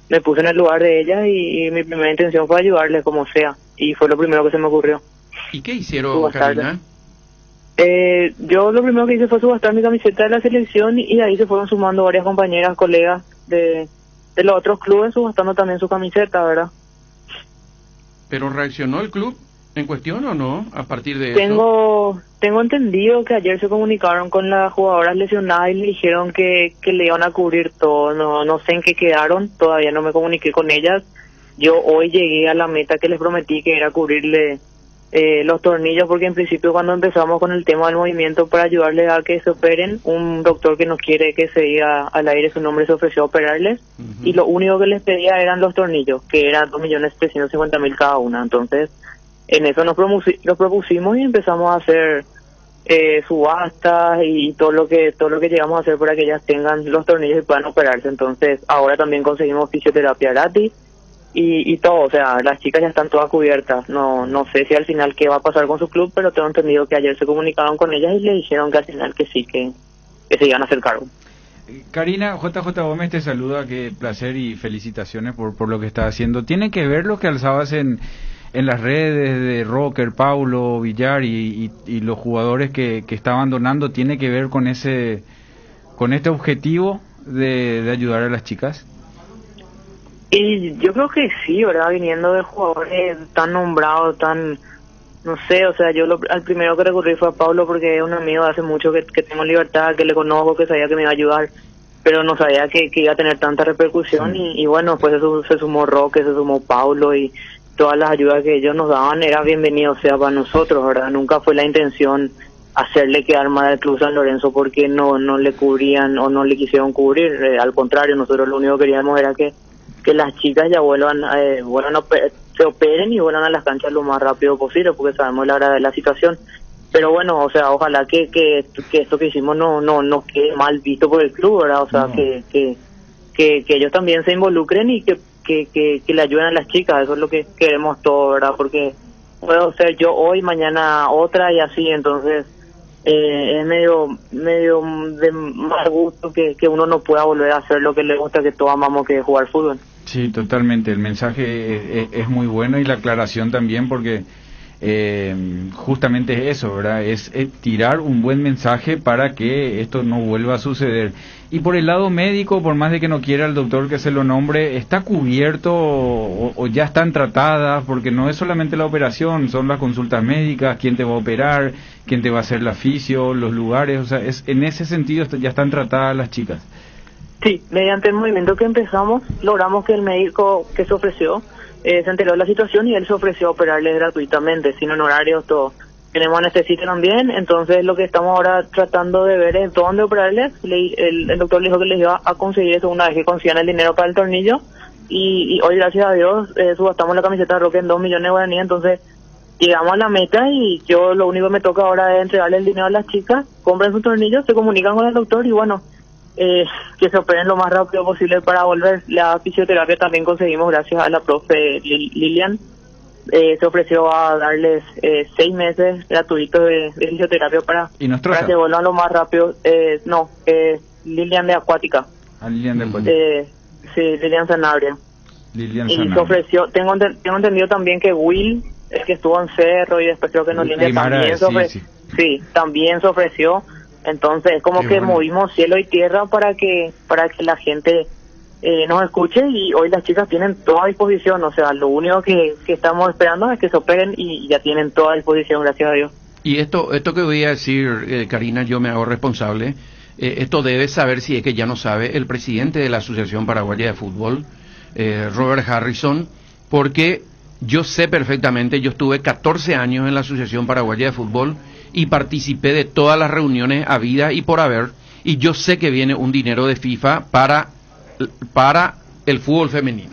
S3: me puse en el lugar de ellas y mi primera intención fue ayudarles como sea, y fue lo primero que se me ocurrió.
S7: ¿Y qué hicieron, Karina?
S3: Yo lo primero que hice fue subastar mi camiseta de la selección y de ahí se fueron sumando varias compañeras, colegas de los otros clubes subastando también su camiseta, ¿verdad?
S7: ¿Pero reaccionó el club en cuestión o no a partir de
S3: eso? Tengo entendido que ayer se comunicaron con las jugadoras lesionadas y le dijeron que le iban a cubrir todo. No sé en qué quedaron, todavía no me comuniqué con ellas. Yo hoy llegué a la meta que les prometí, que era cubrirle los tornillos, porque en principio cuando empezamos con el tema del movimiento para ayudarles a que se operen, un doctor que no quiere que se diga al aire su nombre se ofreció a operarles, y lo único que les pedía eran los tornillos, que eran 2.350.000 cada una. Entonces en eso nos propusimos y empezamos a hacer subastas y todo lo que llegamos a hacer para que ellas tengan los tornillos y puedan operarse. Entonces ahora también conseguimos fisioterapia gratis y todo, o sea, las chicas ya están todas cubiertas. No sé si al final qué va a pasar con su club, pero tengo entendido que ayer se comunicaron con ellas y le dijeron que al final que sí, que se iban a hacer cargo.
S10: Karina, JJ Gómez te saluda, qué placer y felicitaciones por lo que está haciendo. ¿Tiene que ver lo que alzabas en las redes de Rocker, Paulo, Villar y los jugadores que estaban donando? ¿Tiene que ver con este objetivo de ayudar a las chicas?
S3: Y yo creo que sí, ¿verdad? Viniendo de jugadores tan nombrados, no sé, o sea, yo al primero que recurrí fue a Pablo, porque es un amigo de hace mucho que tengo en Libertad, que le conozco, que sabía que me iba a ayudar, pero no sabía que iba a tener tanta repercusión. Y bueno, pues se sumó Roque, se sumó Pablo, y todas las ayudas que ellos nos daban era bienvenido, o sea, para nosotros, ¿verdad? Nunca fue la intención hacerle quedar mal al Club San Lorenzo porque no le cubrían o no le quisieron cubrir. Al contrario, nosotros lo único que queríamos era que las chicas ya se operen y vuelvan a las canchas lo más rápido posible, porque sabemos la gravedad de la situación. Pero bueno, o sea, ojalá que esto que hicimos no quede mal visto por el club, ¿verdad? O sea, que ellos también se involucren y que le ayuden a las chicas. Eso es lo que queremos todos, ¿verdad? Porque puedo ser yo hoy, mañana otra y así. Entonces es medio de mal gusto que uno no pueda volver a hacer lo que le gusta, que todos amamos, que es jugar fútbol.
S10: Sí, totalmente. El mensaje es muy bueno y la aclaración también, porque justamente es eso, ¿verdad? Es tirar un buen mensaje para que esto no vuelva a suceder. Y por el lado médico, por más de que no quiera el doctor que se lo nombre, ¿está cubierto o ya están tratadas? Porque no es solamente la operación, son las consultas médicas, quién te va a operar, quién te va a hacer la fisio, los lugares, o sea, en ese sentido ya están tratadas las chicas.
S3: Sí, mediante el movimiento que empezamos, logramos que el médico que se ofreció se enteró de la situación y él se ofreció a operarles gratuitamente, sin honorarios, todo. Tenemos anestesia también, entonces lo que estamos ahora tratando de ver es dónde operarles. El doctor le dijo que les iba a conseguir eso una vez que consigan el dinero para el tornillo, y hoy, gracias a Dios, subastamos la camiseta de Roque en 2 millones de guaraníes. Entonces llegamos a la meta y yo lo único que me toca ahora es entregarle el dinero a las chicas, compren sus tornillos, se comunican con el doctor y bueno, que se operen lo más rápido posible para volver. La fisioterapia también conseguimos gracias a la profe Lilian. Se ofreció a darles 6 meses gratuitos de fisioterapia para que vuelvan lo más rápido. Lilian de Acuática.
S10: Lilian de Acuática.
S3: Sí, Lilian Sanabria.
S10: Lilian
S3: Y
S10: Sanabria.
S3: se ofreció, tengo entendido también que Will, el que estuvo en Cerro y después creo que en Olimpia, también se ofreció. Entonces es como que movimos cielo y tierra para que la gente nos escuche, y hoy las chicas tienen toda a disposición. O sea, lo único que estamos esperando es que se operen y ya tienen toda a disposición, gracias a Dios.
S7: Y esto que voy a decir, Karina, yo me hago responsable. Esto debe saber, si es que ya no sabe, el presidente de la Asociación Paraguaya de Fútbol, Robert Harrison, porque yo sé perfectamente, yo estuve 14 años en la Asociación Paraguaya de Fútbol y participé de todas las reuniones habidas y por haber, y yo sé que viene un dinero de FIFA para el fútbol femenino,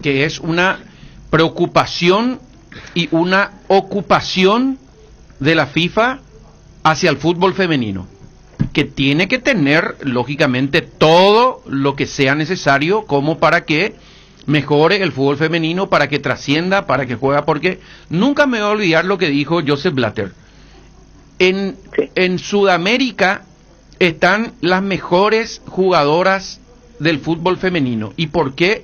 S7: que es una preocupación y una ocupación de la FIFA hacia el fútbol femenino, que tiene que tener lógicamente todo lo que sea necesario como para que mejore el fútbol femenino, para que trascienda, para que juegue, porque nunca me voy a olvidar lo que dijo Joseph Blatter. En Sudamérica están las mejores jugadoras del fútbol femenino. ¿Y por qué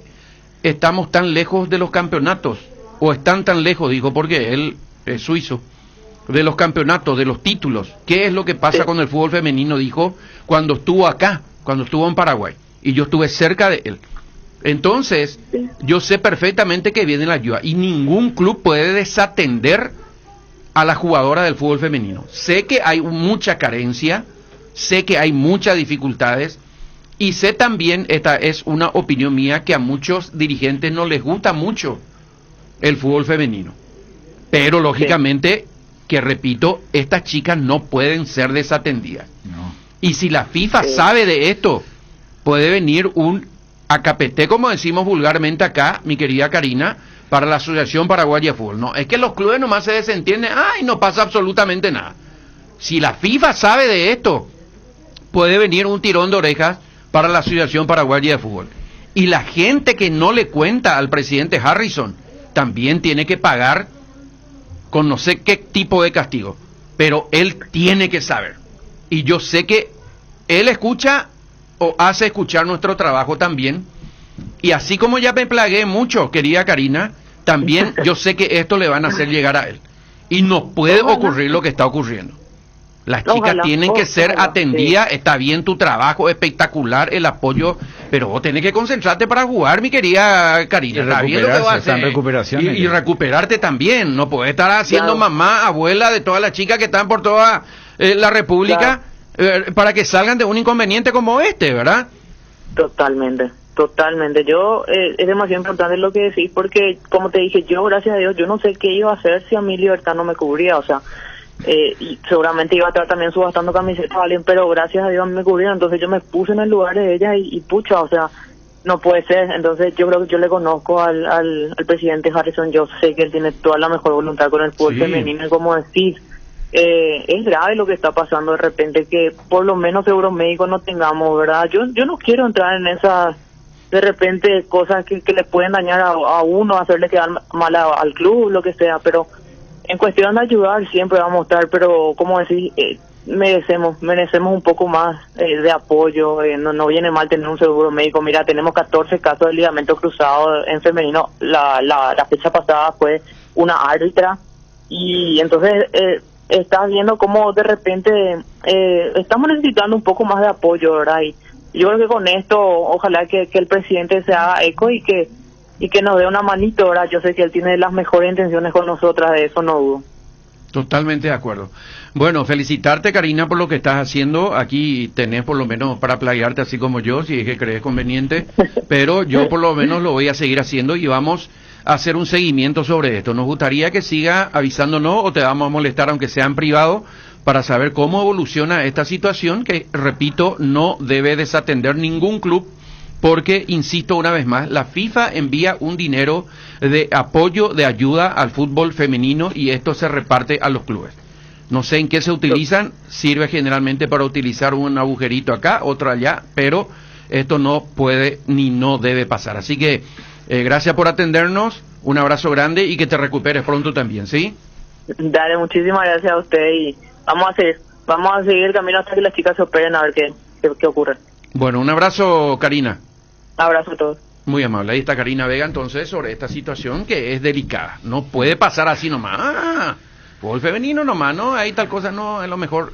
S7: estamos tan lejos de los campeonatos? O están tan lejos, dijo, porque él es suizo, de los campeonatos, de los títulos. ¿Qué es lo que pasa con el fútbol femenino? Dijo, cuando estuvo acá, cuando estuvo en Paraguay, y yo estuve cerca de él. Entonces, yo sé perfectamente que viene la ayuda, y ningún club puede desatender a la jugadora del fútbol femenino. Sé que hay mucha carencia, sé que hay muchas dificultades, y sé también, esta es una opinión mía, que a muchos dirigentes no les gusta mucho el fútbol femenino. Pero lógicamente, que repito, estas chicas no pueden ser desatendidas.
S10: No.
S7: Y si la FIFA sabe de esto, puede venir un AKPT, como decimos vulgarmente acá, mi querida Karina, para la Asociación Paraguaya de Fútbol. No, es que los clubes nomás se desentienden, y no pasa absolutamente nada. Si la FIFA sabe de esto, puede venir un tirón de orejas para la Asociación Paraguaya de Fútbol. Y la gente que no le cuenta al presidente Harrison también tiene que pagar con no sé qué tipo de castigo, pero él tiene que saber. Y yo sé que él escucha o hace escuchar nuestro trabajo también, y así como ya me plagué mucho, querida Karina, también yo sé que esto le van a hacer llegar a él, y no puede ocurrir lo que está ocurriendo. Las chicas tienen que ser atendidas, está bien tu trabajo, espectacular el apoyo, pero vos tenés que concentrarte para jugar, mi querida Karina. Está bien lo que vas a hacer. Y recuperarte también, no podés estar haciendo mamá, abuela de todas las chicas que están por toda la República, para que salgan de un inconveniente como este, ¿verdad?
S3: Totalmente. Yo, es demasiado importante lo que decís, porque como te dije, yo, gracias a Dios, yo no sé qué iba a hacer si a mi Libertad no me cubría, o sea, y seguramente iba a estar también subastando camisetas a alguien, pero gracias a Dios me cubrieron, entonces yo me puse en el lugar de ella y pucha, o sea, no puede ser. Entonces yo creo que yo le conozco al presidente Harrison, yo sé que él tiene toda la mejor voluntad con el fútbol femenino, y como decís, es grave lo que está pasando de repente, que por lo menos seguros médicos no tengamos, ¿verdad? Yo no quiero entrar en esas, de repente, cosas que le pueden dañar a uno, hacerle quedar mal al club, lo que sea, pero en cuestión de ayudar siempre vamos a estar, pero como decís, merecemos un poco más de apoyo. No viene mal tener un seguro médico. Mira, tenemos 14 casos de ligamento cruzado en femenino. La fecha pasada fue una árbitra, y entonces estás viendo cómo de repente estamos necesitando un poco más de apoyo, ¿verdad? Y yo creo que con esto ojalá que el presidente se haga eco y que nos dé una manito, ¿verdad? Yo sé que él tiene las mejores intenciones con nosotras, de eso no dudo.
S7: Totalmente de acuerdo. Bueno, felicitarte, Karina, por lo que estás haciendo. Aquí tenés por lo menos para playarte así como yo, si es que crees conveniente, pero yo por lo menos lo voy a seguir haciendo, y vamos a hacer un seguimiento sobre esto. Nos gustaría que siga avisándonos, o te vamos a molestar aunque sea en privado, para saber cómo evoluciona esta situación, que, repito, no debe desatender ningún club, porque, insisto una vez más, la FIFA envía un dinero de apoyo, de ayuda al fútbol femenino, y esto se reparte a los clubes. No sé en qué se utilizan, sirve generalmente para utilizar un agujerito acá, otro allá, pero esto no puede ni no debe pasar. Así que, gracias por atendernos, un abrazo grande y que te recuperes pronto también, ¿sí?
S3: Dale, muchísimas gracias a usted, y vamos a seguir el camino hasta que las chicas se operen, a ver qué ocurre.
S7: Bueno, un abrazo, Karina.
S3: Abrazo a todos.
S7: Muy amable. Ahí está Karina Vega, entonces, sobre esta situación que es delicada. No puede pasar así nomás. Fútbol femenino nomás, ¿no? Ahí tal cosa no es lo mejor.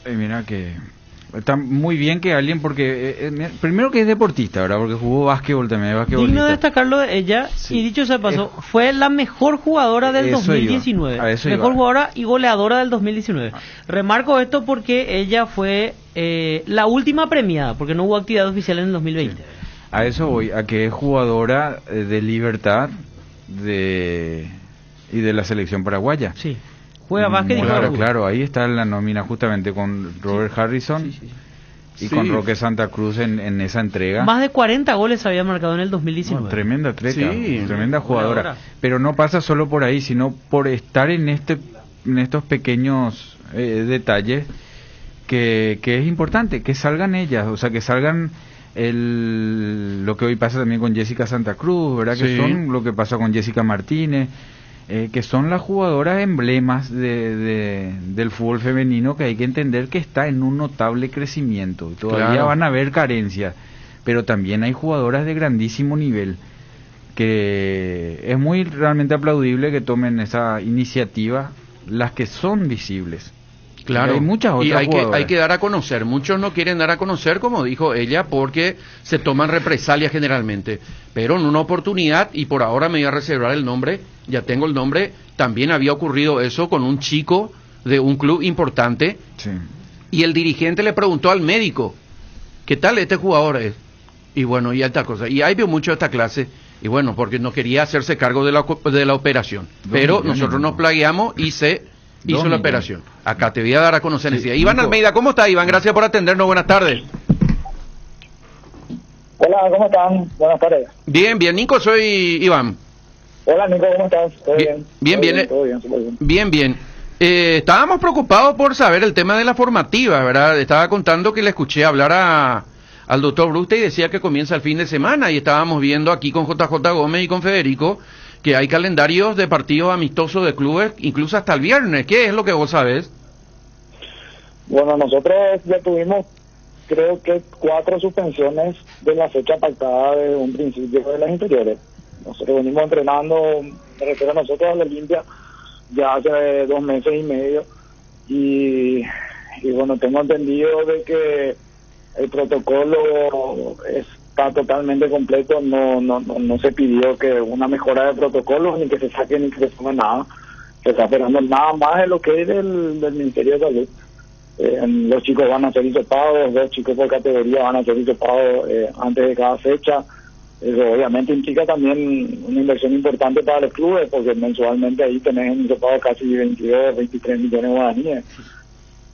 S10: Mira que está muy bien que alguien, porque primero que es deportista, ¿verdad? Porque jugó básquetbol también,
S11: digno de destacarlo de ella, y dicho sea paso, fue la mejor jugadora del 2019. Mejor jugadora y goleadora del 2019. Remarco esto porque ella fue la última premiada, porque no hubo actividad oficial en el 2020.
S10: A eso voy, a que es jugadora de Libertad y de la selección paraguaya.
S11: Sí. Juega básquet y juega.
S10: Claro, ahí está la nómina justamente con Robert Harrison y con Roque Santa Cruz en esa entrega.
S11: Más de 40 goles había marcado en el 2019.
S10: No, tremenda atleta, tremenda jugadora. Pero no pasa solo por ahí, sino por estar en estos pequeños detalles que es importante, que salgan ellas, o sea, que salgan lo que hoy pasa también con Jessica Santa Cruz, ¿verdad? Que son lo que pasa con Jessica Martínez. Que son las jugadoras emblemas del fútbol femenino, que hay que entender que está en un notable crecimiento. Todavía van a haber carencias, pero también hay jugadoras de grandísimo nivel. que es muy realmente aplaudible que tomen esa iniciativa las que son visibles.
S7: Claro,
S10: y hay muchas otras
S7: hay que dar a conocer. Muchos no quieren dar a conocer, como dijo ella, porque se toman represalias generalmente. Pero en una oportunidad, y por ahora me voy a reservar el nombre, ya tengo el nombre, también había ocurrido eso con un chico de un club importante.
S10: Sí.
S7: Y el dirigente le preguntó al médico, ¿qué tal este jugador es? Y bueno, y esta cosa. Y ahí vio mucho esta clase. Y bueno, porque no quería hacerse cargo de la operación. Pero nosotros nos plagueamos y se hizo la operación. Acá te voy a dar a conocer. Sí, Iván Almeida, ¿cómo está, Iván? Gracias por atendernos. Buenas tardes.
S4: Hola, ¿cómo están? Buenas tardes.
S7: Bien, bien. Nico, soy Iván.
S4: Hola, Nico, ¿cómo estás? ¿Todo bien?
S7: Bien. Estábamos preocupados por saber el tema de la formativa, ¿verdad? Estaba contando que le escuché hablar al doctor Bruste y decía que comienza el fin de semana, y estábamos viendo aquí con JJ Gómez y con Federico que hay calendarios de partidos amistosos de clubes, incluso hasta el viernes. ¿Qué es lo que vos sabés?
S4: Bueno, nosotros ya tuvimos, creo que 4 suspensiones de la fecha pactada desde un principio de las inferiores. Nosotros venimos entrenando, me refiero a nosotros, a la Olimpia, ya hace 2 meses y medio, y bueno, tengo entendido de que el protocolo está totalmente completo. No se pidió que una mejora de protocolo, ni que se saque ni que se sume nada. Se está esperando nada más de lo que es del Ministerio de Salud. Los chicos van a ser hisopados, 2 chicos por categoría van a ser hisopados antes de cada fecha. Eso obviamente implica también una inversión importante para los clubes, porque mensualmente ahí tenés un hisopado casi 22, 23 millones de guaraníes.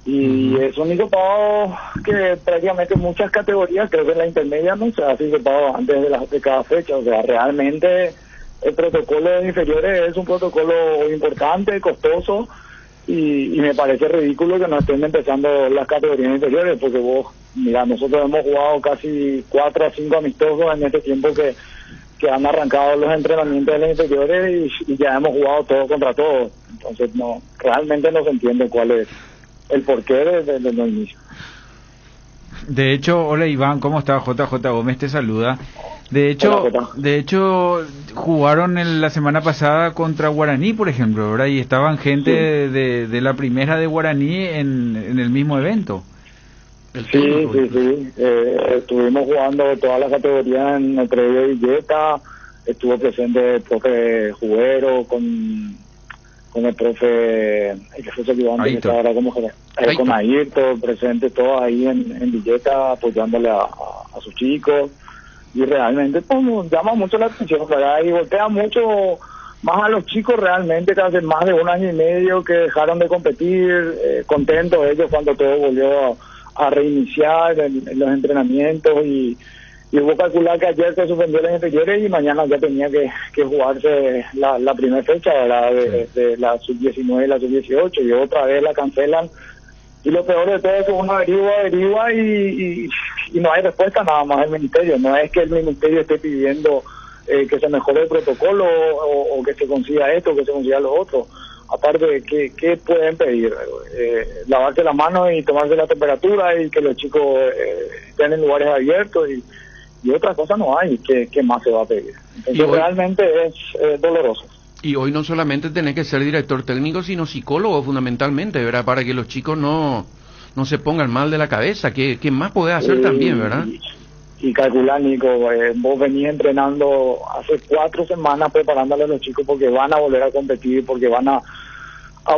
S4: Y es un hisopado que prácticamente muchas categorías, creo que en la intermedia no se hace hisopado antes de cada fecha. O sea, realmente el protocolo de inferiores es un protocolo importante, costoso, y me parece ridículo que no estén empezando las categorías inferiores, porque vos, mira, nosotros hemos jugado casi 4 a 5 amistosos en este tiempo que han arrancado los entrenamientos de las inferiores, y ya hemos jugado todos contra todos. Entonces realmente no se entiende cuál es el porqué desde los inicios.
S10: De hecho, hola Iván, ¿cómo está? JJ Gómez te saluda. De hecho jugaron la semana pasada contra Guaraní, por ejemplo, ¿verdad? Y estaban gente de la primera de Guaraní en el mismo evento.
S4: Sí. Estuvimos jugando todas las categorías en el predio de Villeta. Estuvo presente el profe Juguero con el profe, el que fue ayudante, que está ahora como con Ayrton, presente todos ahí en Villeta, apoyándole a sus chicos. Y realmente pues, llama mucho la atención, ¿verdad? Y voltea mucho más a los chicos realmente, que hace más de 1 año y medio que dejaron de competir, contentos ellos cuando todo volvió a reiniciar en los entrenamientos, y hubo que calcular que ayer se suspendió las inferiores y mañana ya tenía que jugarse la primera fecha, ¿verdad? De la sub-19 y la sub-18, y otra vez la cancelan. Y lo peor de todo es que uno averigua y no hay respuesta nada más del ministerio. No es que el ministerio esté pidiendo que se mejore el protocolo o que se consiga esto o que se consiga lo otro. Aparte, ¿qué pueden pedir? Lavarse las manos y tomarse la temperatura, y que los chicos estén en lugares abiertos, y otra cosa no hay. ¿Qué más se va a pedir? Entonces realmente es doloroso.
S7: Y hoy no solamente tenés que ser director técnico, sino psicólogo fundamentalmente, ¿verdad? Para que los chicos no se pongan mal de la cabeza. ¿Qué más podés hacer también, verdad?
S4: Y calcular, Nico, vos venís entrenando hace 4 semanas preparándole a los chicos porque van a volver a competir, porque van a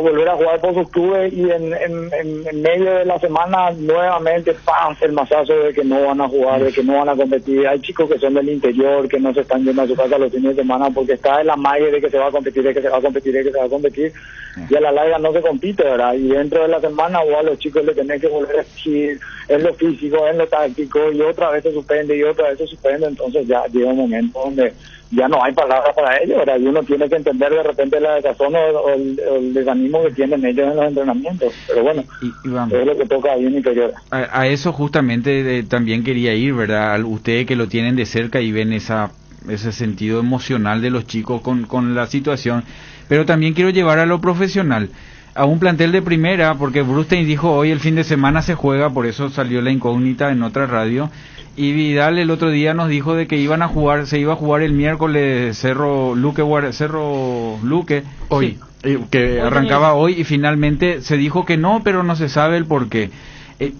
S4: volver a jugar por sus clubes, y en medio de la semana nuevamente pasa el mazazo de que no van a jugar, de que no van a competir. Hay chicos que son del interior, que no se están yendo a su casa los fines de semana porque está en la magia de que se va a competir, y a la larga no se compite, ¿verdad? Y dentro de la semana vos a los chicos le tenés que volver a exigir en lo físico, en lo táctico, y otra vez se suspende, entonces ya llega un momento donde ya no hay palabras para ellos, ¿verdad? Y uno tiene que entender de repente la desazón o el desánimo que tienen ellos en los entrenamientos. Pero bueno,
S10: Iván,
S4: es lo que toca ahí en interior.
S10: A eso justamente también quería ir, ¿verdad? Ustedes que lo tienen de cerca y ven ese sentido emocional de los chicos con la situación, pero también quiero llevar a lo profesional, a un plantel de primera, porque Brustein dijo hoy el fin de semana se juega, por eso salió la incógnita en otra radio. Y Vidal el otro día nos dijo de que se iba a jugar el miércoles Cerro Luque
S7: hoy,
S10: que arrancaba hoy, y finalmente se dijo que no, pero no se sabe el por qué.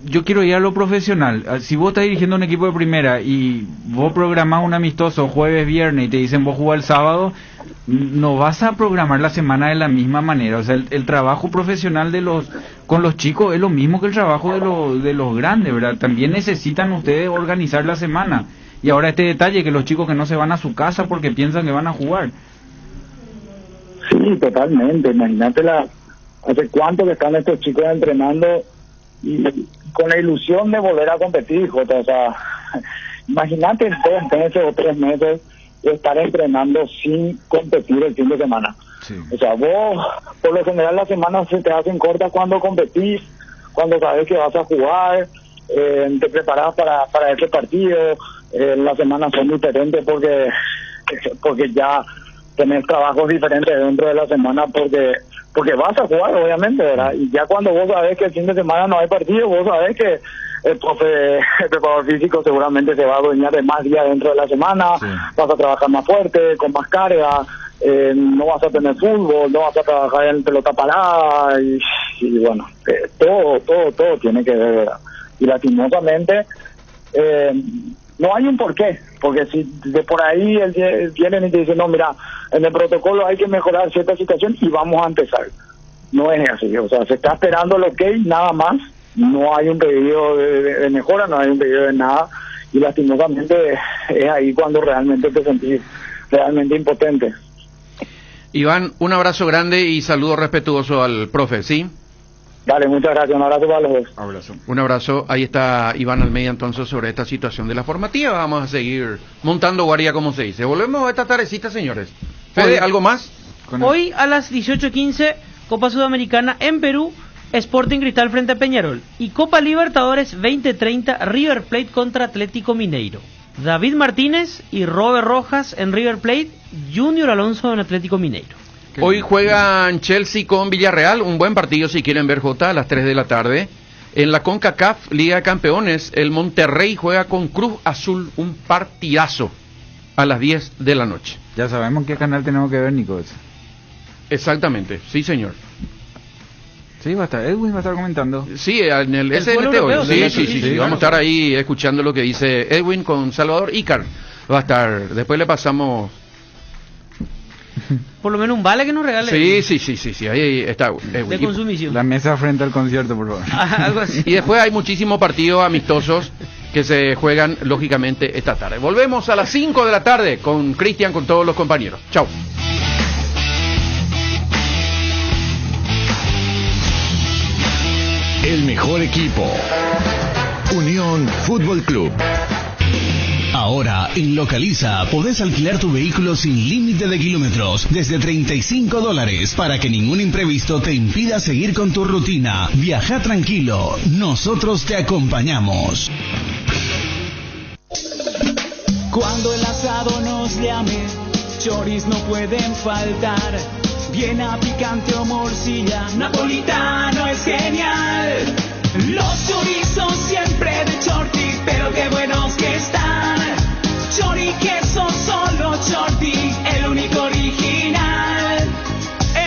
S10: Yo quiero ir a lo profesional. Si vos estás dirigiendo un equipo de primera y vos programás un amistoso jueves, viernes y te dicen vos jugás el sábado, no vas a programar la semana de la misma manera. O sea, el trabajo profesional con los chicos es lo mismo que el trabajo de los grandes, ¿verdad? También necesitan ustedes organizar la semana. Y ahora este detalle, que los chicos que no se van a su casa porque piensan que van a jugar.
S4: Sí, totalmente. Imagínate hace cuánto que están estos chicos entrenando y con la ilusión de volver a competir, Jota. O sea, imagínate 2 meses o 3 meses de estar entrenando sin competir el fin de semana. Sí. O sea, vos, por lo general, las semanas se te hacen cortas cuando competís, cuando sabes que vas a jugar, te preparas para ese partido. Las semanas son diferentes porque ya tenés trabajos diferentes dentro de la semana porque vas a jugar, obviamente, ¿verdad? Y ya cuando vos sabés que el fin de semana no hay partido, vos sabés que el preparador físico seguramente se va a adueñar de más días dentro de la semana, sí. Vas a trabajar más fuerte, con más carga, no vas a tener fútbol, no vas a trabajar en pelota parada, y bueno, todo tiene que ver, ¿verdad? Y lastimosamente, no hay un porqué, porque si de por ahí vienen y te dicen, no, mira, en el protocolo hay que mejorar cierta situación y vamos a empezar. No es así, o sea, se está esperando el ok, nada más, no hay un pedido de mejora, no hay un pedido de nada, y lastimosamente es ahí cuando realmente te sentís realmente impotente.
S7: Iván, un abrazo grande y saludo respetuoso al profe, ¿sí?
S4: Dale, muchas gracias, un abrazo para los dos.
S7: Abrazo. Un abrazo, ahí está Iván Almeida entonces sobre esta situación de la formativa. Vamos a seguir montando guardia, como se dice. Volvemos a esta tardecita, señores. Fede, ¿algo más?
S11: Hoy a las 18:15, Copa Sudamericana en Perú, Sporting Cristal frente a Peñarol. Y Copa Libertadores 2030, River Plate contra Atlético Mineiro. David Martínez y Robert Rojas en River Plate, Junior Alonso en Atlético Mineiro.
S7: Hoy juegan Chelsea con Villarreal, un buen partido si quieren ver, Jota, a las 3 de la tarde. En la CONCACAF, Liga de Campeones, el Monterrey juega con Cruz Azul, un partidazo a las 10 de la noche.
S10: Ya sabemos qué canal tenemos que ver, Nico.
S7: Exactamente, sí, señor.
S10: Sí, Edwin va a estar comentando.
S7: Sí, en el SNT hoy. Sí, vamos a estar ahí escuchando lo que dice Edwin con Salvador Ícar. Va a estar, después le pasamos...
S11: Por lo menos un vale que nos regale.
S7: Sí, ahí está.
S11: De consumición.
S10: La mesa frente al concierto, por favor.
S11: Algo así.
S7: Y después hay muchísimos partidos amistosos que se juegan, lógicamente, esta tarde. Volvemos a las 5 de la tarde con Cristian, con todos los compañeros. Chau.
S16: El mejor equipo. Unión Fútbol Club.
S2: Ahora, en Localiza, podés alquilar tu vehículo sin límite de kilómetros, desde $35, para que ningún imprevisto te impida seguir con tu rutina. Viaja tranquilo, nosotros te acompañamos.
S5: Cuando el asado nos llame, choris no pueden faltar. Viena, picante o morcilla, napolitano es genial. Los chorizos siempre de Chorti, pero qué buenos que están. Chori queso, solo Chorti, el único original.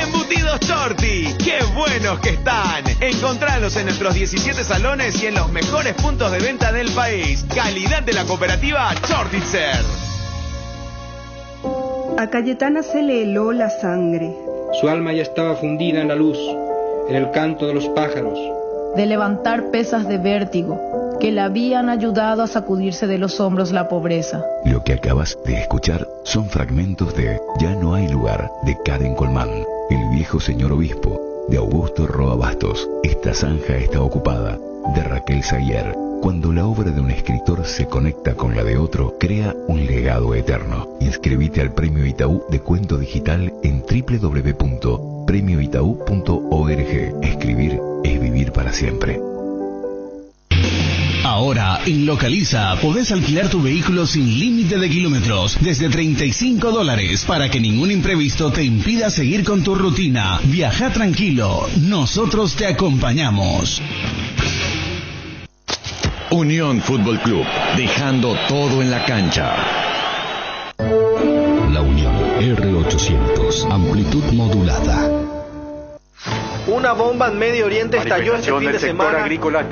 S22: Embutidos Chorti, qué buenos que están. Encontralos en nuestros 17 salones y en los mejores puntos de venta del país. Calidad de la cooperativa Chortitzer.
S6: A Cayetana se le heló la sangre.
S9: Su alma ya estaba fundida en la luz, en el canto de los pájaros.
S12: De levantar pesas de vértigo que le habían ayudado a sacudirse de los hombros la pobreza.
S25: Lo que acabas de escuchar son fragmentos de Ya no hay lugar, de Karen Colmán, El viejo señor obispo, de Augusto Roa Bastos, Esta zanja está ocupada, de Raquel Sayer. Cuando la obra de un escritor se conecta con la de otro, crea un legado eterno. Inscribite al Premio Itaú de Cuento Digital en www.premioitaú.org. Escribir es vivir para siempre.
S2: Ahora, en Localiza, podés alquilar tu vehículo sin límite de kilómetros, desde $35, para que ningún imprevisto te impida seguir con tu rutina. Viaja tranquilo, nosotros te acompañamos.
S16: Unión Fútbol Club, dejando todo en la cancha.
S25: La Unión R800, amplitud modulada.
S8: Una bomba en Medio Oriente estalló este fin de semana.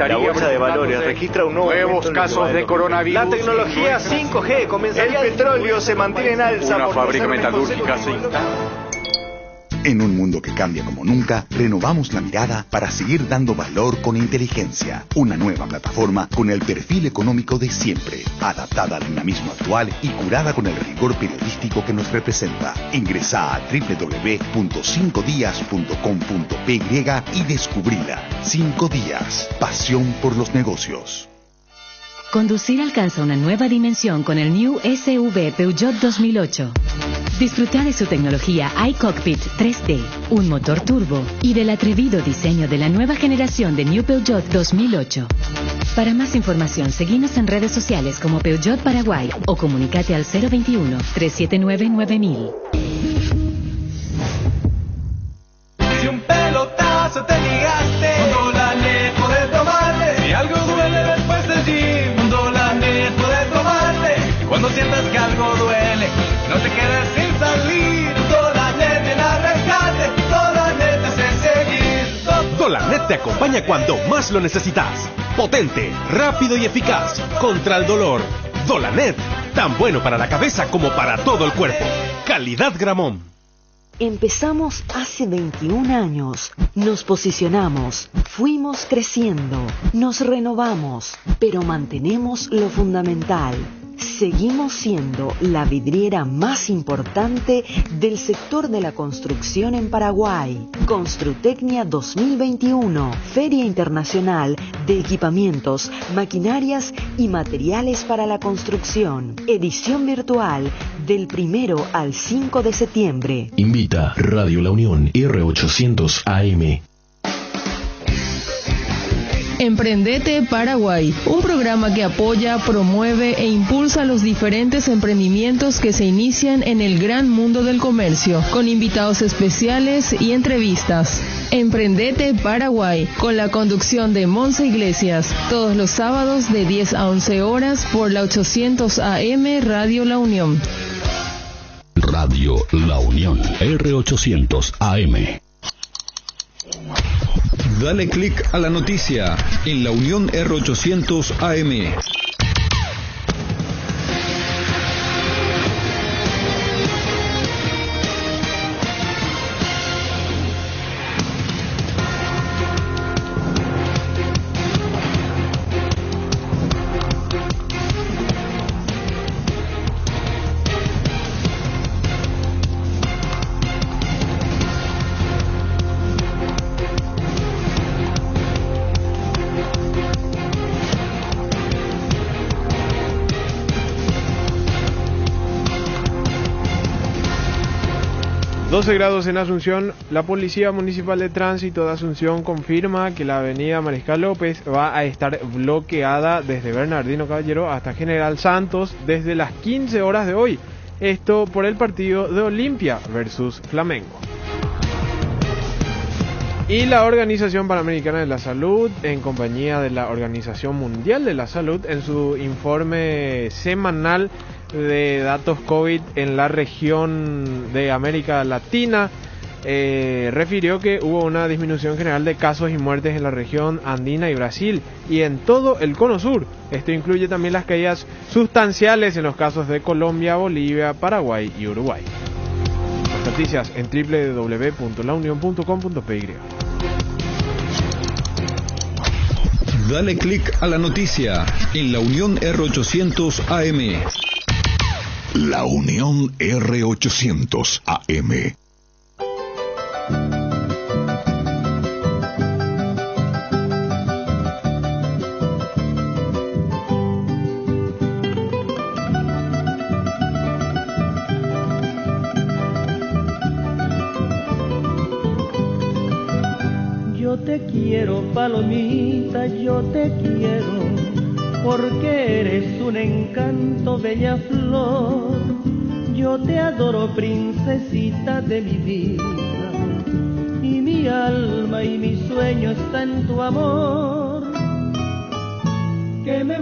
S8: La bolsa de valores registra un nuevos casos de coronavirus. La tecnología 5G comenzaría. El petróleo se mantiene en alza.
S15: Una fábrica metalúrgica se instala.
S17: En un mundo que cambia como nunca, renovamos la mirada para seguir dando valor con inteligencia. Una nueva plataforma con el perfil económico de siempre, adaptada al dinamismo actual y curada con el rigor periodístico que nos representa. Ingresa a www.5dias.com.py y descubrila. 5 días. Pasión por los negocios.
S18: Conducir alcanza una nueva dimensión con el New SUV Peugeot 2008. Disfruta de su tecnología iCockpit 3D, un motor turbo y del atrevido diseño de la nueva generación de New Peugeot 2008. Para más información, seguinos en redes sociales como Peugeot Paraguay o comunícate al 021-379-9000.
S5: Si un pelotazo te ligaste, con Dolanet podés tomarte. Si algo duele después del gym, con Dolanet podés tomarte. Cuando sientas que algo duele, no te quedes sin salir. Dolanet en el rescate, Dolanet te hace seguir.
S19: Dolanet te acompaña cuando más lo necesitas. Potente, rápido y eficaz contra el dolor. Dolanet, tan bueno para la cabeza como para todo el cuerpo. Calidad Gramón.
S26: Empezamos hace 21 años, nos posicionamos, fuimos creciendo, nos renovamos, pero mantenemos lo fundamental. Seguimos siendo la vidriera más importante del sector de la construcción en Paraguay. Construtecnia 2021, Feria Internacional de Equipamientos, Maquinarias y Materiales para la Construcción. Edición virtual del 1 al 5 de septiembre.
S25: Invita Radio La Unión R800 AM.
S12: Emprendete Paraguay, un programa que apoya, promueve e impulsa los diferentes emprendimientos que se inician en el gran mundo del comercio, con invitados especiales y entrevistas. Emprendete Paraguay, con la conducción de Monse Iglesias, todos los sábados de 10 a 11 horas por la 800 AM Radio La Unión.
S25: Radio La Unión R800 AM.
S27: Dale clic a la noticia en La Unión R800 AM.
S28: Grados en Asunción. La Policía Municipal de Tránsito de Asunción confirma que la avenida Mariscal López va a estar bloqueada desde Bernardino Caballero hasta General Santos desde las 15 horas de hoy. Esto por el partido de Olimpia versus Flamengo. Y la Organización Panamericana de la Salud, en compañía de la Organización Mundial de la Salud, en su informe semanal de datos COVID en la región de América Latina, refirió que hubo una disminución general de casos y muertes en la región andina y Brasil y en todo el cono sur. Esto incluye también las caídas sustanciales en los casos de Colombia, Bolivia, Paraguay y Uruguay. Las noticias en www.launion.com.py.
S27: Dale clic a la noticia en La Unión R800 AM.
S17: La Unión R800 AM.
S29: Yo te quiero, palomita, yo te quiero, porque eres un encanto, bella flor. Yo te adoro, princesita de mi vida, y mi alma y mi sueño está en tu amor. Que me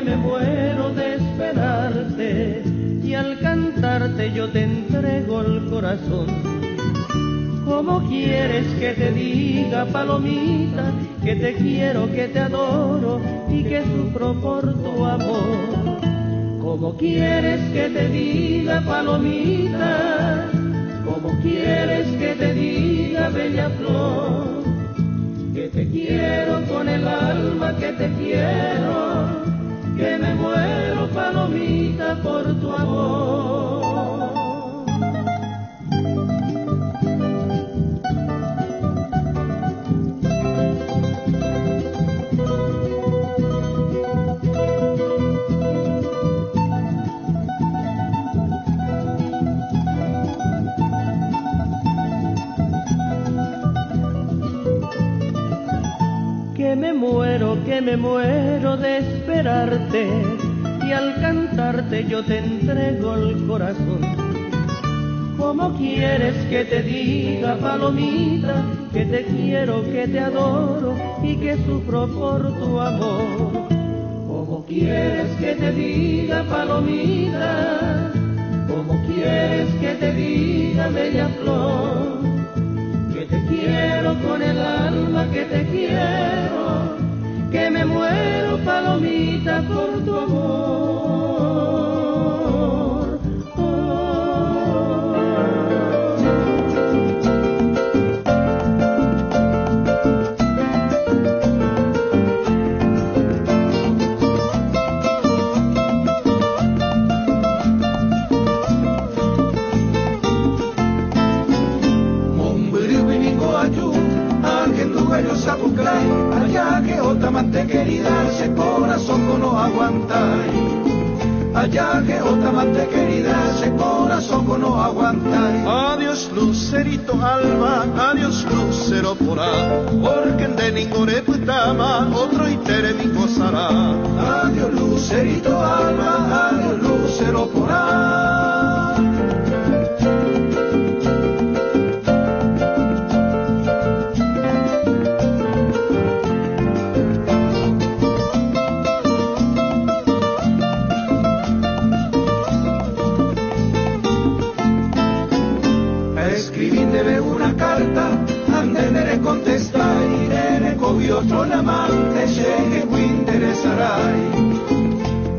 S29: me muero de esperarte, y al cantarte yo te entrego el corazón. ¿Cómo quieres que te diga, palomita, que te quiero, que te adoro y que sufro por tu amor? ¿Cómo quieres que te diga, palomita? ¿Cómo quieres que te diga, bella flor? Que te quiero con el alma, que te quiero, que me muero, palomita, por tu amor. Que me muero de esperarte, y al cantarte yo te entrego el corazón. ¿Cómo quieres que te diga, palomita, que te quiero, que te adoro y que sufro por tu amor? ¿Cómo quieres que te diga, palomita? ¿Cómo quieres que te diga, bella flor? Que te quiero con el alma, que te quiero, que me muero, palomita, por tu amor.
S1: Allá que otra amante querida, ese corazón que no aguantáis. Allá que otra amante querida, ese corazón que no aguantáis.
S3: Adiós lucerito alba, adiós lucero porá, porque de ningún putama otro itere mi gozará.
S1: Adiós lucerito alba, adiós lucero porá. Otro amante llegue muy interesarai.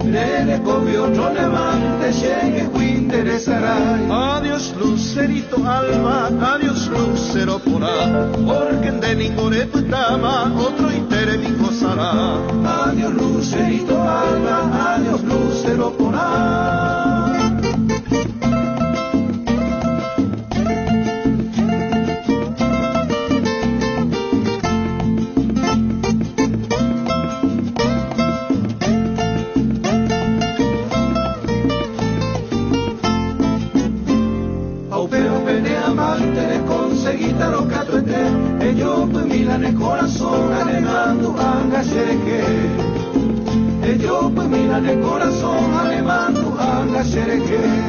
S1: Nene come otro amante llegue muy interesarai.
S3: Adiós lucerito alba, adiós lucero porá, porque de ningún putama otro itere mi gozará.
S1: Adiós lucerito alba, adiós lucero porá.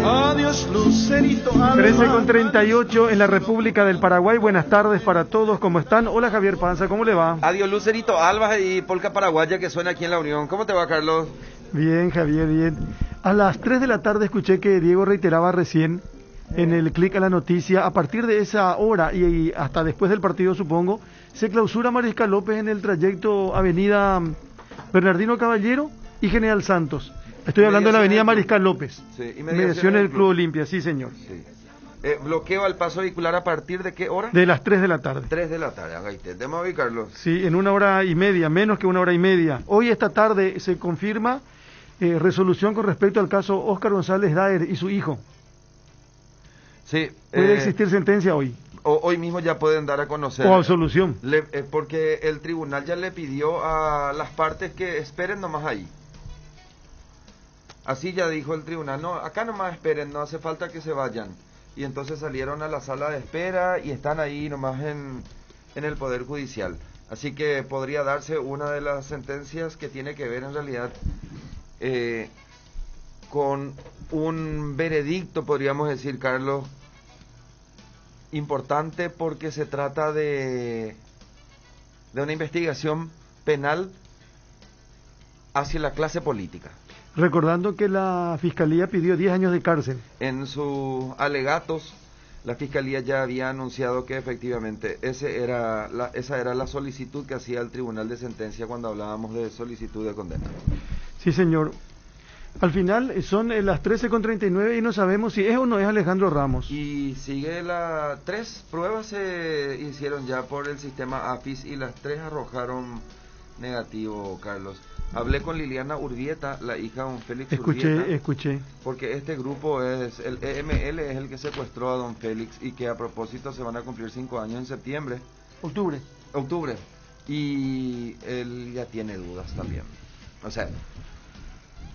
S3: Adiós lucerito alba.
S28: 13:38 en la República del Paraguay. Buenas tardes para todos, ¿cómo están? Hola Javier Panza, ¿cómo le va?
S7: Adiós lucerito alba y polca paraguaya que suena aquí en la Unión. ¿Cómo te va, Carlos?
S28: Bien, Javier, bien. A las 3 de la tarde escuché que Diego reiteraba recién en el clic a la noticia, a partir de esa hora y hasta después del partido, supongo, se clausura Mariscal López en el trayecto Avenida Bernardino Caballero y General Santos. Estoy hablando de la Avenida Mariscal López.
S7: Sí,
S28: inmediaciones del Club Olimpia, sí señor.
S7: Sí. ¿Bloqueo al paso vehicular a partir de qué hora?
S28: De las 3 de la tarde.
S7: 3 de la tarde, haga usted. ¿Te moví, Carlos?
S28: Sí, en 1 hora y media, menos que 1 hora y media. Hoy esta tarde se confirma resolución con respecto al caso Óscar González Daer y su hijo.
S7: Sí.
S28: ¿Puede existir sentencia hoy?
S7: Hoy mismo ya pueden dar a conocer.
S28: O absolución.
S7: Porque el tribunal ya le pidió a las partes que esperen nomás ahí. Así ya dijo el tribunal, no, acá nomás esperen, no hace falta que se vayan. Y entonces salieron a la sala de espera y están ahí nomás en el Poder Judicial. Así que podría darse una de las sentencias que tiene que ver en realidad con un veredicto, podríamos decir, Carlos, importante porque se trata de una investigación penal hacia la clase política.
S4: Recordando que la Fiscalía pidió 10 años de cárcel.
S7: En sus alegatos, la Fiscalía ya había anunciado que efectivamente esa era la solicitud que hacía el Tribunal de Sentencia cuando hablábamos de solicitud de condena.
S4: Sí, señor. Al final son las 13:39 y no sabemos si es o no es Alejandro Ramos.
S7: Y sigue 3 pruebas se hicieron ya por el sistema AFIS y las 3 arrojaron negativo, Carlos. Hablé con Liliana Urbieta, la hija de don Félix Urbieta.
S4: Escuché.
S7: Porque este grupo es, el EML es el que secuestró a don Félix y que a propósito se van a cumplir 5 años en septiembre.
S4: Octubre.
S7: Y él ya tiene dudas también. O sea,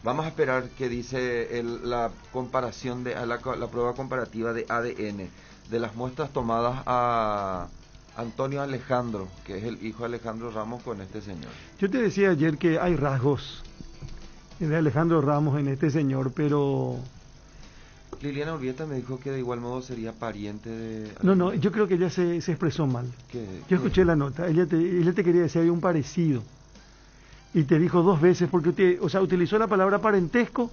S7: vamos a esperar que dice la comparación de la prueba comparativa de ADN de las muestras tomadas a Antonio Alejandro, que es el hijo de Alejandro Ramos, con este señor.
S4: Yo te decía ayer que hay rasgos de Alejandro Ramos en este señor, pero...
S7: Liliana Urbieta me dijo que de igual modo sería pariente de...
S4: No, yo creo que ella se expresó mal. Yo escuché la nota, ella te quería decir, había un parecido. Y te dijo 2 veces, porque utilizó la palabra parentesco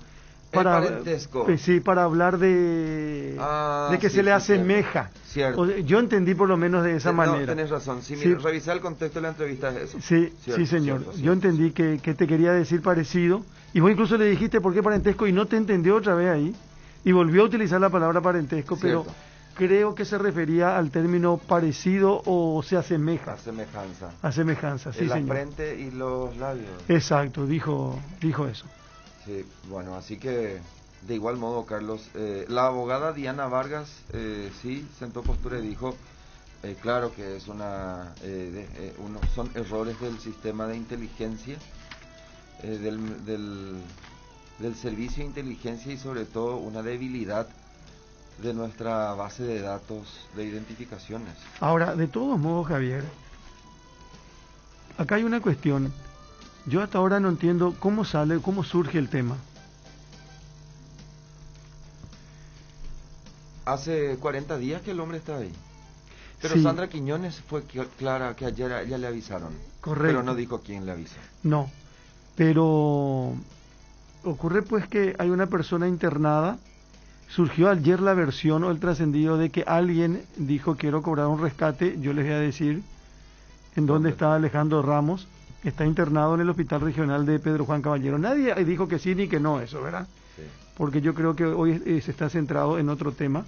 S4: para, para hablar de que se le asemeja.
S7: Cierto.
S4: Yo entendí por lo menos de esa manera.
S7: Tenés razón, mira, revisar el contexto de la entrevista es eso.
S4: Sí, señor. Yo entendí que te quería decir parecido, y vos incluso le dijiste por qué parentesco y no te entendió otra vez ahí, y volvió a utilizar la palabra parentesco, pero creo que se refería al término parecido o se asemeja. Asemejanza, sí, señor.
S7: La frente y los labios.
S4: Exacto, dijo eso.
S7: Sí, bueno, así que de igual modo, Carlos, la abogada Diana Vargas sí sentó postura y dijo, claro que es son errores del sistema de inteligencia, del servicio de inteligencia y sobre todo una debilidad de nuestra base de datos de identificaciones.
S4: Ahora, de todos modos, Javier, acá hay una cuestión. Yo hasta ahora no entiendo cómo surge el tema.
S7: Hace 40 días que el hombre está ahí. Pero
S4: sí.
S7: Sandra Quiñones fue clara que ayer ya le avisaron.
S4: Correcto.
S7: Pero no dijo quién le avisó.
S4: No, pero ocurre pues que hay una persona internada. Surgió ayer la versión o el trascendido de que alguien dijo quiero cobrar un rescate. Yo les voy a decir en dónde está Alejandro Ramos. Está internado en el Hospital Regional de Pedro Juan Caballero. Nadie dijo que sí ni que no eso, ¿verdad? Sí. Porque yo creo que hoy se está centrado en otro tema.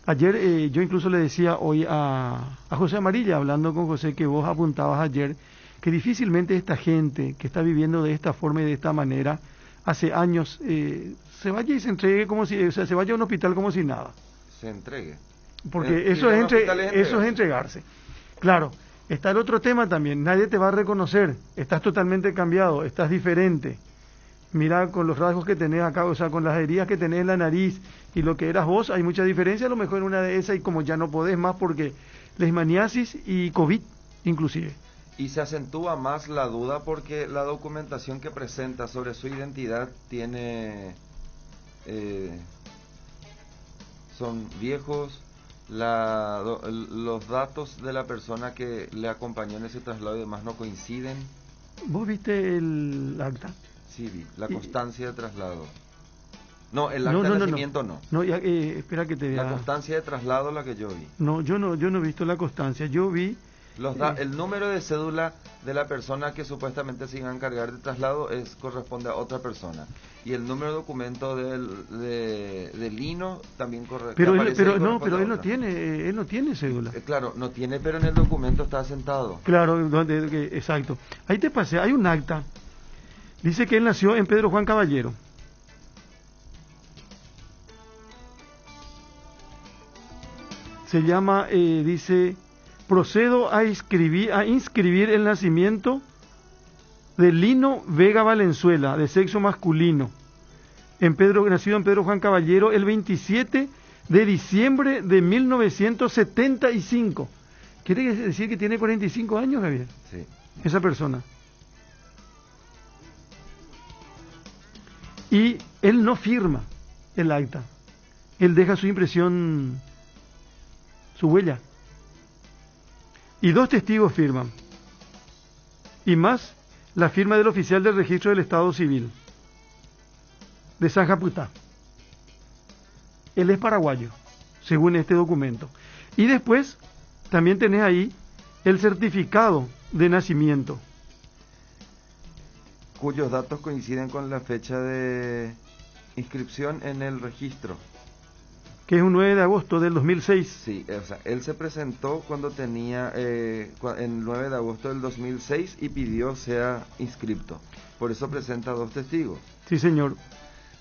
S4: Ayer yo incluso le decía hoy a José Amarilla, hablando con José, que vos apuntabas ayer, que difícilmente esta gente que está viviendo de esta forma y de esta manera, hace años, se vaya y se entregue como si, se vaya a un hospital como si nada.
S7: Se entregue.
S4: Porque eso es entregarse. Claro. Está el otro tema también, nadie te va a reconocer, estás totalmente cambiado, estás diferente. Mira con los rasgos que tenés acá, con las heridas que tenés en la nariz y lo que eras vos, hay mucha diferencia, a lo mejor en una de esas y como ya no podés más porque leishmaniasis y COVID inclusive.
S7: Y se acentúa más la duda porque la documentación que presenta sobre su identidad son viejos. Los datos de la persona que le acompañó en ese traslado y demás no coinciden.
S4: ¿Vos viste el acta?
S7: Sí, vi, la constancia de traslado. No, el acta de nacimiento no.
S4: No, espera que te diga.
S7: La constancia de traslado la que yo vi.
S4: No, yo no he visto la constancia, yo vi...
S7: el número de cédula de la persona que supuestamente se iba a encargar de traslado corresponde a otra persona. Y el número de documento del Lino también corresponde.
S4: Pero él no tiene cédula.
S7: Claro, no tiene, pero en el documento está asentado.
S4: Claro, exacto. Ahí te pasé, hay un acta. Dice que él nació en Pedro Juan Caballero. Se llama, dice... Procedo a inscribir el nacimiento de Lino Vega Valenzuela, de sexo masculino, nacido en Pedro Juan Caballero el 27 de diciembre de 1975. ¿Quiere decir que tiene 45 años, Javier?
S7: Sí.
S4: Esa persona. Y él no firma el acta. Él deja su impresión, su huella. Y 2 testigos firman. Y más la firma del oficial del registro del Estado Civil de San Japutá. Él es paraguayo, según este documento. Y después también tenés ahí el certificado de nacimiento,
S10: cuyos datos coinciden con la fecha de inscripción en el registro,
S4: que es un 9 de agosto del 2006.
S10: Sí, o sea, él se presentó cuando tenía el 9 de agosto del 2006 y pidió sea inscripto. Por eso presenta 2 testigos.
S4: Sí, señor.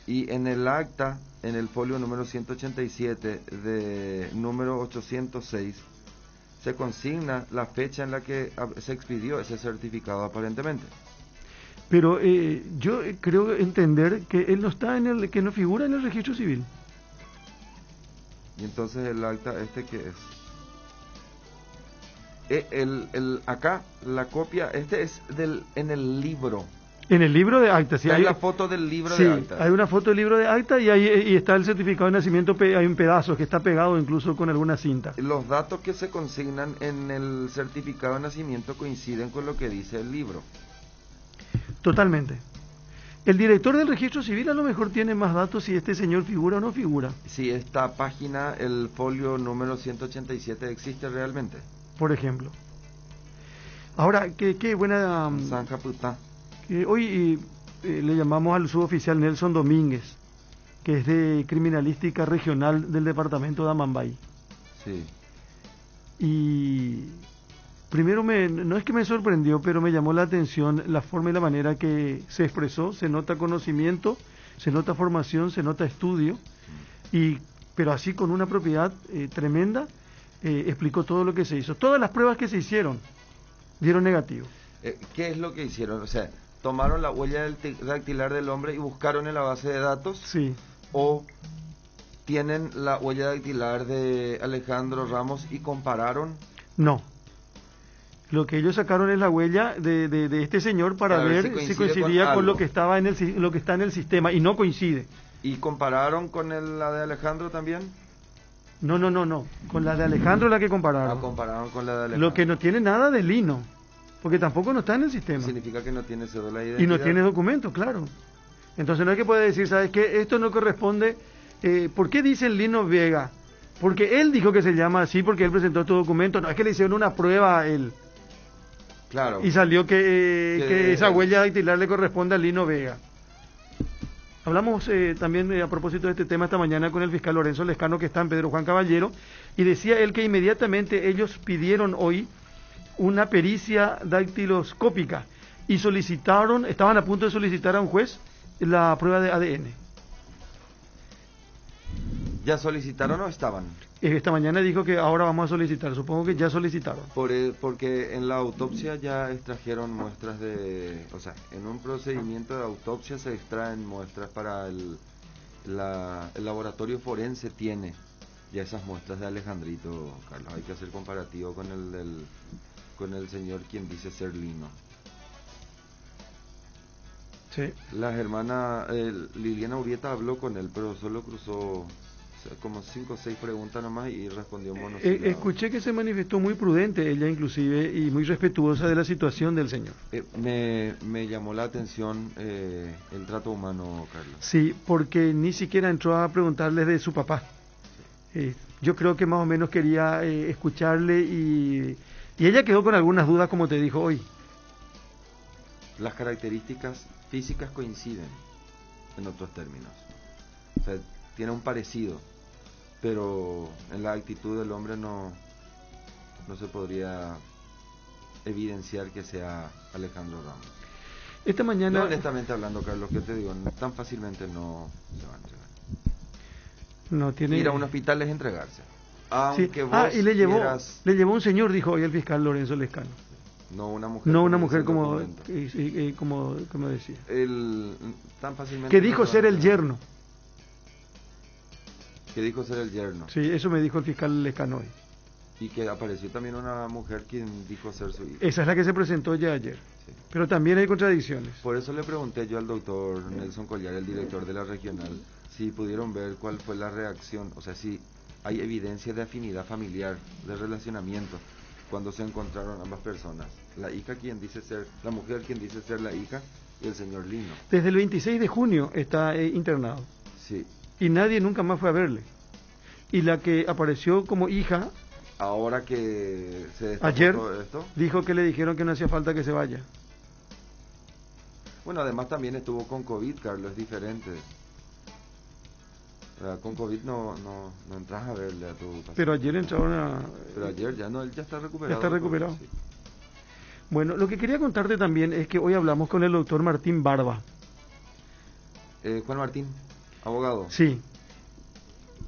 S10: Y en el acta, en el folio número 187 de número 806, se consigna la fecha en la que se expidió ese certificado aparentemente.
S4: Pero yo creo entender que él no está que no figura en el registro civil.
S10: Y entonces el acta ¿qué es? Acá la copia es en el libro.
S4: En el libro de acta, sí.
S10: Hay la foto del libro de acta.
S4: Hay una foto del libro de acta y ahí está el certificado de nacimiento, hay un pedazo que está pegado incluso con alguna cinta.
S10: Los datos que se consignan en el certificado de nacimiento coinciden con lo que dice el libro.
S4: Totalmente. El director del registro civil a lo mejor tiene más datos si este señor figura o no figura.
S10: Si esta página, el folio número 187, existe realmente.
S4: Por ejemplo. Ahora, qué buena...
S10: San Japutá.
S4: Hoy le llamamos al suboficial Nelson Domínguez, que es de Criminalística Regional del Departamento de Amambay.
S10: Sí.
S4: Y primero no es que me sorprendió, pero me llamó la atención la forma y la manera que se expresó. Se nota conocimiento, se nota formación, se nota estudio, pero así con una propiedad tremenda, explicó todo lo que se hizo. Todas las pruebas que se hicieron dieron negativo.
S10: ¿Qué es lo que hicieron? O sea, tomaron la huella dactilar del hombre y buscaron en la base de datos.
S4: Sí.
S10: O tienen la huella dactilar de Alejandro Ramos y compararon.
S4: No. Lo que ellos sacaron es la huella de este señor para ver si coincidía con lo que estaba lo que está en el sistema, y no coincide.
S10: ¿Y compararon con la de Alejandro también?
S4: No. Con la de Alejandro la que compararon.
S10: Compararon con la de Alejandro.
S4: Lo que no tiene nada de Lino, porque tampoco no está en el sistema.
S10: Significa que no tiene cédula de identidad.
S4: Y no tiene documento, claro. Entonces no hay que poder decir, ¿sabes qué? Esto no corresponde. ¿Por qué dice Lino Vega? Porque él dijo que se llama así, porque él presentó estos documentos. No es que le hicieron una prueba a él.
S10: Claro.
S4: Y salió que esa huella dactilar le corresponde a Lino Vega. Hablamos también a propósito de este tema esta mañana con el fiscal Lorenzo Lescano, que está en Pedro Juan Caballero, y decía él que inmediatamente ellos pidieron hoy una pericia dactiloscópica y estaban a punto de solicitar a un juez la prueba de ADN.
S10: ¿Ya solicitaron o estaban?
S4: Esta mañana dijo que ahora vamos a solicitar, supongo que ya solicitaron.
S10: Porque en la autopsia ya extrajeron muestras o sea, en un procedimiento de autopsia se extraen muestras para el laboratorio forense tiene ya esas muestras de Alejandrito, Carlos. Hay que hacer comparativo con el señor quien dice ser Lino.
S4: Sí.
S10: Las hermanas Liliana Urieta habló con él, pero solo cruzó como 5 o 6 preguntas nomás y respondió monosílabo.
S4: Escuché que se manifestó muy prudente ella inclusive y muy respetuosa de la situación del señor.
S10: Me llamó la atención el trato humano, Carlos.
S4: Sí, porque ni siquiera entró a preguntarle de su papá. Yo creo que más o menos quería escucharle y ella quedó con algunas dudas, como te dijo hoy.
S10: Las características físicas coinciden, en otros términos. O sea, tiene un parecido, pero en la actitud del hombre no se podría evidenciar que sea Alejandro Ramos.
S4: Esta mañana...
S10: Yo, honestamente hablando, Carlos, que te digo, tan fácilmente no se va a entregar.
S4: No tiene...
S10: Ir a un hospital es entregarse. Aunque
S4: sí.
S10: vos
S4: y le llevó un señor, dijo hoy el fiscal Lorenzo Lescano.
S10: No una mujer.
S4: No una mujer como decía.
S10: Tan fácilmente
S4: que dijo ser el yerno.
S10: Que dijo ser el yerno.
S4: Sí, eso me dijo el fiscal Lescano hoy.
S10: Y que apareció también una mujer quien dijo ser su hija.
S4: Esa es la que se presentó ya ayer. Sí. Pero también hay contradicciones.
S10: Por eso le pregunté yo al doctor Nelson Collar, el director de la regional, si pudieron ver cuál fue la reacción, o sea, si hay evidencia de afinidad familiar, de relacionamiento, cuando se encontraron ambas personas. La hija quien dice ser, la mujer quien dice ser la hija, y el señor Lino.
S4: Desde el 26 de junio está internado.
S10: Sí.
S4: Y nadie nunca más fue a verle. Y la que apareció como hija,
S10: ahora que se destapó
S4: ayer,
S10: todo esto,
S4: dijo que le dijeron que no hacía falta que se vaya.
S10: Bueno, además también estuvo con COVID, Carlos, es diferente. Con COVID no entras a verle a tu paciente.
S4: Pero ayer entraron a...
S10: Pero ayer ya no, él ya está recuperado.
S4: Ya está recuperado.
S10: Sí.
S4: Bueno, lo que quería contarte también es que hoy hablamos con el doctor Martín Barba.
S10: Juan Martín, abogado.
S4: Sí.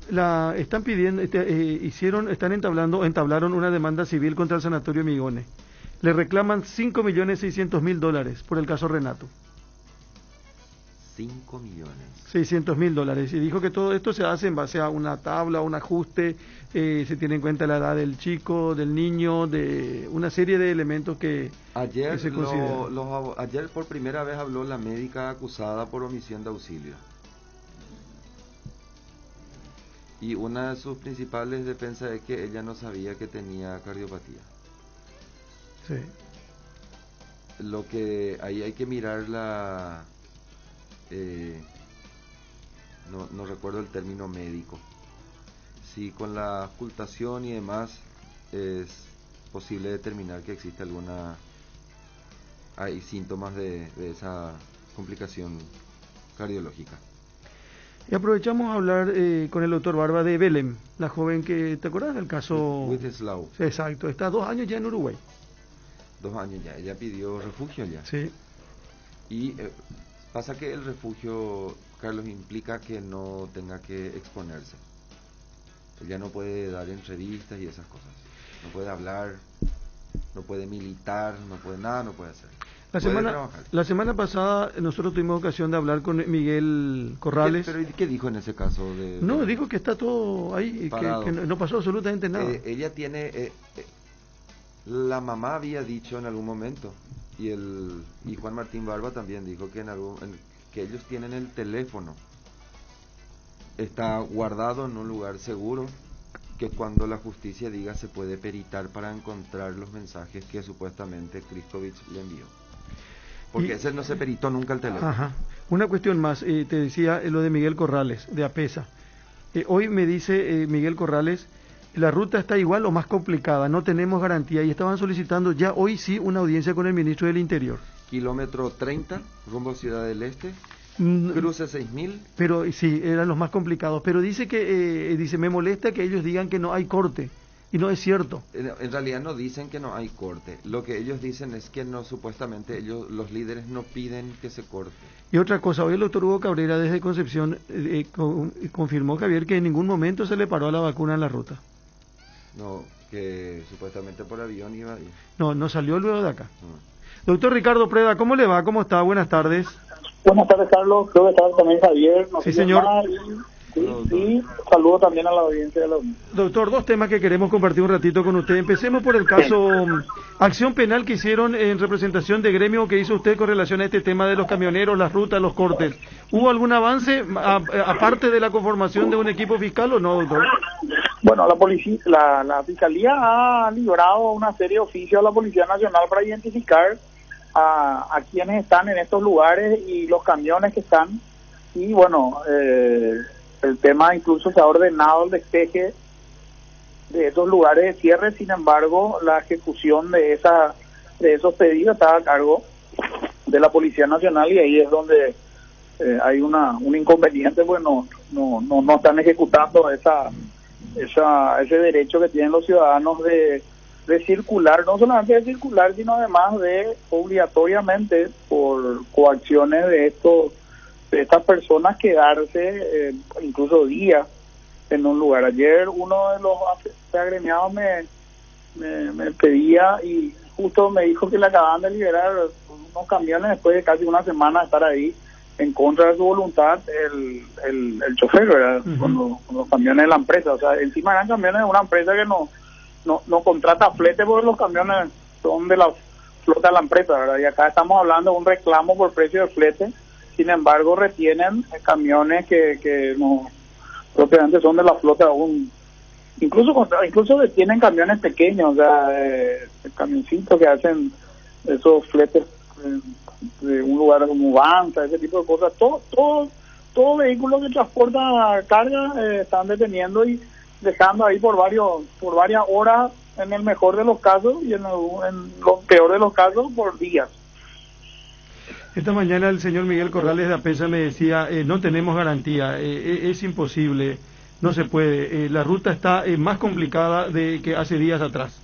S4: Están pidiendo, entablaron una demanda civil contra el Sanatorio Migones. Le reclaman $5.600.000 por el caso Renato. $600.000. Y dijo que todo esto se hace en base a una tabla, un ajuste, se tiene en cuenta la edad del chico, del niño, de una serie de elementos que se consideran.
S10: Ayer por primera vez habló la médica acusada por omisión de auxilio. Y una de sus principales defensas es que ella no sabía que tenía cardiopatía.
S4: Sí.
S10: Lo que ahí hay que mirar no recuerdo el término médico. Si con la ocultación y demás es posible determinar que existe hay síntomas de esa complicación cardiológica.
S4: Y aprovechamos a hablar con el doctor Barba de Belém, la joven que, ¿te acuerdas del caso?
S10: Witteslau.
S4: Exacto, está 2 años ya en Uruguay.
S10: 2 años ya, ella pidió refugio ya.
S4: Sí.
S10: Y pasa que el refugio, Carlos, implica que no tenga que exponerse. Ella no puede dar entrevistas y esas cosas. No puede hablar, no puede militar, no puede hacer.
S4: La semana pasada nosotros tuvimos ocasión de hablar con Miguel Corrales.
S10: ¿Pero qué dijo en ese caso?
S4: No, dijo que está todo ahí, que no pasó absolutamente nada.
S10: Ella tiene... la mamá había dicho en algún momento, y Juan Martín Barba también dijo que que ellos tienen el teléfono, está guardado en un lugar seguro, que cuando la justicia diga se puede peritar para encontrar los mensajes que supuestamente Kristovich le envió. Porque ese no se peritó nunca el teléfono.
S4: Ajá. Una cuestión más, te decía lo de Miguel Corrales, de APESA. Hoy me dice Miguel Corrales, la ruta está igual o más complicada, no tenemos garantía, y estaban solicitando ya hoy sí una audiencia con el ministro del Interior.
S10: Kilómetro 30, rumbo a Ciudad del Este, cruce 6.000.
S4: Pero sí, eran los más complicados, pero dice me molesta que ellos digan que no hay corte, y no es cierto.
S10: En realidad no dicen que no hay corte, lo que ellos dicen es que no, supuestamente los líderes no piden que se corte.
S4: Y otra cosa, hoy el doctor Hugo Cabrera desde Concepción confirmó, Javier, que en ningún momento se le paró a la vacuna en la ruta.
S10: No, que supuestamente por avión iba a ir.
S4: No salió luego de acá. Doctor Ricardo Preda, ¿cómo le va? ¿Cómo está? Buenas tardes.
S6: Buenas tardes, Carlos. Creo que está también Javier.
S4: Sí, señor.
S6: Sí, saludo también a la audiencia de la Unión.
S4: Doctor, 2 temas que queremos compartir un ratito con usted. Empecemos por el caso acción penal que hicieron en representación de gremio que hizo usted con relación a este tema de los camioneros, las rutas, los cortes. ¿Hubo algún avance aparte de la conformación de un equipo fiscal o no, doctor?
S6: Bueno, la Fiscalía ha librado una serie de oficios a la Policía Nacional para identificar a quienes están en estos lugares y los camiones que están. Y bueno, el tema incluso se ha ordenado el despeje de esos lugares de cierre. Sin embargo, la ejecución de esos pedidos está a cargo de la Policía Nacional, y ahí es donde hay un inconveniente, pues no están ejecutando ese derecho que tienen los ciudadanos de circular, no solamente de circular, sino además de obligatoriamente por coacciones de estas personas quedarse incluso días en un lugar. Ayer uno de los agremiados me pedía, y justo me dijo que le acaban de liberar unos camiones después de casi una semana de estar ahí en contra de su voluntad, el chofer, ¿verdad? Con los camiones de la empresa. O sea, encima eran camiones de una empresa que no contrata flete, porque los camiones son de la flota de la empresa, ¿verdad? Y acá estamos hablando de un reclamo por precio de flete. Sin embargo, retienen camiones que no propiamente son de la flota aún. Incluso detienen camiones pequeños, o sea, camioncitos que hacen esos fletes de un lugar como Banza, ese tipo de cosas. Todo vehículo que transporta carga están deteniendo y dejando ahí por varias horas, en el mejor de los casos, y en lo peor de los casos por días.
S4: Esta mañana el señor Miguel Corrales de APESA me decía, no tenemos garantía, es imposible, no se puede, la ruta está más complicada de que hace días atrás.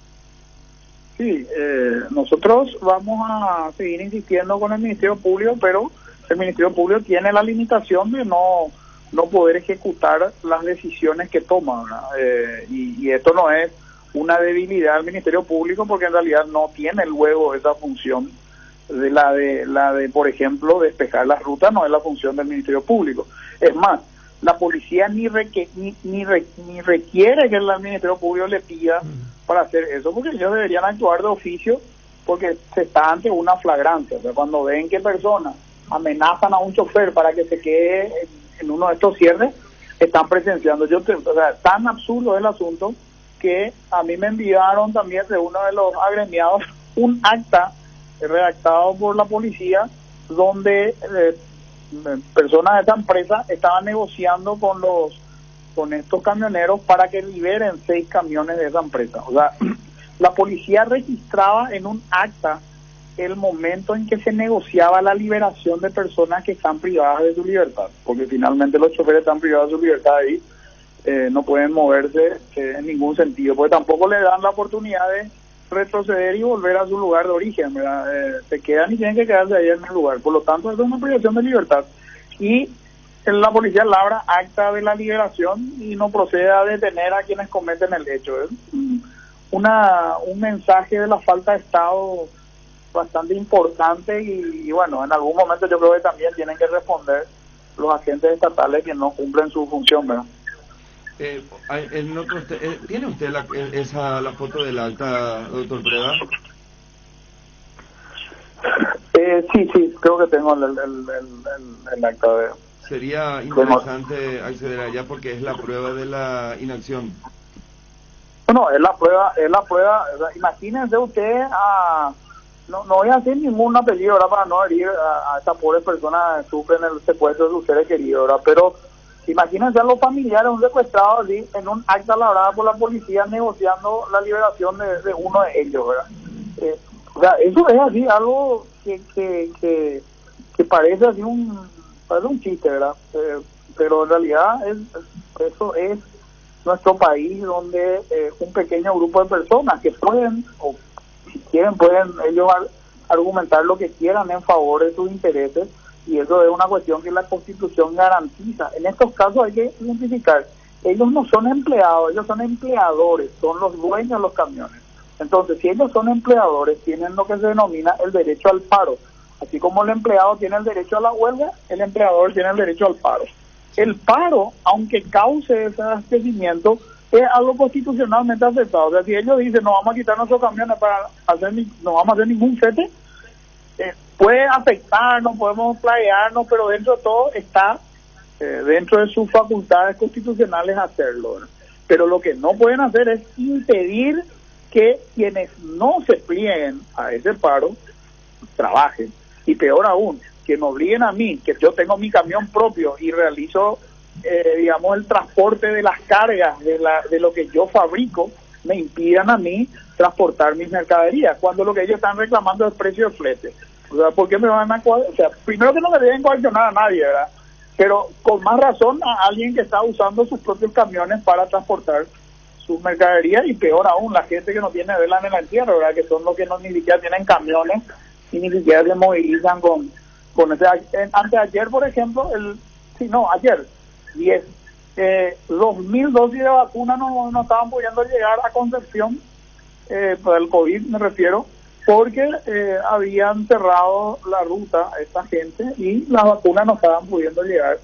S6: Sí, nosotros vamos a seguir insistiendo con el Ministerio Público, pero el Ministerio Público tiene la limitación de no poder ejecutar las decisiones que toma, y esto no es una debilidad del Ministerio Público, porque en realidad no tiene luego esa función de la de por ejemplo despejar las rutas, no es la función del Ministerio Público. Es más, la policía ni requiere que el Ministerio Público le pida para hacer eso, porque ellos deberían actuar de oficio, porque se está ante una flagrancia. O sea, cuando ven que personas amenazan a un chofer para que se quede en uno de estos cierres, están presenciando. O sea, tan absurdo es el asunto que a mí me enviaron también de uno de los agremiados un acta redactado por la policía donde personas de esta empresa estaban negociando con estos camioneros para que liberen 6 camiones de esa empresa. O sea, la policía registraba en un acta el momento en que se negociaba la liberación de personas que están privadas de su libertad, porque finalmente los choferes están privados de su libertad ahí, no pueden moverse en ningún sentido, porque tampoco le dan la oportunidad de retroceder y volver a su lugar de origen, ¿verdad? Se quedan y tienen que quedarse ahí en el lugar. Por lo tanto, es una privación de libertad. Y la policía labra acta de la liberación y no procede a detener a quienes cometen el hecho. Es un mensaje de la falta de Estado bastante importante y bueno, en algún momento yo creo que también tienen que responder los agentes estatales que no cumplen su función, ¿verdad?
S10: ¿Tiene usted la foto del acta, doctor Preda?
S6: Sí, creo que tengo el acta de...
S10: Sería interesante acceder allá porque es la prueba de la inacción.
S6: No, es la prueba, o sea, imagínense usted no voy a hacer ningún apellido ahora para no herir a esta pobre persona que sufre en el secuestro de sus seres queridos, ¿verdad? Pero imagínense a los familiares, un secuestrado así, en un acta labrada por la policía negociando la liberación de uno de ellos, ¿verdad? O sea, eso es así, algo que parece así parece un chiste, ¿verdad? Pero en realidad eso es nuestro país, donde un pequeño grupo de personas que pueden, o si quieren, pueden ellos argumentar lo que quieran en favor de sus intereses, y eso es una cuestión que la Constitución garantiza. En estos casos hay que identificar, ellos no son empleados, ellos son empleadores, son los dueños de los camiones. Entonces, si ellos son empleadores, tienen lo que se denomina el derecho al paro. Así como el empleado tiene el derecho a la huelga, el empleador tiene el derecho al paro. El paro, aunque cause ese abastecimiento, es algo constitucionalmente aceptado. O sea, si ellos dicen, no vamos a quitar nuestros camiones no vamos a hacer ningún flete, puede afectarnos, podemos playarnos, pero dentro de todo está dentro de sus facultades constitucionales hacerlo, ¿verdad? Pero lo que no pueden hacer es impedir que quienes no se plieguen a ese paro trabajen, y peor aún, que me obliguen a mí, que yo tengo mi camión propio y realizo digamos el transporte de las cargas de lo que yo fabrico, me impidan a mí transportar mis mercaderías, cuando lo que ellos están reclamando es el precio del flete. O sea, ¿por qué me van a o sea, primero que no le deben coaccionar a nadie, ¿verdad? Pero con más razón a alguien que está usando sus propios camiones para transportar sus mercaderías, y peor aún la gente que no tiene vela en el entierro, ¿verdad? Que son los que ni siquiera tienen camiones y ni siquiera se movilizan con ese. Anteayer, por ejemplo, ayer 2.000 dosis de vacuna no estaban pudiendo llegar a Concepción, para el COVID me refiero, porque habían cerrado la ruta a esta gente y las vacunas no estaban pudiendo llegar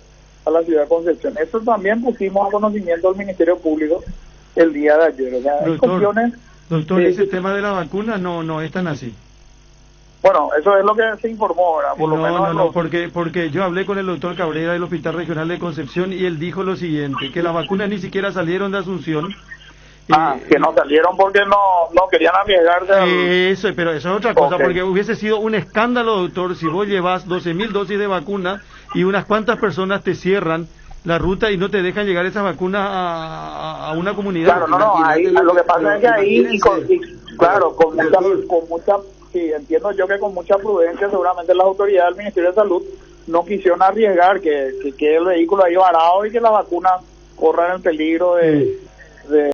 S6: a la ciudad de Concepción. Eso también pusimos a conocimiento del Ministerio Público el día de ayer. O sea,
S4: doctor, ese tema de la vacuna no es tan así.
S6: Bueno, eso es lo que se informó, ¿verdad? Por lo menos
S4: porque yo hablé con el doctor Cabrera del Hospital Regional de Concepción y él dijo lo siguiente, que las vacunas ni siquiera salieron de Asunción,
S6: Que no salieron porque no querían arriesgarse.
S4: Eso, pero eso es otra cosa, porque hubiese sido un escándalo, doctor, si vos llevas 12.000 dosis de vacuna y unas cuantas personas te cierran la ruta y no te dejan llegar esas vacunas a una comunidad.
S6: Claro, ahí lo que pasa es que ahí, con mucha, sí, entiendo yo que con mucha prudencia seguramente las autoridades del Ministerio de Salud no quisieron arriesgar que el vehículo ahí varado y que las vacunas corran el peligro de